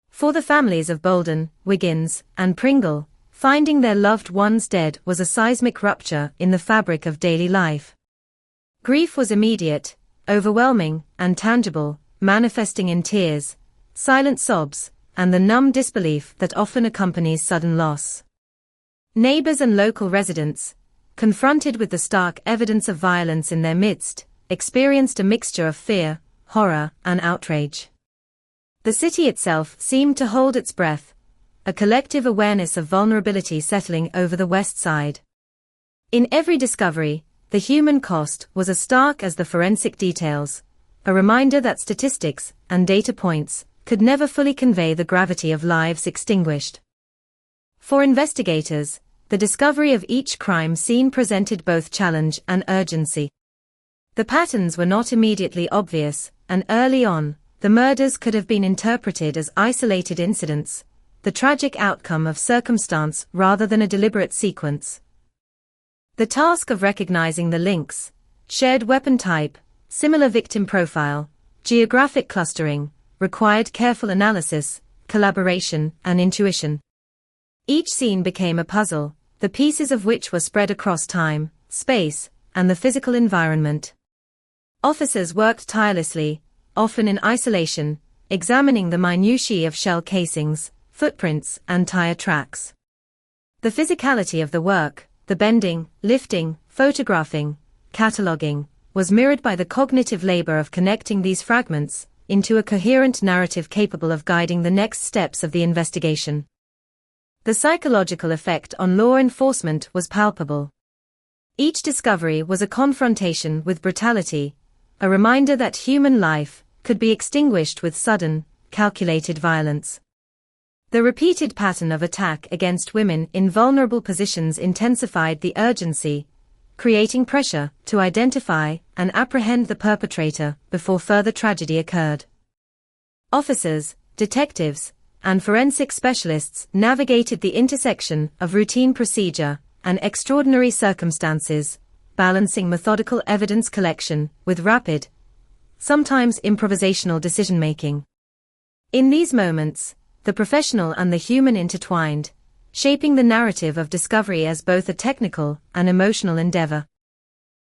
For the families of Bolden, Wiggins, and Pringle, finding their loved ones dead was a seismic rupture in the fabric of daily life. Grief was immediate, overwhelming, and tangible, manifesting in tears, silent sobs, and the numb disbelief that often accompanies sudden loss. Neighbors and local residents, confronted with the stark evidence of violence in their midst, experienced a mixture of fear, horror, and outrage. The city itself seemed to hold its breath, a collective awareness of vulnerability settling over the West Side. In every discovery, the human cost was as stark as the forensic details, a reminder that statistics and data points could never fully convey the gravity of lives extinguished. For investigators, the discovery of each crime scene presented both challenge and urgency. The patterns were not immediately obvious, and early on, the murders could have been interpreted as isolated incidents, the tragic outcome of circumstance rather than a deliberate sequence. The task of recognizing the links, shared weapon type, similar victim profile, geographic clustering, required careful analysis, collaboration, and intuition. Each scene became a puzzle, the pieces of which were spread across time, space, and the physical environment. Officers worked tirelessly, often in isolation, examining the minutiae of shell casings, footprints, and tire tracks. The physicality of the work, the bending, lifting, photographing, cataloging, was mirrored by the cognitive labor of connecting these fragments into a coherent narrative capable of guiding the next steps of the investigation. The psychological effect on law enforcement was palpable. Each discovery was a confrontation with brutality, a reminder that human life could be extinguished with sudden, calculated violence. The repeated pattern of attack against women in vulnerable positions intensified the urgency, creating pressure to identify and apprehend the perpetrator before further tragedy occurred. Officers, detectives, and forensic specialists navigated the intersection of routine procedure and extraordinary circumstances, balancing methodical evidence collection with rapid, sometimes improvisational decision-making. In these moments, the professional and the human intertwined, shaping the narrative of discovery as both a technical and emotional endeavor.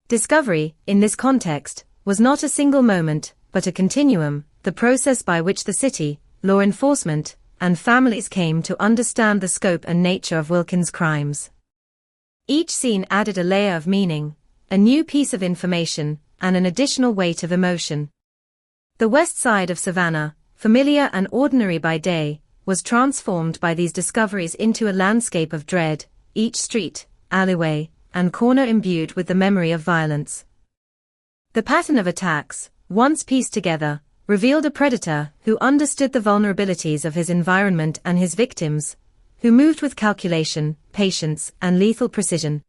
Discovery, in this context, was not a single moment, but a continuum, the process by which the city, law enforcement, and families came to understand the scope and nature of Wilkins' crimes. Each scene added a layer of meaning, a new piece of information, and an additional weight of emotion. The west side of Savannah, familiar and ordinary by day, was transformed by these discoveries into a landscape of dread, each street, alleyway, and corner imbued with the memory of violence. The pattern of attacks, once pieced together, revealed a predator who understood the vulnerabilities of his environment and his victims, who moved with calculation, patience, and lethal precision.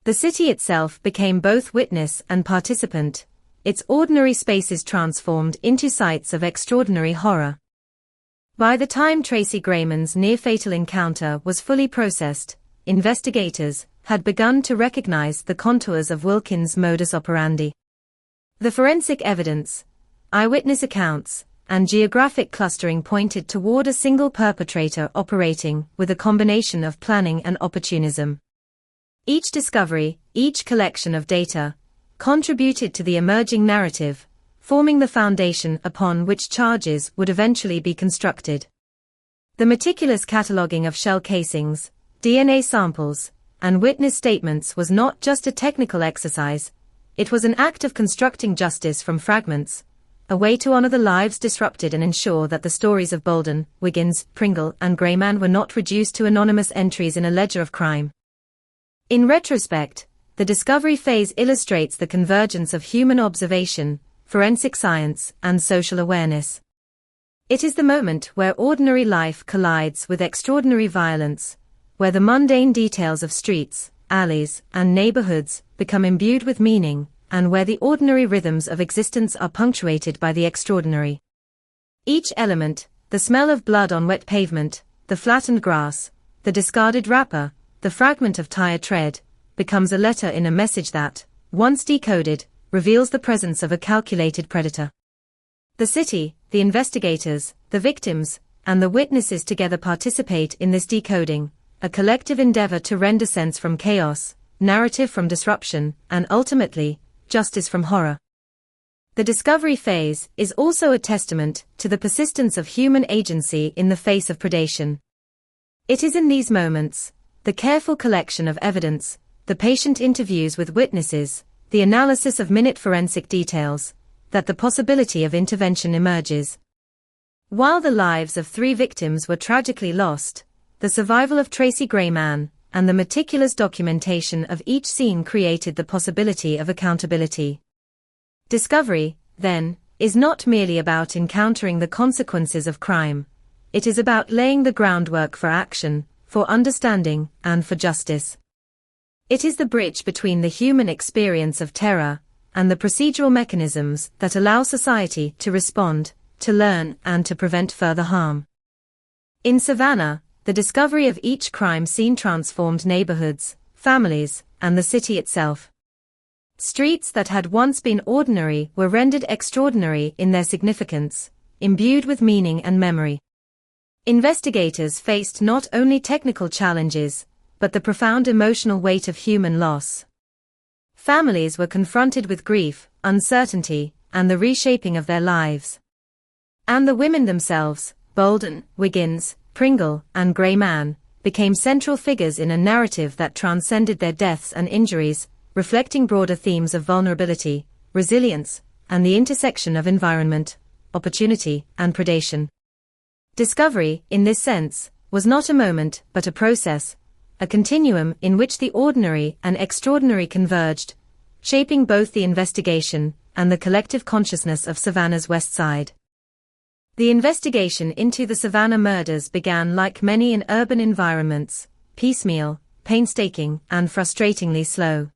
The city itself became both witness and participant, its ordinary spaces transformed into sites of extraordinary horror. By the time Tracy Grayman's near-fatal encounter was fully processed, investigators had begun to recognize the contours of Wilkins' modus operandi. The forensic evidence, eyewitness accounts, and geographic clustering pointed toward a single perpetrator operating with a combination of planning and opportunism. Each discovery, each collection of data, contributed to the emerging narrative, forming the foundation upon which charges would eventually be constructed. The meticulous cataloging of shell casings, DNA samples, and witness statements was not just a technical exercise, it was an act of constructing justice from fragments, a way to honor the lives disrupted and ensure that the stories of Bolden, Wiggins, Pringle, and Grayman were not reduced to anonymous entries in a ledger of crime. In retrospect, the discovery phase illustrates the convergence of human observation, forensic science, and social awareness. It is the moment where ordinary life collides with extraordinary violence, where the mundane details of streets, alleys, and neighborhoods become imbued with meaning, and where the ordinary rhythms of existence are punctuated by the extraordinary. Each element, the smell of blood on wet pavement, the flattened grass, the discarded wrapper, the fragment of tire tread, becomes a letter in a message that, once decoded, reveals the presence of a calculated predator. The city, the investigators, the victims, and the witnesses together participate in this decoding, a collective endeavor to render sense from chaos, narrative from disruption, and ultimately, justice from horror. The discovery phase is also a testament to the persistence of human agency in the face of predation. It is in these moments, the careful collection of evidence, the patient interviews with witnesses, the analysis of minute forensic details, that the possibility of intervention emerges. While the lives of 3 victims were tragically lost, the survival of Tracy Grayman and the meticulous documentation of each scene created the possibility of accountability. Discovery, then, is not merely about encountering the consequences of crime. It is about laying the groundwork for action, for understanding, and for justice. It is the bridge between the human experience of terror and the procedural mechanisms that allow society to respond, to learn, and to prevent further harm. In Savannah, the discovery of each crime scene transformed neighborhoods, families, and the city itself. Streets that had once been ordinary were rendered extraordinary in their significance, imbued with meaning and memory. Investigators faced not only technical challenges, but the profound emotional weight of human loss. Families were confronted with grief, uncertainty, and the reshaping of their lives. And the women themselves, Bolden, Wiggins, Pringle, and Grayman, became central figures in a narrative that transcended their deaths and injuries, reflecting broader themes of vulnerability, resilience, and the intersection of environment, opportunity, and predation. Discovery, in this sense, was not a moment but a process, a continuum in which the ordinary and extraordinary converged, shaping both the investigation and the collective consciousness of Savannah's West Side. The investigation into the Savannah murders began like many in urban environments, piecemeal, painstaking, and frustratingly slow.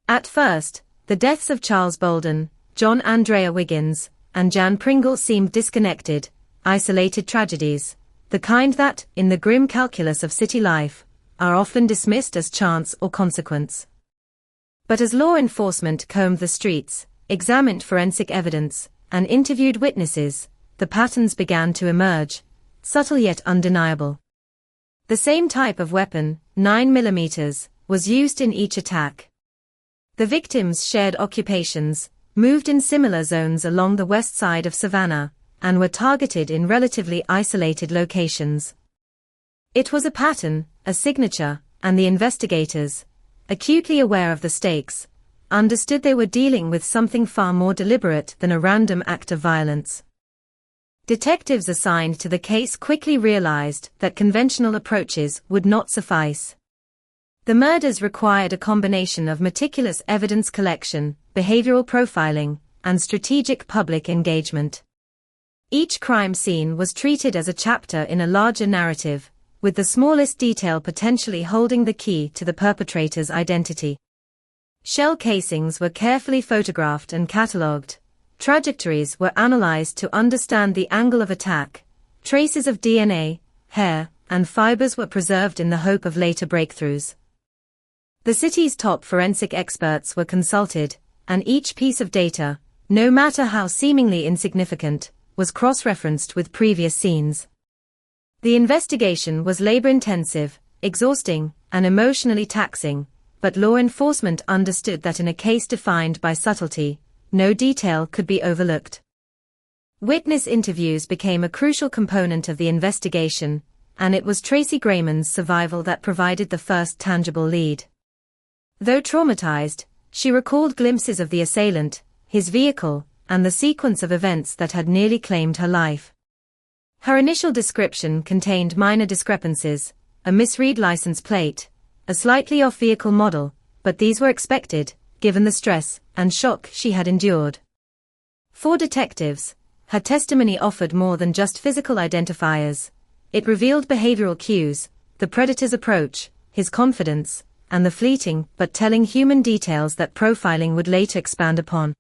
At first, the deaths of Charles Bolden, John Andrea Wiggins, and Jan Pringle seemed disconnected, isolated tragedies, the kind that, in the grim calculus of city life, are often dismissed as chance or consequence. But as law enforcement combed the streets, examined forensic evidence, and interviewed witnesses, the patterns began to emerge, subtle yet undeniable. The same type of weapon, 9mm, was used in each attack. The victims shared occupations, moved in similar zones along the west side of Savannah, and were targeted in relatively isolated locations. It was a pattern, a signature, and the investigators, acutely aware of the stakes, understood they were dealing with something far more deliberate than a random act of violence. Detectives assigned to the case quickly realized that conventional approaches would not suffice. The murders required a combination of meticulous evidence collection, behavioral profiling, and strategic public engagement. Each crime scene was treated as a chapter in a larger narrative, with the smallest detail potentially holding the key to the perpetrator's identity. Shell casings were carefully photographed and catalogued. Trajectories were analyzed to understand the angle of attack. Traces of DNA, hair, and fibers were preserved in the hope of later breakthroughs. The city's top forensic experts were consulted, and each piece of data, no matter how seemingly insignificant, was cross-referenced with previous scenes. The investigation was labor-intensive, exhausting, and emotionally taxing, but law enforcement understood that in a case defined by subtlety, no detail could be overlooked. Witness interviews became a crucial component of the investigation, and it was Tracy Grayman's survival that provided the first tangible lead. Though traumatized, she recalled glimpses of the assailant, his vehicle, and the sequence of events that had nearly claimed her life. Her initial description contained minor discrepancies, a misread license plate, a slightly off vehicle model, but these were expected, given the stress and shock she had endured. For detectives, her testimony offered more than just physical identifiers. It revealed behavioral cues, the predator's approach, his confidence, and the fleeting but telling human details that profiling would later expand upon.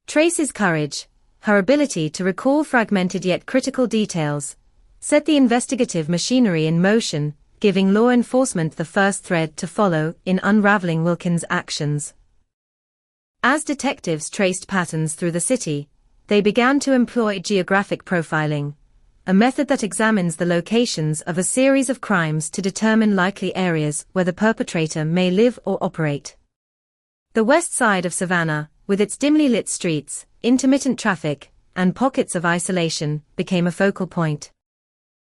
Tracy's courage, her ability to recall fragmented yet critical details, set the investigative machinery in motion, giving law enforcement the first thread to follow in unraveling Wilkins' actions. As detectives traced patterns through the city, they began to employ geographic profiling, a method that examines the locations of a series of crimes to determine likely areas where the perpetrator may live or operate. The west side of Savannah, with its dimly lit streets, intermittent traffic, and pockets of isolation, became a focal point.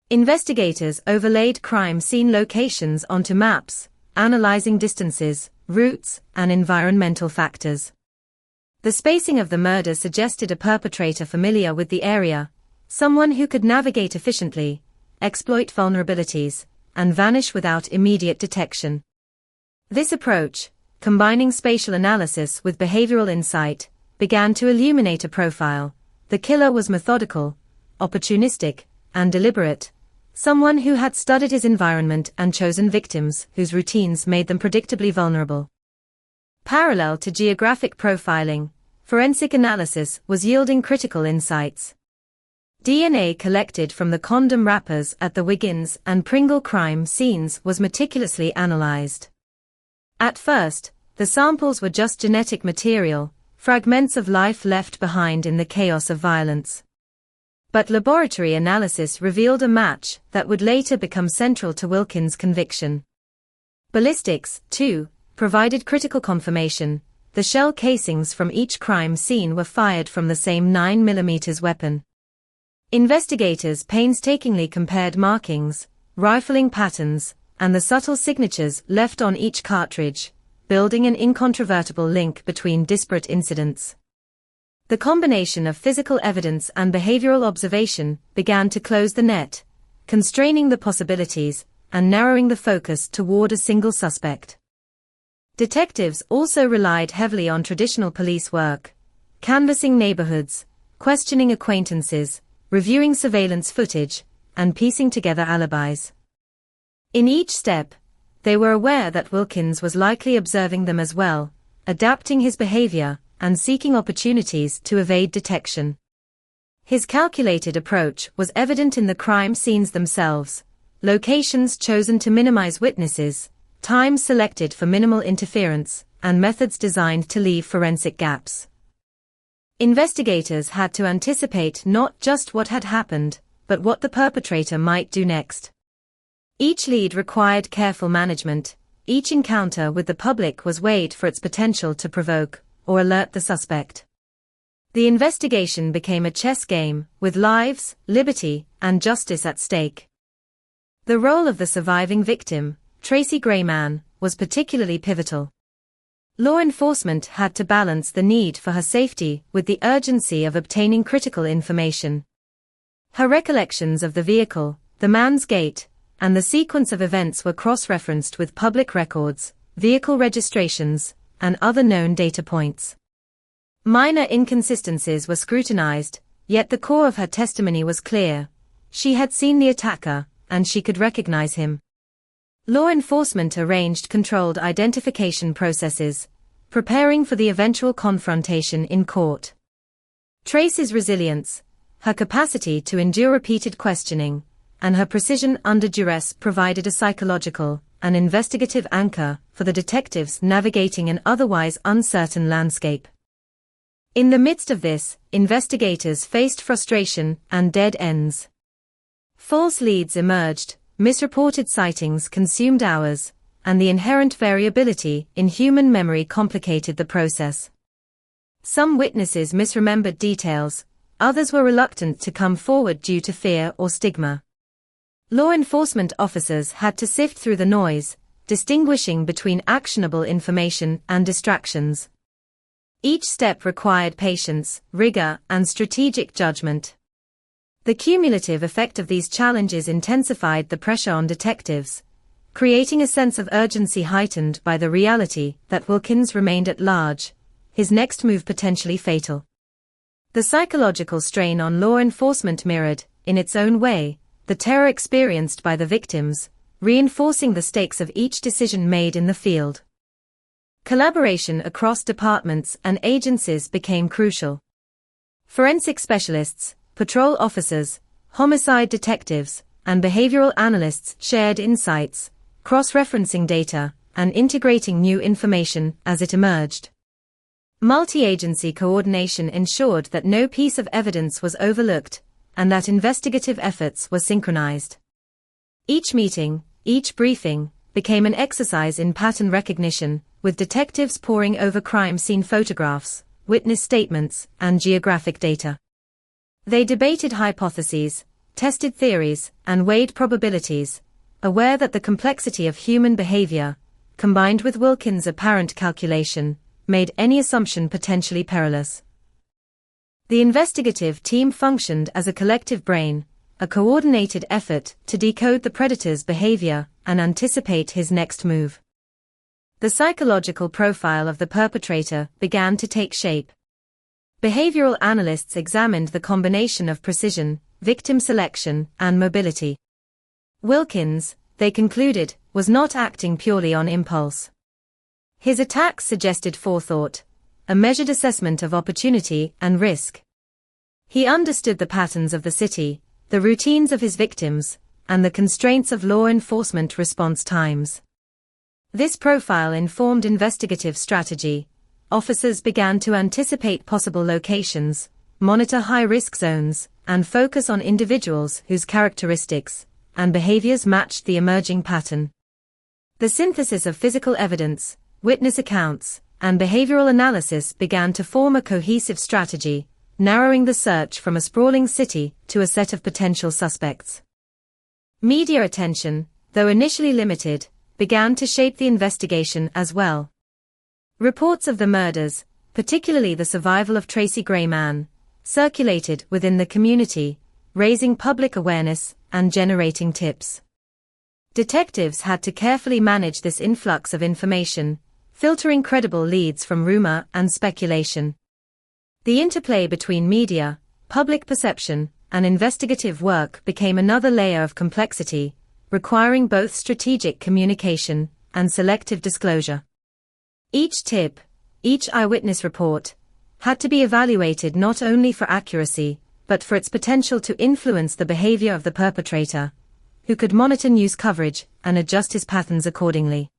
Investigators overlaid crime scene locations onto maps, analyzing distances, routes, and environmental factors. The spacing of the murder suggested a perpetrator familiar with the area, someone who could navigate efficiently, exploit vulnerabilities, and vanish without immediate detection. This approach, combining spatial analysis with behavioral insight, began to illuminate a profile. The killer was methodical, opportunistic, and deliberate, someone who had studied his environment and chosen victims whose routines made them predictably vulnerable. Parallel to geographic profiling, forensic analysis was yielding critical insights. DNA collected from the condom wrappers at the Wiggins and Pringle crime scenes was meticulously analyzed. At first, the samples were just genetic material, fragments of life left behind in the chaos of violence. But laboratory analysis revealed a match that would later become central to Wilkins' conviction. Ballistics, too, provided critical confirmation. The shell casings from each crime scene were fired from the same 9mm weapon. Investigators painstakingly compared markings, rifling patterns, and the subtle signatures left on each cartridge, building an incontrovertible link between disparate incidents. The combination of physical evidence and behavioral observation began to close the net, constraining the possibilities and narrowing the focus toward a single suspect. Detectives also relied heavily on traditional police work, canvassing neighborhoods, questioning acquaintances, reviewing surveillance footage, and piecing together alibis. In each step, they were aware that Wilkins was likely observing them as well, adapting his behavior and seeking opportunities to evade detection. His calculated approach was evident in the crime scenes themselves, locations chosen to minimize witnesses, times selected for minimal interference, and methods designed to leave forensic gaps. Investigators had to anticipate not just what had happened, but what the perpetrator might do next. Each lead required careful management. Each encounter with the public was weighed for its potential to provoke or alert the suspect. The investigation became a chess game, with lives, liberty, and justice at stake. The role of the surviving victim, Tracy Grayman, was particularly pivotal. Law enforcement had to balance the need for her safety with the urgency of obtaining critical information. Her recollections of the vehicle, the man's gait, and the sequence of events were cross-referenced with public records, vehicle registrations, and other known data points. Minor inconsistencies were scrutinized, yet the core of her testimony was clear. She had seen the attacker, and she could recognize him. Law enforcement arranged controlled identification processes, preparing for the eventual confrontation in court. Tracy's resilience, her capacity to endure repeated questioning, and her precision under duress provided a psychological and investigative anchor for the detectives navigating an otherwise uncertain landscape. In the midst of this, investigators faced frustration and dead ends. False leads emerged, misreported sightings consumed hours, and the inherent variability in human memory complicated the process. Some witnesses misremembered details, others were reluctant to come forward due to fear or stigma. Law enforcement officers had to sift through the noise, distinguishing between actionable information and distractions. Each step required patience, rigor, and strategic judgment. The cumulative effect of these challenges intensified the pressure on detectives, creating a sense of urgency heightened by the reality that Wilkins remained at large, his next move potentially fatal. The psychological strain on law enforcement mirrored, in its own way, the terror experienced by the victims, reinforcing the stakes of each decision made in the field. Collaboration across departments and agencies became crucial. Forensic specialists, patrol officers, homicide detectives, and behavioral analysts shared insights, cross-referencing data, and integrating new information as it emerged. Multi-agency coordination ensured that no piece of evidence was overlooked, and that investigative efforts were synchronized. Each meeting, each briefing, became an exercise in pattern recognition, with detectives poring over crime scene photographs, witness statements, and geographic data. They debated hypotheses, tested theories, and weighed probabilities, aware that the complexity of human behavior, combined with Wilkins' apparent calculation, made any assumption potentially perilous. The investigative team functioned as a collective brain, a coordinated effort to decode the predator's behavior and anticipate his next move. The psychological profile of the perpetrator began to take shape. Behavioral analysts examined the combination of precision, victim selection, and mobility. Wilkins, they concluded, was not acting purely on impulse. His attacks suggested forethought, a measured assessment of opportunity and risk. He understood the patterns of the city, the routines of his victims, and the constraints of law enforcement response times. This profile informed investigative strategy. Officers began to anticipate possible locations, monitor high-risk zones, and focus on individuals whose characteristics and behaviors matched the emerging pattern. The synthesis of physical evidence, witness accounts, and behavioral analysis began to form a cohesive strategy, narrowing the search from a sprawling city to a set of potential suspects. Media attention, though initially limited, began to shape the investigation as well. Reports of the murders, particularly the survival of Tracy Grayman, circulated within the community, raising public awareness and generating tips. Detectives had to carefully manage this influx of information, filtering credible leads from rumor and speculation. The interplay between media, public perception, and investigative work became another layer of complexity, requiring both strategic communication and selective disclosure. Each tip, each eyewitness report, had to be evaluated not only for accuracy, but for its potential to influence the behavior of the perpetrator, who could monitor news coverage and adjust his patterns accordingly.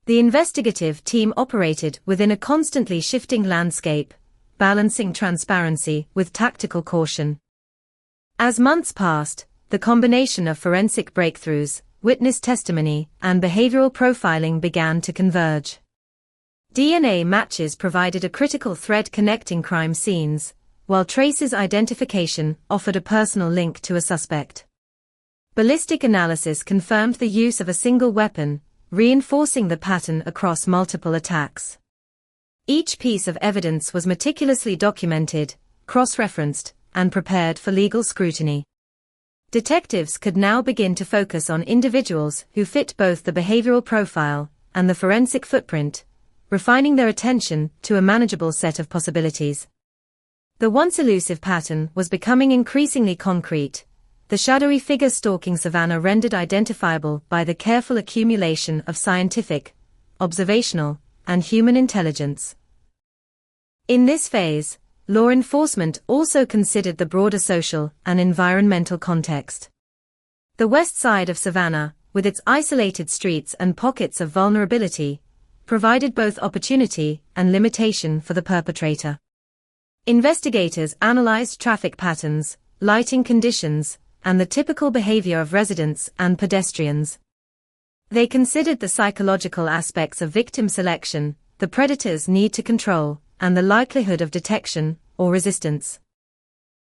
The investigative team operated within a constantly shifting landscape, balancing transparency with tactical caution. As months passed, the combination of forensic breakthroughs, witness testimony, and behavioral profiling began to converge. DNA matches provided a critical thread connecting crime scenes, while traces identification offered a personal link to a suspect. Ballistic analysis confirmed the use of a single weapon, reinforcing the pattern across multiple attacks. Each piece of evidence was meticulously documented, cross-referenced, and prepared for legal scrutiny. Detectives could now begin to focus on individuals who fit both the behavioral profile and the forensic footprint, refining their attention to a manageable set of possibilities. The once elusive pattern was becoming increasingly concrete, the shadowy figure stalking Savannah rendered identifiable by the careful accumulation of scientific, observational, and human intelligence. In this phase, law enforcement also considered the broader social and environmental context. The west side of Savannah, with its isolated streets and pockets of vulnerability, provided both opportunity and limitation for the perpetrator. Investigators analyzed traffic patterns, lighting conditions, and the typical behavior of residents and pedestrians. They considered the psychological aspects of victim selection, the predator's need to control, and the likelihood of detection or resistance.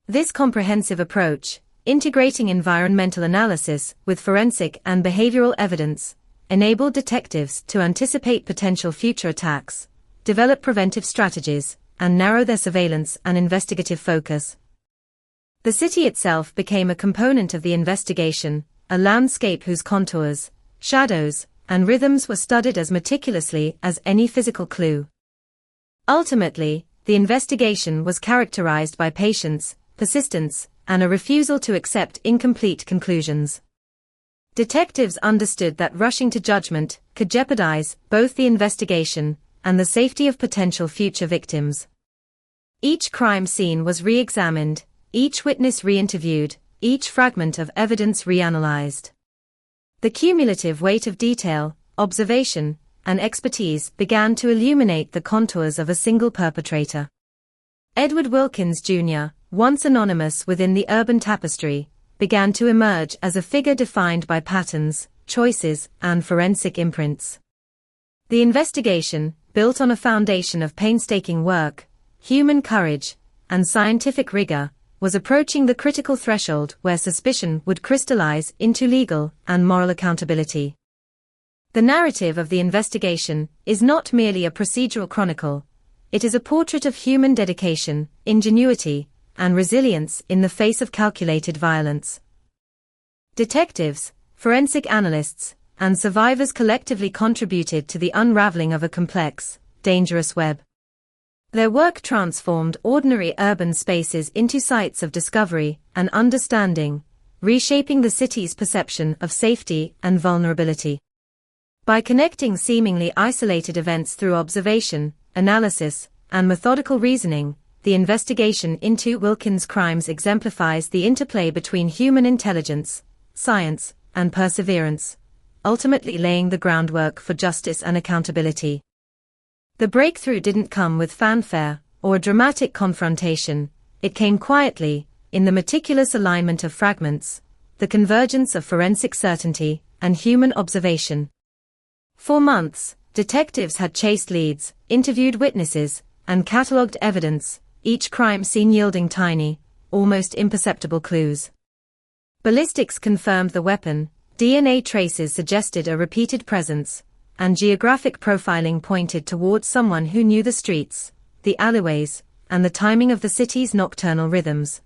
This comprehensive approach, integrating environmental analysis with forensic and behavioral evidence, enabled detectives to anticipate potential future attacks, develop preventive strategies, and narrow their surveillance and investigative focus. The city itself became a component of the investigation, a landscape whose contours, shadows, and rhythms were studied as meticulously as any physical clue. Ultimately, the investigation was characterized by patience, persistence, and a refusal to accept incomplete conclusions. Detectives understood that rushing to judgment could jeopardize both the investigation and the safety of potential future victims. Each crime scene was re-examined, each witness re-interviewed, each fragment of evidence reanalyzed. The cumulative weight of detail, observation, and expertise began to illuminate the contours of a single perpetrator. Edward Wilkins Jr., once anonymous within the urban tapestry, began to emerge as a figure defined by patterns, choices, and forensic imprints. The investigation, built on a foundation of painstaking work, human courage, and scientific rigor, was approaching the critical threshold where suspicion would crystallize into legal and moral accountability. The narrative of the investigation is not merely a procedural chronicle, it is a portrait of human dedication, ingenuity, and resilience in the face of calculated violence. Detectives, forensic analysts, and survivors collectively contributed to the unraveling of a complex, dangerous web. Their work transformed ordinary urban spaces into sites of discovery and understanding, reshaping the city's perception of safety and vulnerability. By connecting seemingly isolated events through observation, analysis, and methodical reasoning, the investigation into Wilkins' crimes exemplifies the interplay between human intelligence, science, and perseverance, ultimately laying the groundwork for justice and accountability. The breakthrough didn't come with fanfare or a dramatic confrontation, it came quietly, in the meticulous alignment of fragments, the convergence of forensic certainty and human observation. For months, detectives had chased leads, interviewed witnesses, and catalogued evidence, each crime scene yielding tiny, almost imperceptible clues. Ballistics confirmed the weapon, DNA traces suggested a repeated presence, and geographic profiling pointed towards someone who knew the streets, the alleyways, and the timing of the city's nocturnal rhythms.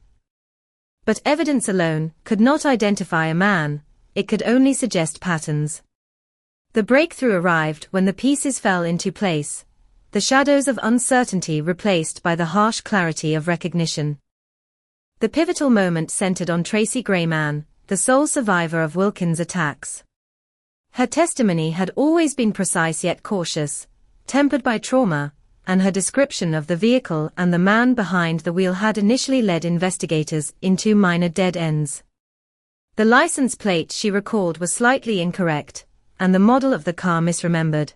But evidence alone could not identify a man, it could only suggest patterns. The breakthrough arrived when the pieces fell into place, the shadows of uncertainty replaced by the harsh clarity of recognition. The pivotal moment centered on Tracy Grayman, the sole survivor of Wilkins' attacks. Her testimony had always been precise yet cautious, tempered by trauma, and her description of the vehicle and the man behind the wheel had initially led investigators into minor dead ends. The license plate she recalled was slightly incorrect, and the model of the car misremembered.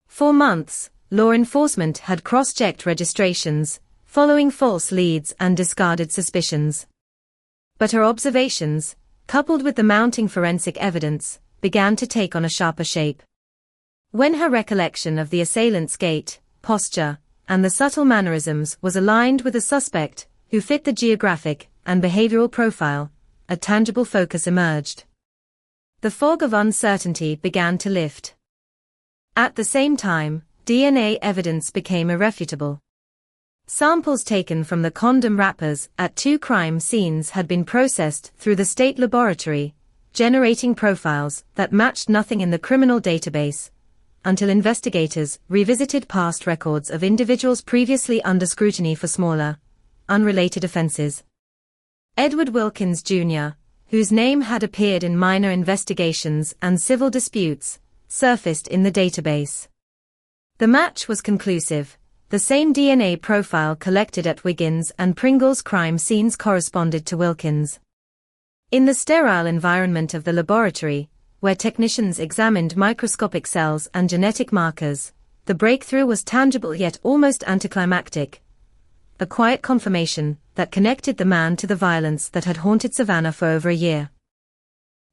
For months, law enforcement had cross-checked registrations, following false leads and discarded suspicions. But her observations, coupled with the mounting forensic evidence, began to take on a sharper shape. When her recollection of the assailant's gait, posture, and the subtle mannerisms was aligned with a suspect who fit the geographic and behavioral profile, a tangible focus emerged. The fog of uncertainty began to lift. At the same time, DNA evidence became irrefutable. Samples taken from the condom wrappers at 2 crime scenes had been processed through the state laboratory, generating profiles that matched nothing in the criminal database, until investigators revisited past records of individuals previously under scrutiny for smaller, unrelated offenses. Edward Wilkins Jr., whose name had appeared in minor investigations and civil disputes, surfaced in the database. The match was conclusive. The same DNA profile collected at Wiggins and Pringle's crime scenes corresponded to Wilkins. In the sterile environment of the laboratory, where technicians examined microscopic cells and genetic markers, the breakthrough was tangible yet almost anticlimactic. A quiet confirmation that connected the man to the violence that had haunted Savannah for over a year.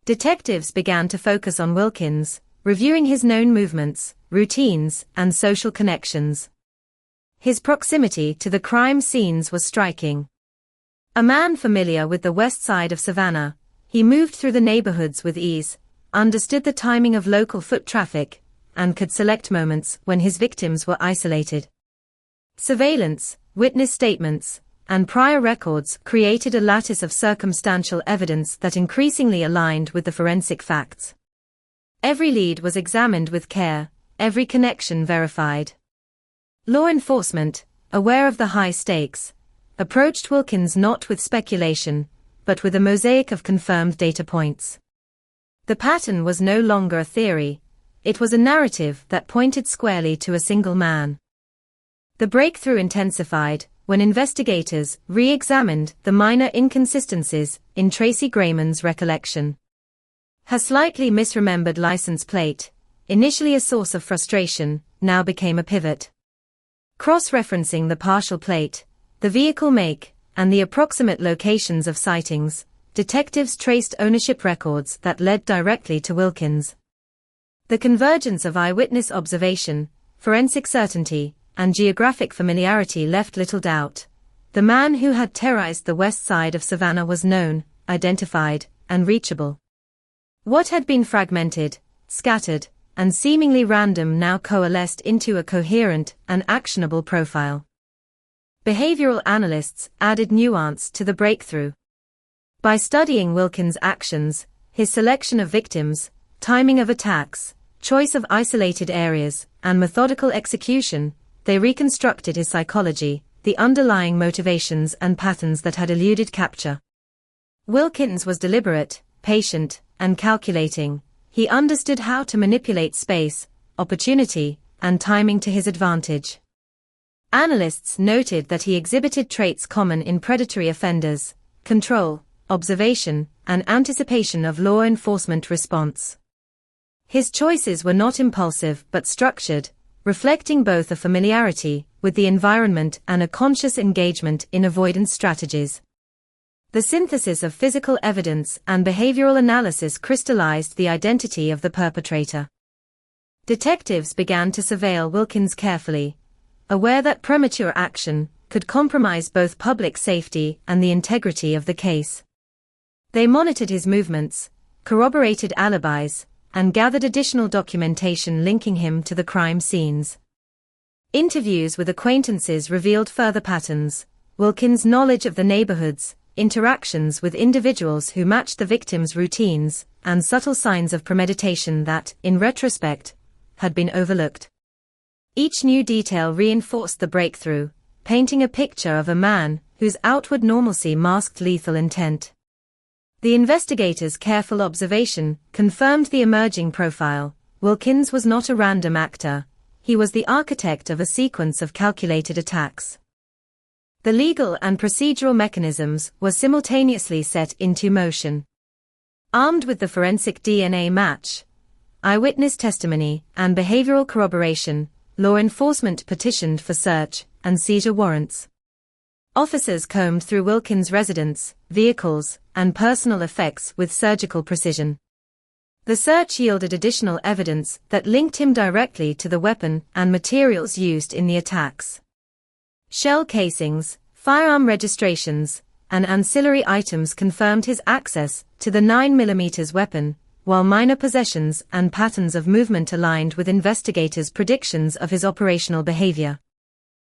Detectives began to focus on Wilkins, reviewing his known movements, routines, and social connections. His proximity to the crime scenes was striking. A man familiar with the west side of Savannah, he moved through the neighborhoods with ease, understood the timing of local foot traffic, and could select moments when his victims were isolated. Surveillance, witness statements, and prior records created a lattice of circumstantial evidence that increasingly aligned with the forensic facts. Every lead was examined with care, every connection verified. Law enforcement, aware of the high stakes, approached Wilkins not with speculation, but with a mosaic of confirmed data points. The pattern was no longer a theory, it was a narrative that pointed squarely to a single man. The breakthrough intensified when investigators re-examined the minor inconsistencies in Tracy Grayman's recollection. Her slightly misremembered license plate, initially a source of frustration, now became a pivot. Cross-referencing the partial plate, the vehicle make, and the approximate locations of sightings, detectives traced ownership records that led directly to Wilkins. The convergence of eyewitness observation, forensic certainty, and geographic familiarity left little doubt. The man who had terrorized the west side of Savannah was known, identified, and reachable. What had been fragmented, scattered, and seemingly random now coalesced into a coherent and actionable profile. Behavioral analysts added nuance to the breakthrough. By studying Wilkins' actions, his selection of victims, timing of attacks, choice of isolated areas, and methodical execution, they reconstructed his psychology, the underlying motivations and patterns that had eluded capture. Wilkins was deliberate, patient, and calculating. He understood how to manipulate space, opportunity, and timing to his advantage. Analysts noted that he exhibited traits common in predatory offenders: control, observation, and anticipation of law enforcement response. His choices were not impulsive but structured, reflecting both a familiarity with the environment and a conscious engagement in avoidance strategies. The synthesis of physical evidence and behavioral analysis crystallized the identity of the perpetrator. Detectives began to surveil Wilkins carefully, aware that premature action could compromise both public safety and the integrity of the case. They monitored his movements, corroborated alibis, and gathered additional documentation linking him to the crime scenes. Interviews with acquaintances revealed further patterns: Wilkins' knowledge of the neighborhoods, interactions with individuals who matched the victim's routines, and subtle signs of premeditation that, in retrospect, had been overlooked. Each new detail reinforced the breakthrough, painting a picture of a man whose outward normalcy masked lethal intent. The investigators' careful observation confirmed the emerging profile. Wilkins was not a random actor. He was the architect of a sequence of calculated attacks. The legal and procedural mechanisms were simultaneously set into motion. Armed with the forensic DNA match, eyewitness testimony, and behavioral corroboration, law enforcement petitioned for search and seizure warrants. Officers combed through Wilkins' residence, vehicles, and personal effects with surgical precision. The search yielded additional evidence that linked him directly to the weapon and materials used in the attacks. Shell casings, firearm registrations, and ancillary items confirmed his access to the 9mm weapon, while minor possessions and patterns of movement aligned with investigators' predictions of his operational behavior.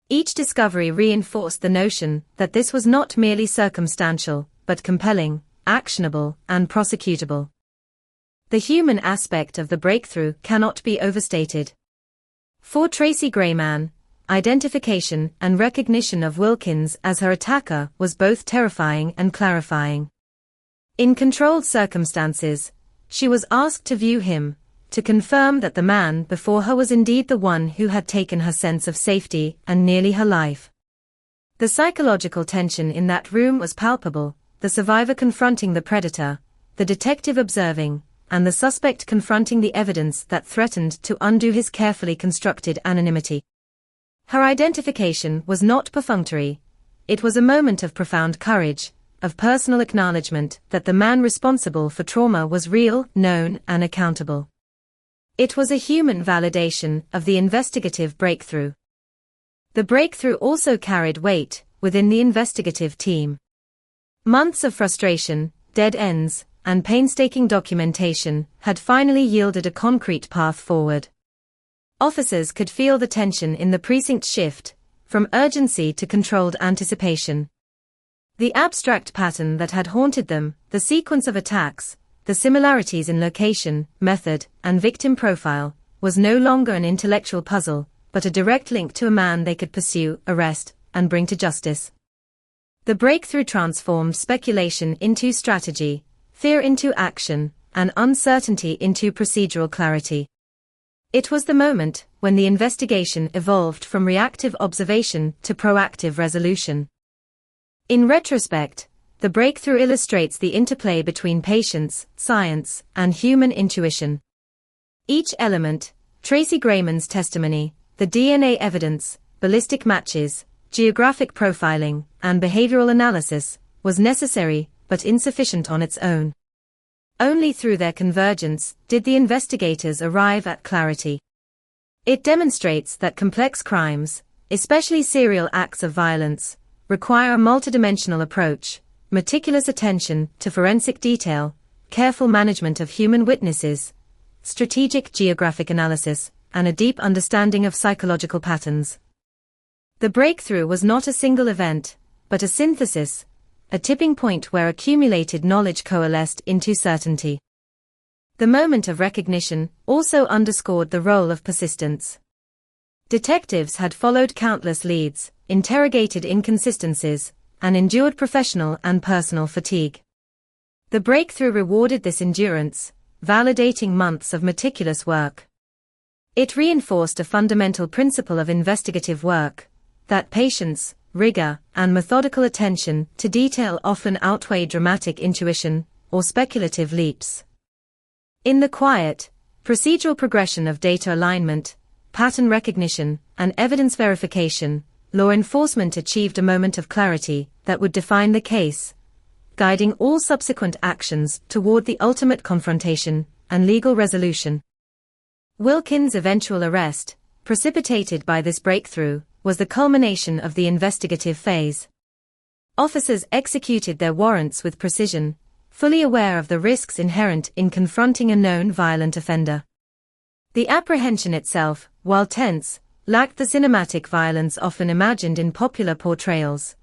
Each discovery reinforced the notion that this was not merely circumstantial, but compelling, actionable, and prosecutable. The human aspect of the breakthrough cannot be overstated. For Tracy Grayman, identification and recognition of Wilkins as her attacker was both terrifying and clarifying. In controlled circumstances, she was asked to view him, to confirm that the man before her was indeed the one who had taken her sense of safety and nearly her life. The psychological tension in that room was palpable, the survivor confronting the predator, the detective observing, and the suspect confronting the evidence that threatened to undo his carefully constructed anonymity. Her identification was not perfunctory. It was a moment of profound courage, of personal acknowledgement that the man responsible for trauma was real, known, and accountable. It was a human validation of the investigative breakthrough. The breakthrough also carried weight within the investigative team. Months of frustration, dead ends, and painstaking documentation had finally yielded a concrete path forward. Officers could feel the tension in the precinct shift, from urgency to controlled anticipation. The abstract pattern that had haunted them, the sequence of attacks, the similarities in location, method, and victim profile, was no longer an intellectual puzzle, but a direct link to a man they could pursue, arrest, and bring to justice. The breakthrough transformed speculation into strategy, fear into action, and uncertainty into procedural clarity. It was the moment when the investigation evolved from reactive observation to proactive resolution. In retrospect, the breakthrough illustrates the interplay between patience, science, and human intuition. Each element, Tracy Grayman's testimony, the DNA evidence, ballistic matches, geographic profiling, and behavioral analysis, was necessary but insufficient on its own. Only through their convergence did the investigators arrive at clarity. It demonstrates that complex crimes, especially serial acts of violence, require a multidimensional approach, meticulous attention to forensic detail, careful management of human witnesses, strategic geographic analysis, and a deep understanding of psychological patterns. The breakthrough was not a single event, but a synthesis, a tipping point where accumulated knowledge coalesced into certainty. The moment of recognition also underscored the role of persistence. Detectives had followed countless leads, interrogated inconsistencies, and endured professional and personal fatigue. The breakthrough rewarded this endurance, validating months of meticulous work. It reinforced a fundamental principle of investigative work, that patience, rigor, and methodical attention to detail often outweigh dramatic intuition or speculative leaps. In the quiet, procedural progression of data alignment, pattern recognition, and evidence verification, law enforcement achieved a moment of clarity that would define the case, guiding all subsequent actions toward the ultimate confrontation and legal resolution. Wilkins' eventual arrest, precipitated by this breakthrough, was the culmination of the investigative phase. Officers executed their warrants with precision, fully aware of the risks inherent in confronting a known violent offender. The apprehension itself, while tense, lacked the cinematic violence often imagined in popular portrayals.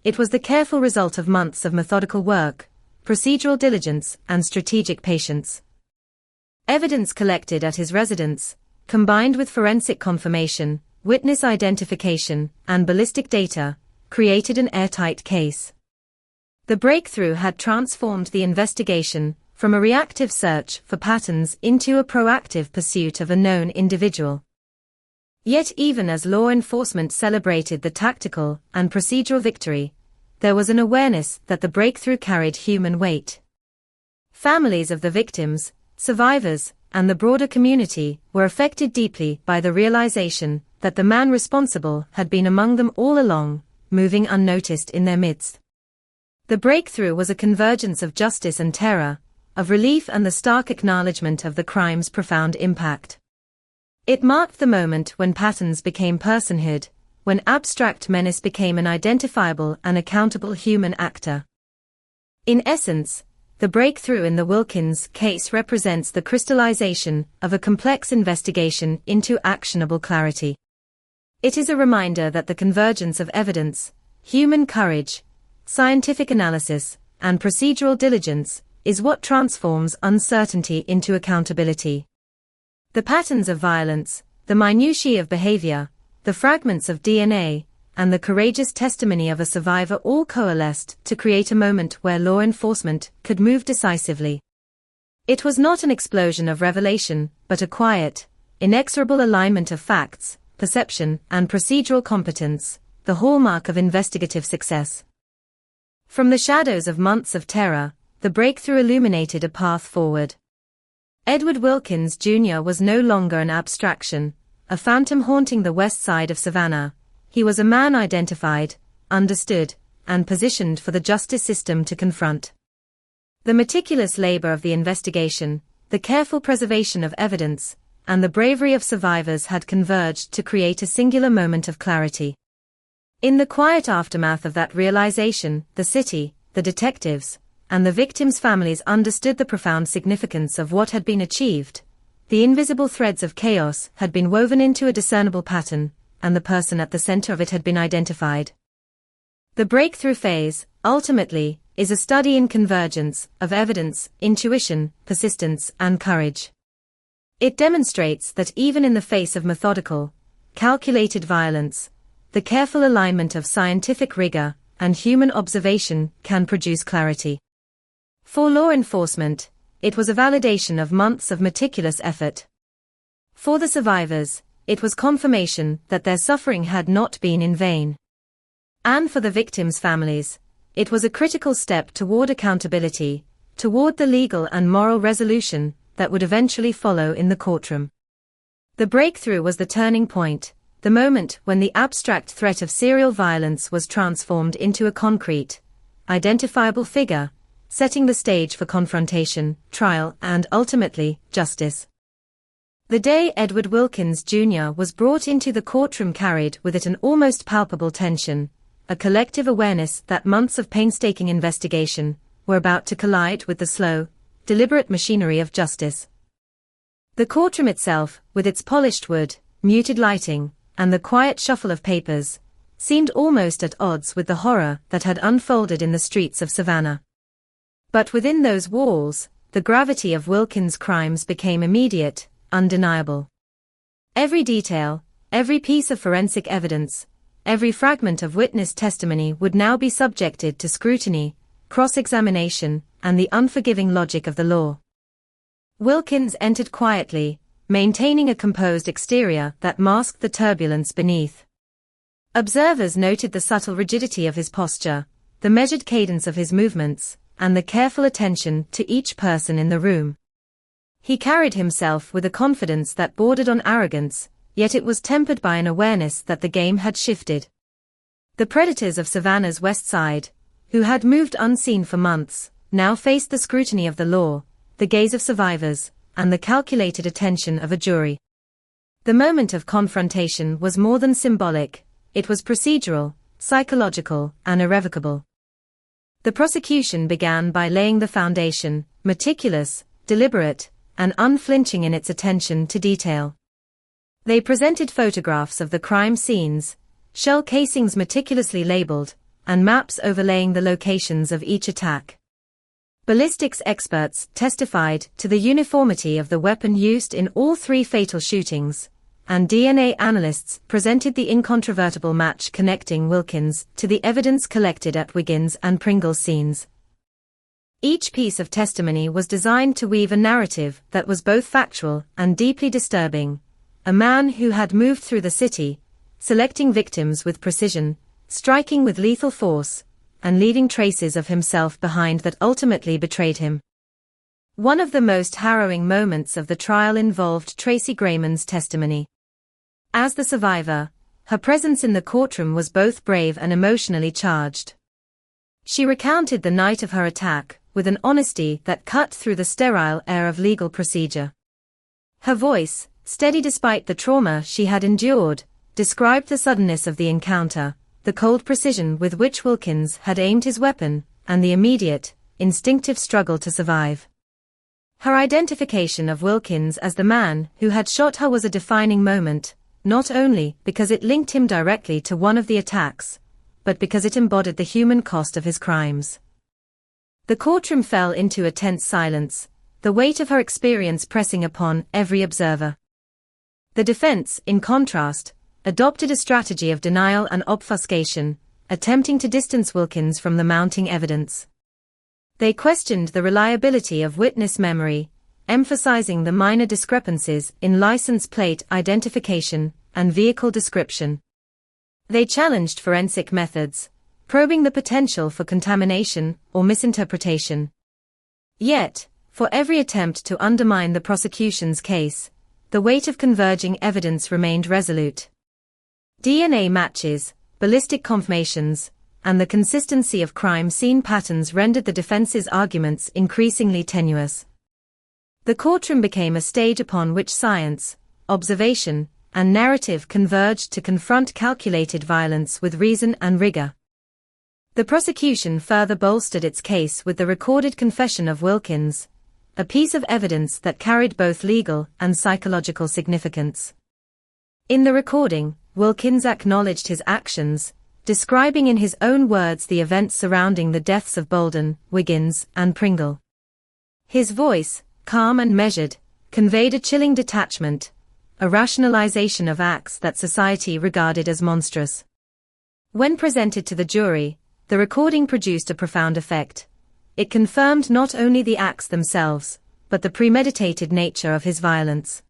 It was the careful result of months of methodical work, procedural diligence, and strategic patience. Evidence collected at his residence, combined with forensic confirmation, witness identification, and ballistic data, created an airtight case. The breakthrough had transformed the investigation from a reactive search for patterns into a proactive pursuit of a known individual. Yet even as law enforcement celebrated the tactical and procedural victory, there was an awareness that the breakthrough carried human weight. Families of the victims, survivors, and the broader community were affected deeply by the realization that the man responsible had been among them all along, moving unnoticed in their midst. The breakthrough was a convergence of justice and terror, of relief and the stark acknowledgement of the crime's profound impact. It marked the moment when patterns became personhood, when abstract menace became an identifiable and accountable human actor. In essence, the breakthrough in the Wilkins case represents the crystallization of a complex investigation into actionable clarity. It is a reminder that the convergence of evidence, human courage, scientific analysis, and procedural diligence is what transforms uncertainty into accountability. The patterns of violence, the minutiae of behavior, the fragments of DNA, and the courageous testimony of a survivor all coalesced to create a moment where law enforcement could move decisively. It was not an explosion of revelation, but a quiet, inexorable alignment of facts, perception, and procedural competence, the hallmark of investigative success. From the shadows of months of terror, the breakthrough illuminated a path forward. Edward Wilkins Jr. was no longer an abstraction, a phantom haunting the west side of Savannah. He was a man identified, understood, and positioned for the justice system to confront. The meticulous labor of the investigation, the careful preservation of evidence, and the bravery of survivors had converged to create a singular moment of clarity. In the quiet aftermath of that realization, the city, the detectives, and the victims' families understood the profound significance of what had been achieved. The invisible threads of chaos had been woven into a discernible pattern, and the person at the center of it had been identified. The breakthrough phase, ultimately, is a study in convergence of evidence, intuition, persistence, and courage. It demonstrates that even in the face of methodical, calculated violence, the careful alignment of scientific rigor and human observation can produce clarity. For law enforcement, it was a validation of months of meticulous effort. For the survivors, it was confirmation that their suffering had not been in vain. And for the victims' families, it was a critical step toward accountability, toward the legal and moral resolution that would eventually follow in the courtroom. The breakthrough was the turning point, the moment when the abstract threat of serial violence was transformed into a concrete, identifiable figure, setting the stage for confrontation, trial, and ultimately, justice. The day Edward Wilkins Jr. was brought into the courtroom carried with it an almost palpable tension, a collective awareness that months of painstaking investigation were about to collide with the slow, deliberate machinery of justice. The courtroom itself, with its polished wood, muted lighting, and the quiet shuffle of papers, seemed almost at odds with the horror that had unfolded in the streets of Savannah. But within those walls, the gravity of Wilkins' crimes became immediate, undeniable. Every detail, every piece of forensic evidence, every fragment of witness testimony would now be subjected to scrutiny, cross-examination, and the unforgiving logic of the law. Wilkins entered quietly, maintaining a composed exterior that masked the turbulence beneath. Observers noted the subtle rigidity of his posture, the measured cadence of his movements, and the careful attention to each person in the room. He carried himself with a confidence that bordered on arrogance, yet it was tempered by an awareness that the game had shifted. The predators of Savannah's west side, who had moved unseen for months, now faced the scrutiny of the law, the gaze of survivors, and the calculated attention of a jury. The moment of confrontation was more than symbolic, it was procedural, psychological, and irrevocable. The prosecution began by laying the foundation, meticulous, deliberate, and unflinching in its attention to detail. They presented photographs of the crime scenes, shell casings meticulously labeled, and maps overlaying the locations of each attack. Ballistics experts testified to the uniformity of the weapon used in all 3 fatal shootings, and DNA analysts presented the incontrovertible match connecting Wilkins to the evidence collected at Wiggins and Pringle scenes. Each piece of testimony was designed to weave a narrative that was both factual and deeply disturbing. A man who had moved through the city, selecting victims with precision, striking with lethal force, and leaving traces of himself behind that ultimately betrayed him. One of the most harrowing moments of the trial involved Tracy Grayman's testimony. As the survivor, her presence in the courtroom was both brave and emotionally charged. She recounted the night of her attack with an honesty that cut through the sterile air of legal procedure. Her voice, steady despite the trauma she had endured, described the suddenness of the encounter, the cold precision with which Wilkins had aimed his weapon, and the immediate, instinctive struggle to survive. Her identification of Wilkins as the man who had shot her was a defining moment, not only because it linked him directly to one of the attacks, but because it embodied the human cost of his crimes. The courtroom fell into a tense silence, the weight of her experience pressing upon every observer. The defense, in contrast, adopted a strategy of denial and obfuscation, attempting to distance Wilkins from the mounting evidence. They questioned the reliability of witness memory, emphasizing the minor discrepancies in license plate identification and vehicle description. They challenged forensic methods, probing the potential for contamination or misinterpretation. Yet, for every attempt to undermine the prosecution's case, the weight of converging evidence remained resolute. DNA matches, ballistic confirmations, and the consistency of crime scene patterns rendered the defense's arguments increasingly tenuous. The courtroom became a stage upon which science, observation, and narrative converged to confront calculated violence with reason and rigor. The prosecution further bolstered its case with the recorded confession of Wilkins, a piece of evidence that carried both legal and psychological significance. In the recording, Wilkins acknowledged his actions, describing in his own words the events surrounding the deaths of Bolden, Wiggins, and Pringle. His voice, calm and measured, conveyed a chilling detachment, a rationalization of acts that society regarded as monstrous. When presented to the jury, the recording produced a profound effect. It confirmed not only the acts themselves, but the premeditated nature of his violence.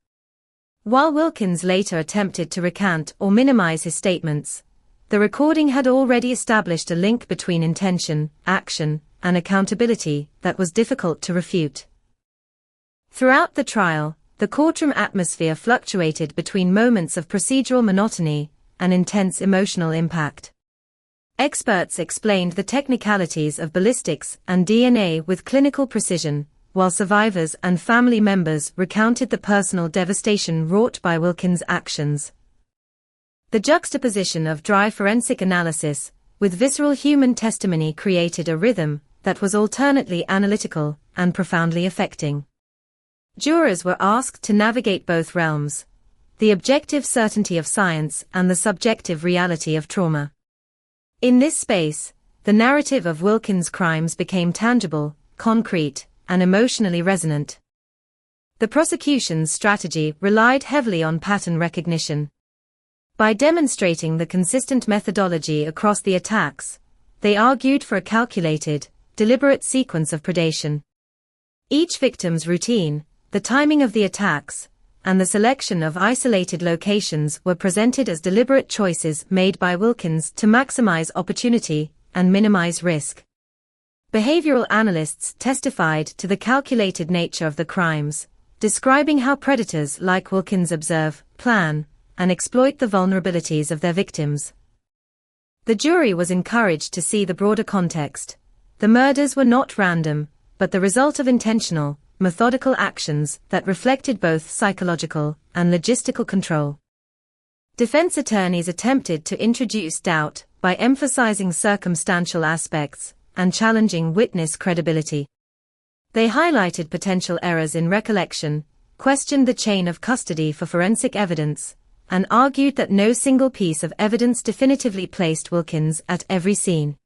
While Wilkins later attempted to recant or minimize his statements, the recording had already established a link between intention, action, and accountability that was difficult to refute. Throughout the trial, the courtroom atmosphere fluctuated between moments of procedural monotony and intense emotional impact. Experts explained the technicalities of ballistics and DNA with clinical precision, while survivors and family members recounted the personal devastation wrought by Wilkins' actions. The juxtaposition of dry forensic analysis with visceral human testimony created a rhythm that was alternately analytical and profoundly affecting. Jurors were asked to navigate both realms, the objective certainty of science and the subjective reality of trauma. In this space, the narrative of Wilkins' crimes became tangible, concrete, and emotionally resonant. The prosecution's strategy relied heavily on pattern recognition. By demonstrating the consistent methodology across the attacks, they argued for a calculated, deliberate sequence of predation. Each victim's routine, the timing of the attacks, and the selection of isolated locations were presented as deliberate choices made by Wilkins to maximize opportunity and minimize risk. Behavioral analysts testified to the calculated nature of the crimes, describing how predators like Wilkins observe, plan, and exploit the vulnerabilities of their victims. The jury was encouraged to see the broader context. The murders were not random, but the result of intentional, methodical actions that reflected both psychological and logistical control. Defense attorneys attempted to introduce doubt by emphasizing circumstantial aspects and challenging witness credibility. They highlighted potential errors in recollection, questioned the chain of custody for forensic evidence, and argued that no single piece of evidence definitively placed Wilkins at every scene.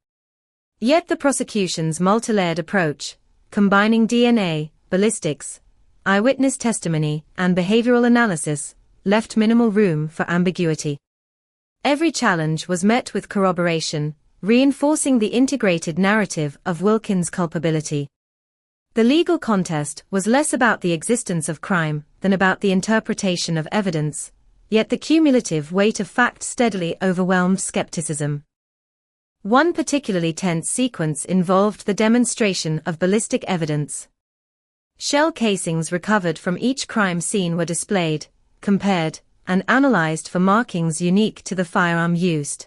Yet the prosecution's multi-layered approach, combining DNA, ballistics, eyewitness testimony, and behavioral analysis, left minimal room for ambiguity. Every challenge was met with corroboration, reinforcing the integrated narrative of Wilkins' culpability. The legal contest was less about the existence of crime than about the interpretation of evidence, yet the cumulative weight of fact steadily overwhelmed skepticism. One particularly tense sequence involved the demonstration of ballistic evidence. Shell casings recovered from each crime scene were displayed, compared, and analyzed for markings unique to the firearm used.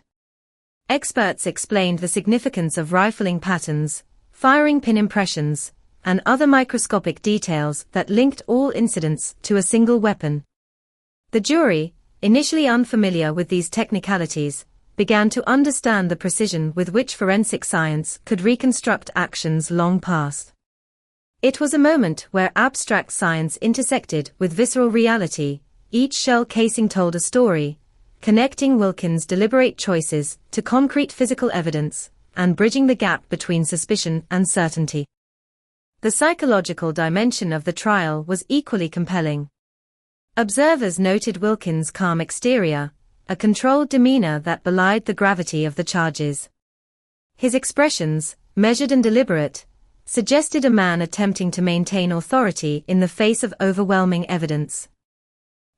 Experts explained the significance of rifling patterns, firing pin impressions, and other microscopic details that linked all incidents to a single weapon. The jury, initially unfamiliar with these technicalities, began to understand the precision with which forensic science could reconstruct actions long past. It was a moment where abstract science intersected with visceral reality. Each shell casing told a story, connecting Wilkins' deliberate choices to concrete physical evidence, and bridging the gap between suspicion and certainty. The psychological dimension of the trial was equally compelling. Observers noted Wilkins' calm exterior, a controlled demeanor that belied the gravity of the charges. His expressions, measured and deliberate, suggested a man attempting to maintain authority in the face of overwhelming evidence.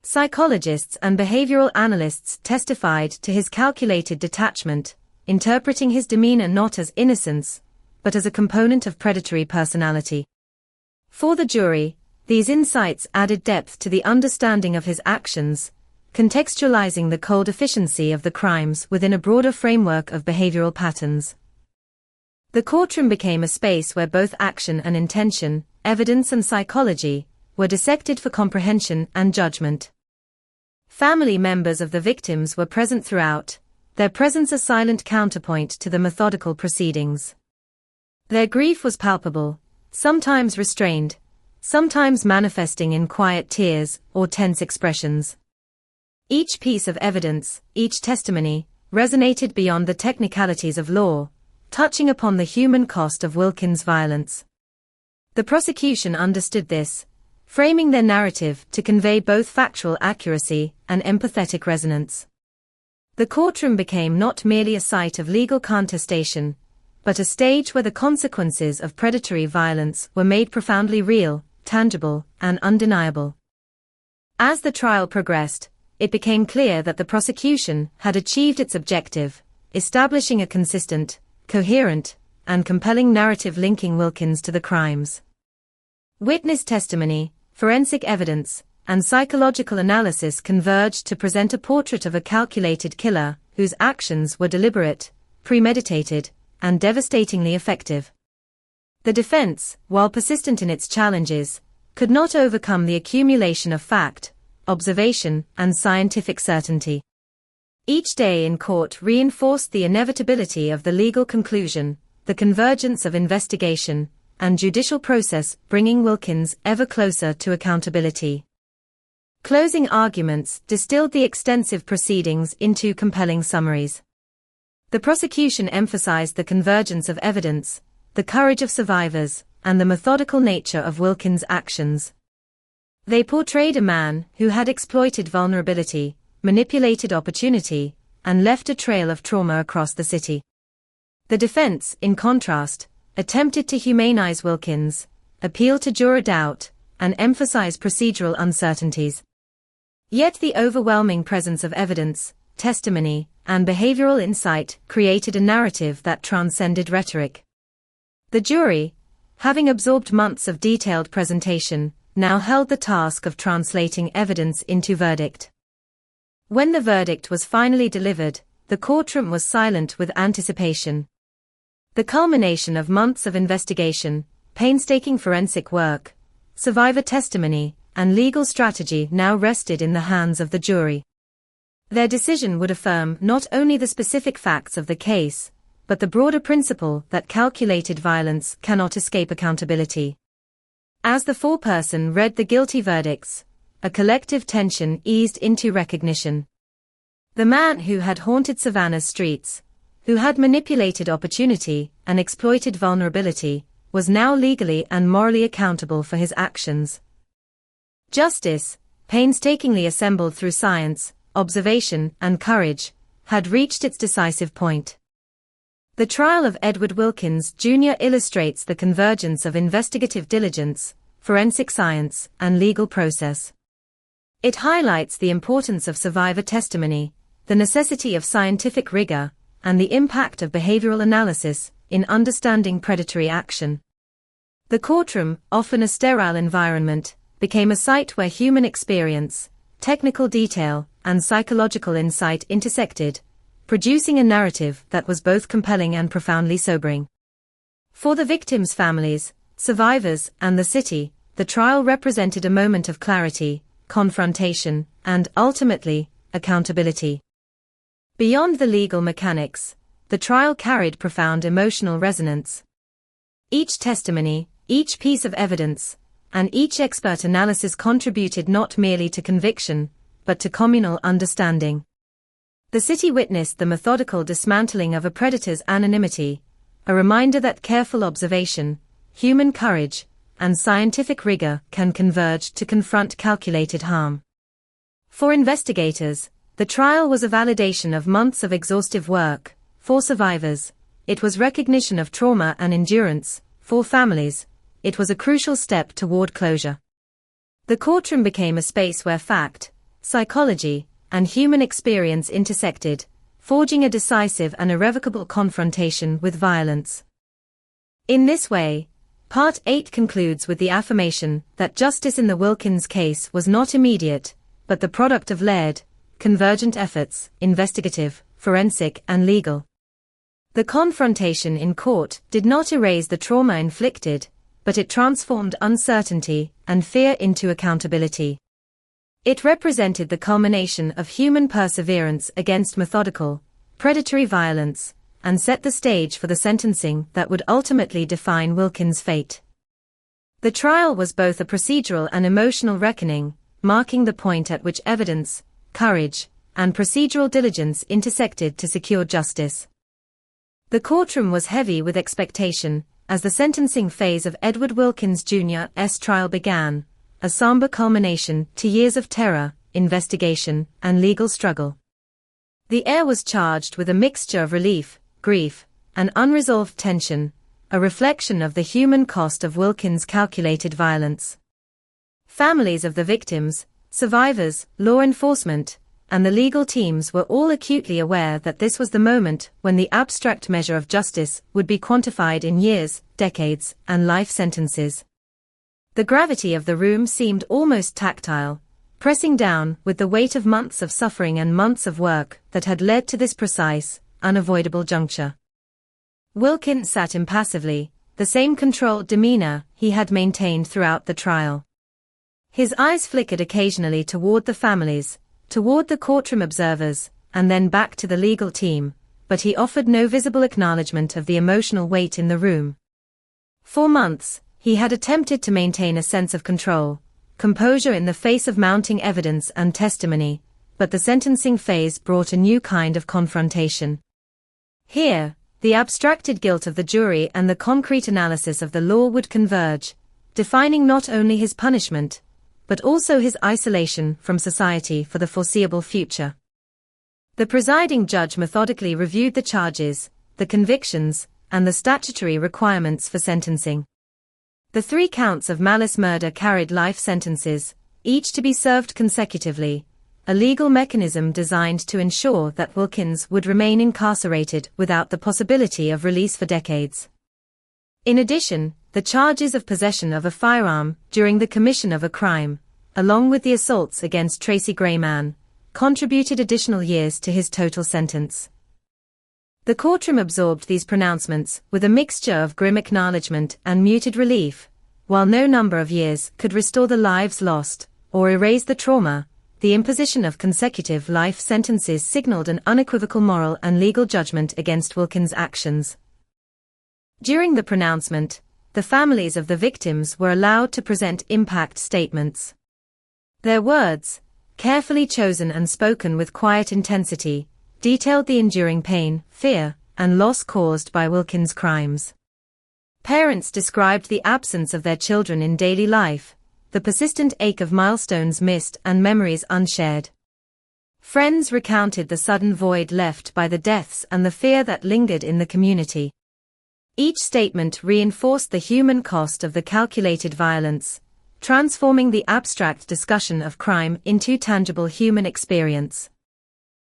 Psychologists and behavioral analysts testified to his calculated detachment, interpreting his demeanor not as innocence, but as a component of predatory personality. For the jury, these insights added depth to the understanding of his actions, contextualizing the cold efficiency of the crimes within a broader framework of behavioral patterns. The courtroom became a space where both action and intention, evidence and psychology, were dissected for comprehension and judgment. Family members of the victims were present throughout, their presence a silent counterpoint to the methodical proceedings. Their grief was palpable, sometimes restrained, sometimes manifesting in quiet tears or tense expressions. Each piece of evidence, each testimony, resonated beyond the technicalities of law, touching upon the human cost of Wilkins' violence. The prosecution understood this, framing their narrative to convey both factual accuracy and empathetic resonance. The courtroom became not merely a site of legal contestation, but a stage where the consequences of predatory violence were made profoundly real, tangible, and undeniable. As the trial progressed, it became clear that the prosecution had achieved its objective, establishing a consistent, coherent, and compelling narrative linking Wilkins to the crimes. Witness testimony, forensic evidence, and psychological analysis converged to present a portrait of a calculated killer whose actions were deliberate, premeditated, and devastatingly effective. The defense, while persistent in its challenges, could not overcome the accumulation of fact, observation, and scientific certainty. Each day in court reinforced the inevitability of the legal conclusion, the convergence of investigation, and judicial process bringing Wilkins ever closer to accountability. Closing arguments distilled the extensive proceedings into compelling summaries. The prosecution emphasized the convergence of evidence, the courage of survivors, and the methodical nature of Wilkins' actions. They portrayed a man who had exploited vulnerability, manipulated opportunity, and left a trail of trauma across the city. The defense, in contrast, attempted to humanize Wilkins, appeal to juror doubt, and emphasize procedural uncertainties. Yet the overwhelming presence of evidence, testimony, and behavioral insight created a narrative that transcended rhetoric. The jury, having absorbed months of detailed presentation, now held the task of translating evidence into verdict. When the verdict was finally delivered, the courtroom was silent with anticipation. The culmination of months of investigation, painstaking forensic work, survivor testimony, and legal strategy now rested in the hands of the jury. Their decision would affirm not only the specific facts of the case, but the broader principle that calculated violence cannot escape accountability. As the foreperson read the guilty verdicts, a collective tension eased into recognition. The man who had haunted Savannah's streets, who had manipulated opportunity and exploited vulnerability, was now legally and morally accountable for his actions. Justice, painstakingly assembled through science, observation, and courage, had reached its decisive point. The trial of Edward Wilkins Jr. illustrates the convergence of investigative diligence, forensic science, and legal process. It highlights the importance of survivor testimony, the necessity of scientific rigor, and the impact of behavioral analysis in understanding predatory action. The courtroom, often a sterile environment, became a site where human experience, technical detail, and psychological insight intersected, producing a narrative that was both compelling and profoundly sobering. For the victims' families, survivors, and the city, the trial represented a moment of clarity, confrontation, and, ultimately, accountability. Beyond the legal mechanics, the trial carried profound emotional resonance. Each testimony, each piece of evidence, and each expert analysis contributed not merely to conviction, but to communal understanding. The city witnessed the methodical dismantling of a predator's anonymity, a reminder that careful observation, human courage, and scientific rigor can converge to confront calculated harm. For investigators, the trial was a validation of months of exhaustive work. For survivors, it was recognition of trauma and endurance. For families, it was a crucial step toward closure. The courtroom became a space where fact, psychology, and human experience intersected, forging a decisive and irrevocable confrontation with violence. In this way, Part 8 concludes with the affirmation that justice in the Wilkins case was not immediate, but the product of layered, convergent efforts, investigative, forensic, and legal. The confrontation in court did not erase the trauma inflicted, but it transformed uncertainty and fear into accountability. It represented the culmination of human perseverance against methodical, predatory violence, and set the stage for the sentencing that would ultimately define Wilkins' fate. The trial was both a procedural and emotional reckoning, marking the point at which evidence, courage, and procedural diligence intersected to secure justice. The courtroom was heavy with expectation, as the sentencing phase of Edward Wilkins Jr.'s trial began, a somber culmination to years of terror, investigation, and legal struggle. The air was charged with a mixture of relief, grief, and unresolved tension, a reflection of the human cost of Wilkins' calculated violence. Families of the victims, survivors, law enforcement, and the legal teams were all acutely aware that this was the moment when the abstract measure of justice would be quantified in years, decades, and life sentences. The gravity of the room seemed almost tactile, pressing down with the weight of months of suffering and months of work that had led to this precise, unavoidable juncture. Wilkins sat impassively, the same controlled demeanor he had maintained throughout the trial. His eyes flickered occasionally toward the families, toward the courtroom observers, and then back to the legal team, but he offered no visible acknowledgement of the emotional weight in the room. For months, he had attempted to maintain a sense of control, composure in the face of mounting evidence and testimony, but the sentencing phase brought a new kind of confrontation. Here, the abstracted guilt of the jury and the concrete analysis of the law would converge, defining not only his punishment, but also his isolation from society for the foreseeable future. The presiding judge methodically reviewed the charges, the convictions, and the statutory requirements for sentencing. The 3 counts of malice murder carried life sentences, each to be served consecutively, a legal mechanism designed to ensure that Wilkins would remain incarcerated without the possibility of release for decades. In addition, the charges of possession of a firearm during the commission of a crime, along with the assaults against Tracy Grayman, contributed additional years to his total sentence. The courtroom absorbed these pronouncements with a mixture of grim acknowledgement and muted relief. While no number of years could restore the lives lost or erase the trauma, the imposition of consecutive life sentences signaled an unequivocal moral and legal judgment against Wilkins' actions. During the pronouncement, the families of the victims were allowed to present impact statements. Their words, carefully chosen and spoken with quiet intensity, detailed the enduring pain, fear, and loss caused by Wilkins' crimes. Parents described the absence of their children in daily life, the persistent ache of milestones missed and memories unshared. Friends recounted the sudden void left by the deaths and the fear that lingered in the community. Each statement reinforced the human cost of the calculated violence, transforming the abstract discussion of crime into tangible human experience.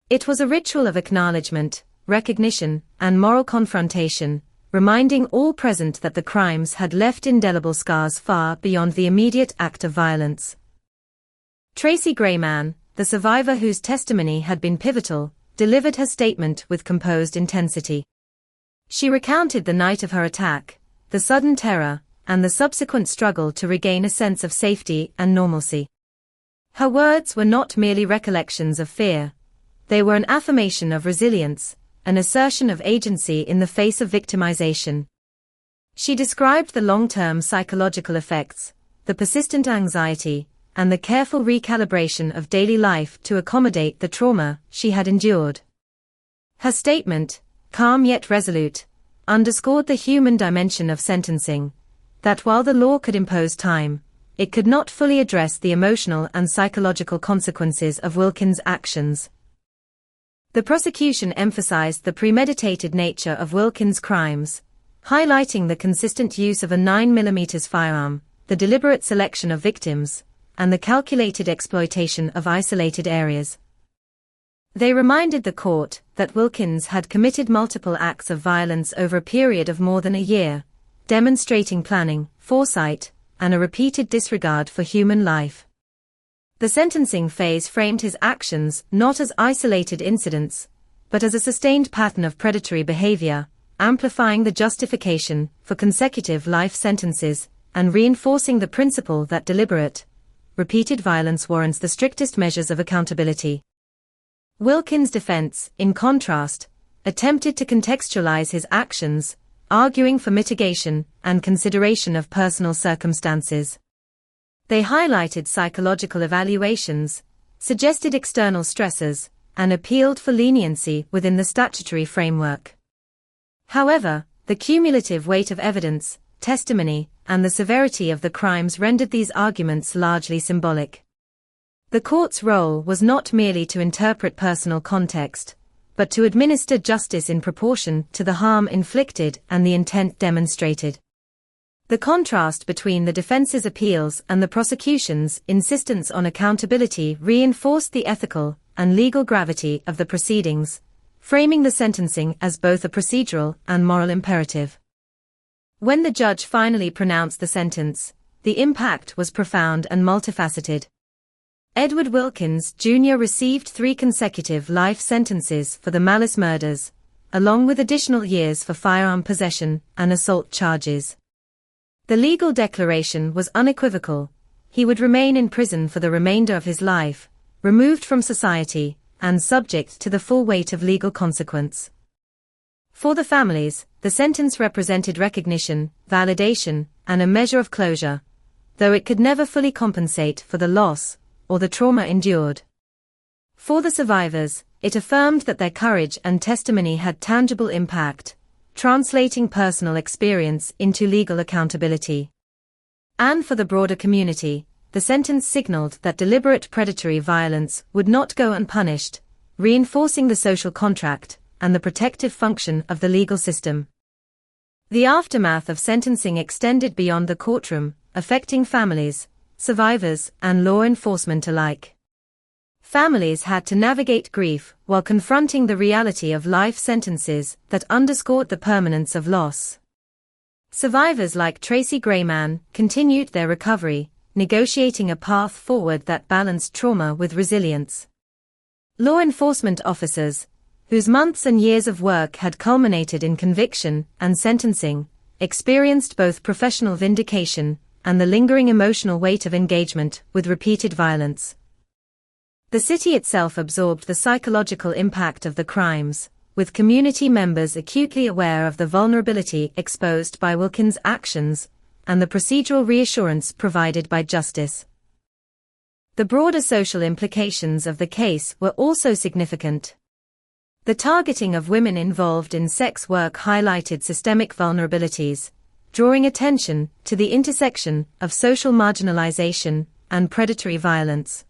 It was a ritual of acknowledgement, recognition, and moral confrontation, reminding all present that the crimes had left indelible scars far beyond the immediate act of violence. Tracy Grayman, the survivor whose testimony had been pivotal, delivered her statement with composed intensity. She recounted the night of her attack, the sudden terror, and the subsequent struggle to regain a sense of safety and normalcy. Her words were not merely recollections of fear. They were an affirmation of resilience, an assertion of agency in the face of victimization. She described the long-term psychological effects, the persistent anxiety, and the careful recalibration of daily life to accommodate the trauma she had endured. Her statement, calm yet resolute, underscored the human dimension of sentencing, that while the law could impose time, it could not fully address the emotional and psychological consequences of Wilkins' actions. The prosecution emphasized the premeditated nature of Wilkins' crimes, highlighting the consistent use of a 9mm firearm, the deliberate selection of victims, and the calculated exploitation of isolated areas. They reminded the court that Wilkins had committed multiple acts of violence over a period of more than a year, demonstrating planning, foresight, and a repeated disregard for human life. The sentencing phase framed his actions not as isolated incidents, but as a sustained pattern of predatory behavior, amplifying the justification for consecutive life sentences and reinforcing the principle that deliberate, repeated violence warrants the strictest measures of accountability. Wilkins' defense, in contrast, attempted to contextualize his actions, arguing for mitigation and consideration of personal circumstances. They highlighted psychological evaluations, suggested external stressors, and appealed for leniency within the statutory framework. However, the cumulative weight of evidence, testimony, and the severity of the crimes rendered these arguments largely symbolic. The court's role was not merely to interpret personal context, but to administer justice in proportion to the harm inflicted and the intent demonstrated. The contrast between the defense's appeals and the prosecution's insistence on accountability reinforced the ethical and legal gravity of the proceedings, framing the sentencing as both a procedural and moral imperative. When the judge finally pronounced the sentence, the impact was profound and multifaceted. Edward Wilkins, Jr. received 3 consecutive life sentences for the Malice murders, along with additional years for firearm possession and assault charges. The legal declaration was unequivocal: he would remain in prison for the remainder of his life, removed from society, and subject to the full weight of legal consequence. For the families, the sentence represented recognition, validation, and a measure of closure, though it could never fully compensate for the loss or the trauma endured. For the survivors, it affirmed that their courage and testimony had tangible impact, translating personal experience into legal accountability. And for the broader community, the sentence signaled that deliberate predatory violence would not go unpunished, reinforcing the social contract and the protective function of the legal system. The aftermath of sentencing extended beyond the courtroom, affecting families, survivors, and law enforcement alike. Families had to navigate grief while confronting the reality of life sentences that underscored the permanence of loss. Survivors like Tracy Grayman continued their recovery, negotiating a path forward that balanced trauma with resilience. Law enforcement officers, whose months and years of work had culminated in conviction and sentencing, experienced both professional vindication and the lingering emotional weight of engagement with repeated violence. The city itself absorbed the psychological impact of the crimes, with community members acutely aware of the vulnerability exposed by Wilkins' actions and the procedural reassurance provided by justice. The broader social implications of the case were also significant. The targeting of women involved in sex work highlighted systemic vulnerabilities, drawing attention to the intersection of social marginalization and predatory violence.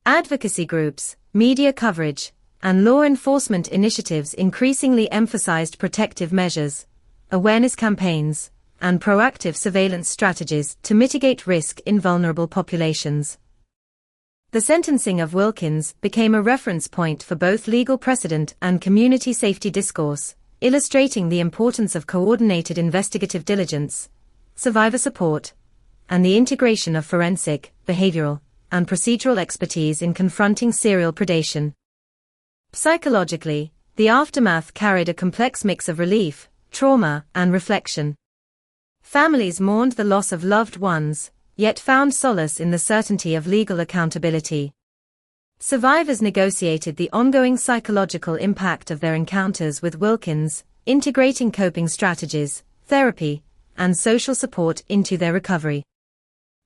Advocacy groups, media coverage, and law enforcement initiatives increasingly emphasized protective measures, awareness campaigns, and proactive surveillance strategies to mitigate risk in vulnerable populations. The sentencing of Wilkins became a reference point for both legal precedent and community safety discourse, illustrating the importance of coordinated investigative diligence, survivor support, and the integration of forensic, behavioral, and procedural expertise in confronting serial predation. Psychologically, the aftermath carried a complex mix of relief, trauma, and reflection. Families mourned the loss of loved ones, yet found solace in the certainty of legal accountability. Survivors negotiated the ongoing psychological impact of their encounters with Wilkins, integrating coping strategies, therapy, and social support into their recovery.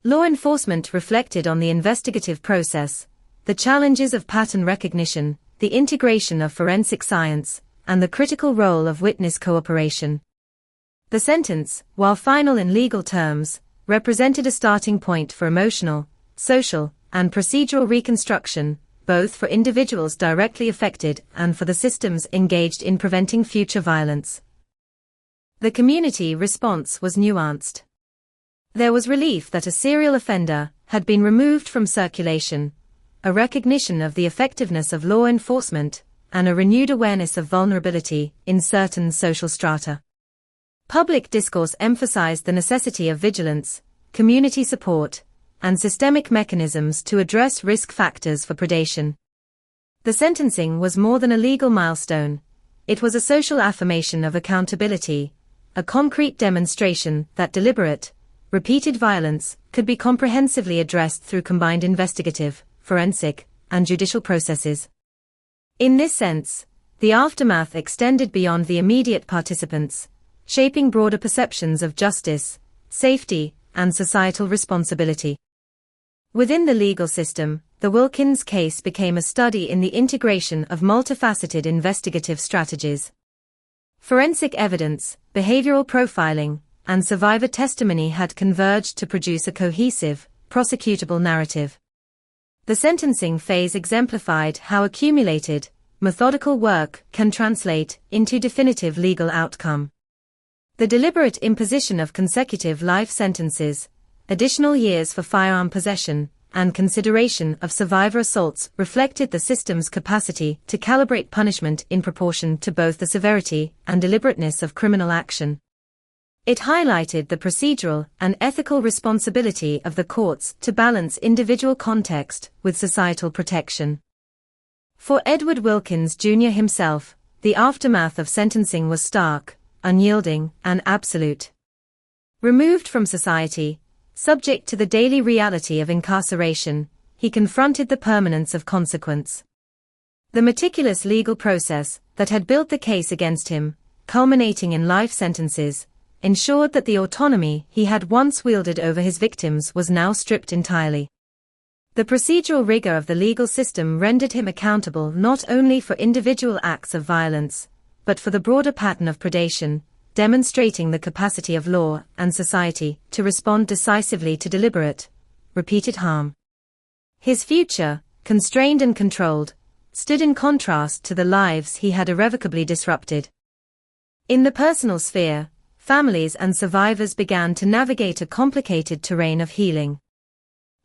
Law enforcement reflected on the investigative process, the challenges of pattern recognition, the integration of forensic science, and the critical role of witness cooperation. The sentence, while final in legal terms, represented a starting point for emotional, social, and procedural reconstruction, both for individuals directly affected and for the systems engaged in preventing future violence. The community response was nuanced. There was relief that a serial offender had been removed from circulation, a recognition of the effectiveness of law enforcement, and a renewed awareness of vulnerability in certain social strata. Public discourse emphasized the necessity of vigilance, community support, and systemic mechanisms to address risk factors for predation. The sentencing was more than a legal milestone. It was a social affirmation of accountability, a concrete demonstration that deliberate, repeated violence could be comprehensively addressed through combined investigative, forensic, and judicial processes. In this sense, the aftermath extended beyond the immediate participants, shaping broader perceptions of justice, safety, and societal responsibility. Within the legal system, the Wilkins case became a study in the integration of multifaceted investigative strategies. Forensic evidence, behavioral profiling, and survivor testimony had converged to produce a cohesive, prosecutable narrative. The sentencing phase exemplified how accumulated, methodical work can translate into definitive legal outcome. The deliberate imposition of consecutive life sentences, additional years for firearm possession, and consideration of survivor assaults reflected the system's capacity to calibrate punishment in proportion to both the severity and deliberateness of criminal action. It highlighted the procedural and ethical responsibility of the courts to balance individual context with societal protection. For Edward Wilkins Jr. himself, the aftermath of sentencing was stark, unyielding, and absolute. Removed from society, subject to the daily reality of incarceration, he confronted the permanence of consequence. The meticulous legal process that had built the case against him, culminating in life sentences, ensured that the autonomy he had once wielded over his victims was now stripped entirely. The procedural rigor of the legal system rendered him accountable not only for individual acts of violence, but for the broader pattern of predation, demonstrating the capacity of law and society to respond decisively to deliberate, repeated harm. His future, constrained and controlled, stood in contrast to the lives he had irrevocably disrupted. In the personal sphere, families and survivors began to navigate a complicated terrain of healing.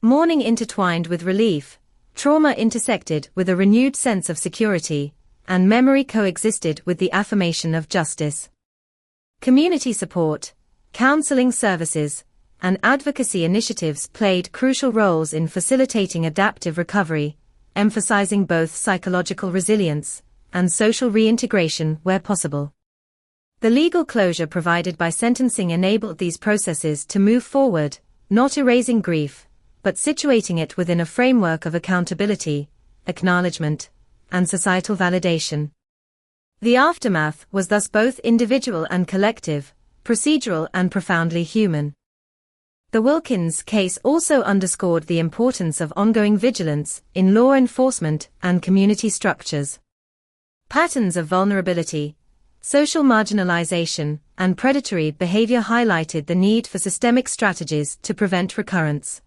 Mourning intertwined with relief, trauma intersected with a renewed sense of security, and memory coexisted with the affirmation of justice. Community support, counseling services, and advocacy initiatives played crucial roles in facilitating adaptive recovery, emphasizing both psychological resilience and social reintegration where possible. The legal closure provided by sentencing enabled these processes to move forward, not erasing grief, but situating it within a framework of accountability, acknowledgement, and societal validation. The aftermath was thus both individual and collective, procedural and profoundly human. The Wilkins case also underscored the importance of ongoing vigilance in law enforcement and community structures. Patterns of vulnerability, social marginalization, and predatory behavior highlighted the need for systemic strategies to prevent recurrence.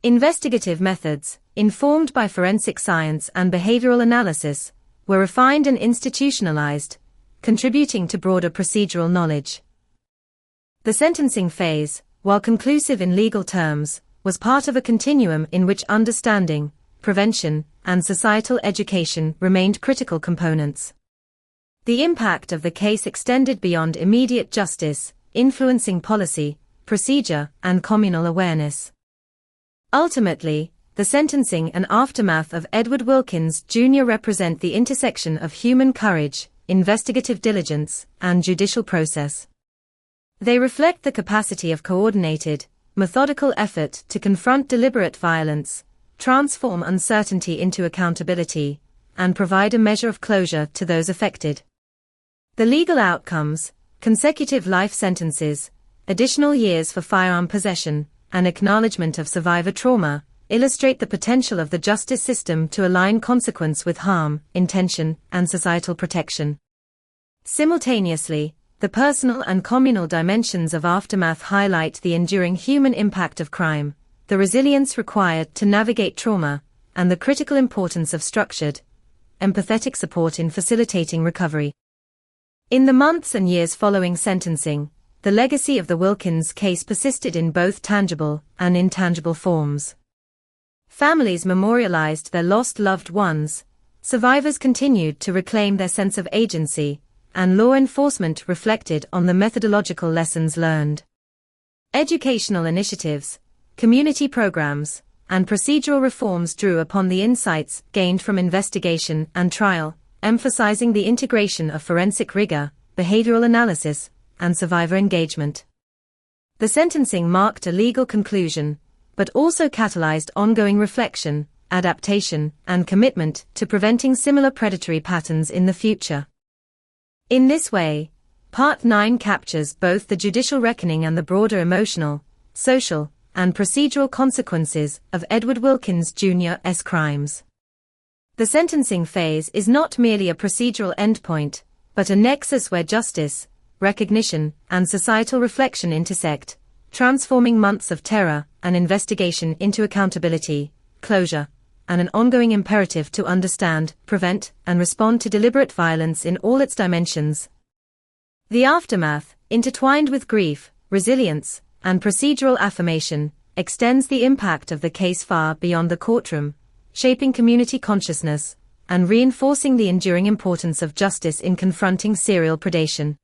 Investigative methods, informed by forensic science and behavioral analysis, were refined and institutionalized, contributing to broader procedural knowledge. The sentencing phase, while conclusive in legal terms, was part of a continuum in which understanding, prevention, and societal education remained critical components. The impact of the case extended beyond immediate justice, influencing policy, procedure, and communal awareness. Ultimately, the sentencing and aftermath of Edward Wilkins Jr. represent the intersection of human courage, investigative diligence, and judicial process. They reflect the capacity of coordinated, methodical effort to confront deliberate violence, transform uncertainty into accountability, and provide a measure of closure to those affected. The legal outcomes, consecutive life sentences, additional years for firearm possession, and acknowledgement of survivor trauma, illustrate the potential of the justice system to align consequence with harm, intention, and societal protection. Simultaneously, the personal and communal dimensions of aftermath highlight the enduring human impact of crime, the resilience required to navigate trauma, and the critical importance of structured, empathetic support in facilitating recovery. In the months and years following sentencing, the legacy of the Wilkins case persisted in both tangible and intangible forms. Families memorialized their lost loved ones, survivors continued to reclaim their sense of agency, and law enforcement reflected on the methodological lessons learned. Educational initiatives, community programs, and procedural reforms drew upon the insights gained from investigation and trial, emphasizing the integration of forensic rigor, behavioral analysis, and survivor engagement. The sentencing marked a legal conclusion, but also catalyzed ongoing reflection, adaptation, and commitment to preventing similar predatory patterns in the future. In this way, Part 9 captures both the judicial reckoning and the broader emotional, social, and procedural consequences of Edward Wilkins Jr.'s crimes. The sentencing phase is not merely a procedural endpoint, but a nexus where justice, recognition, and societal reflection intersect, transforming months of terror and investigation into accountability, closure, and an ongoing imperative to understand, prevent, and respond to deliberate violence in all its dimensions. The aftermath, intertwined with grief, resilience, and procedural affirmation, extends the impact of the case far beyond the courtroom, shaping community consciousness, and reinforcing the enduring importance of justice in confronting serial predation.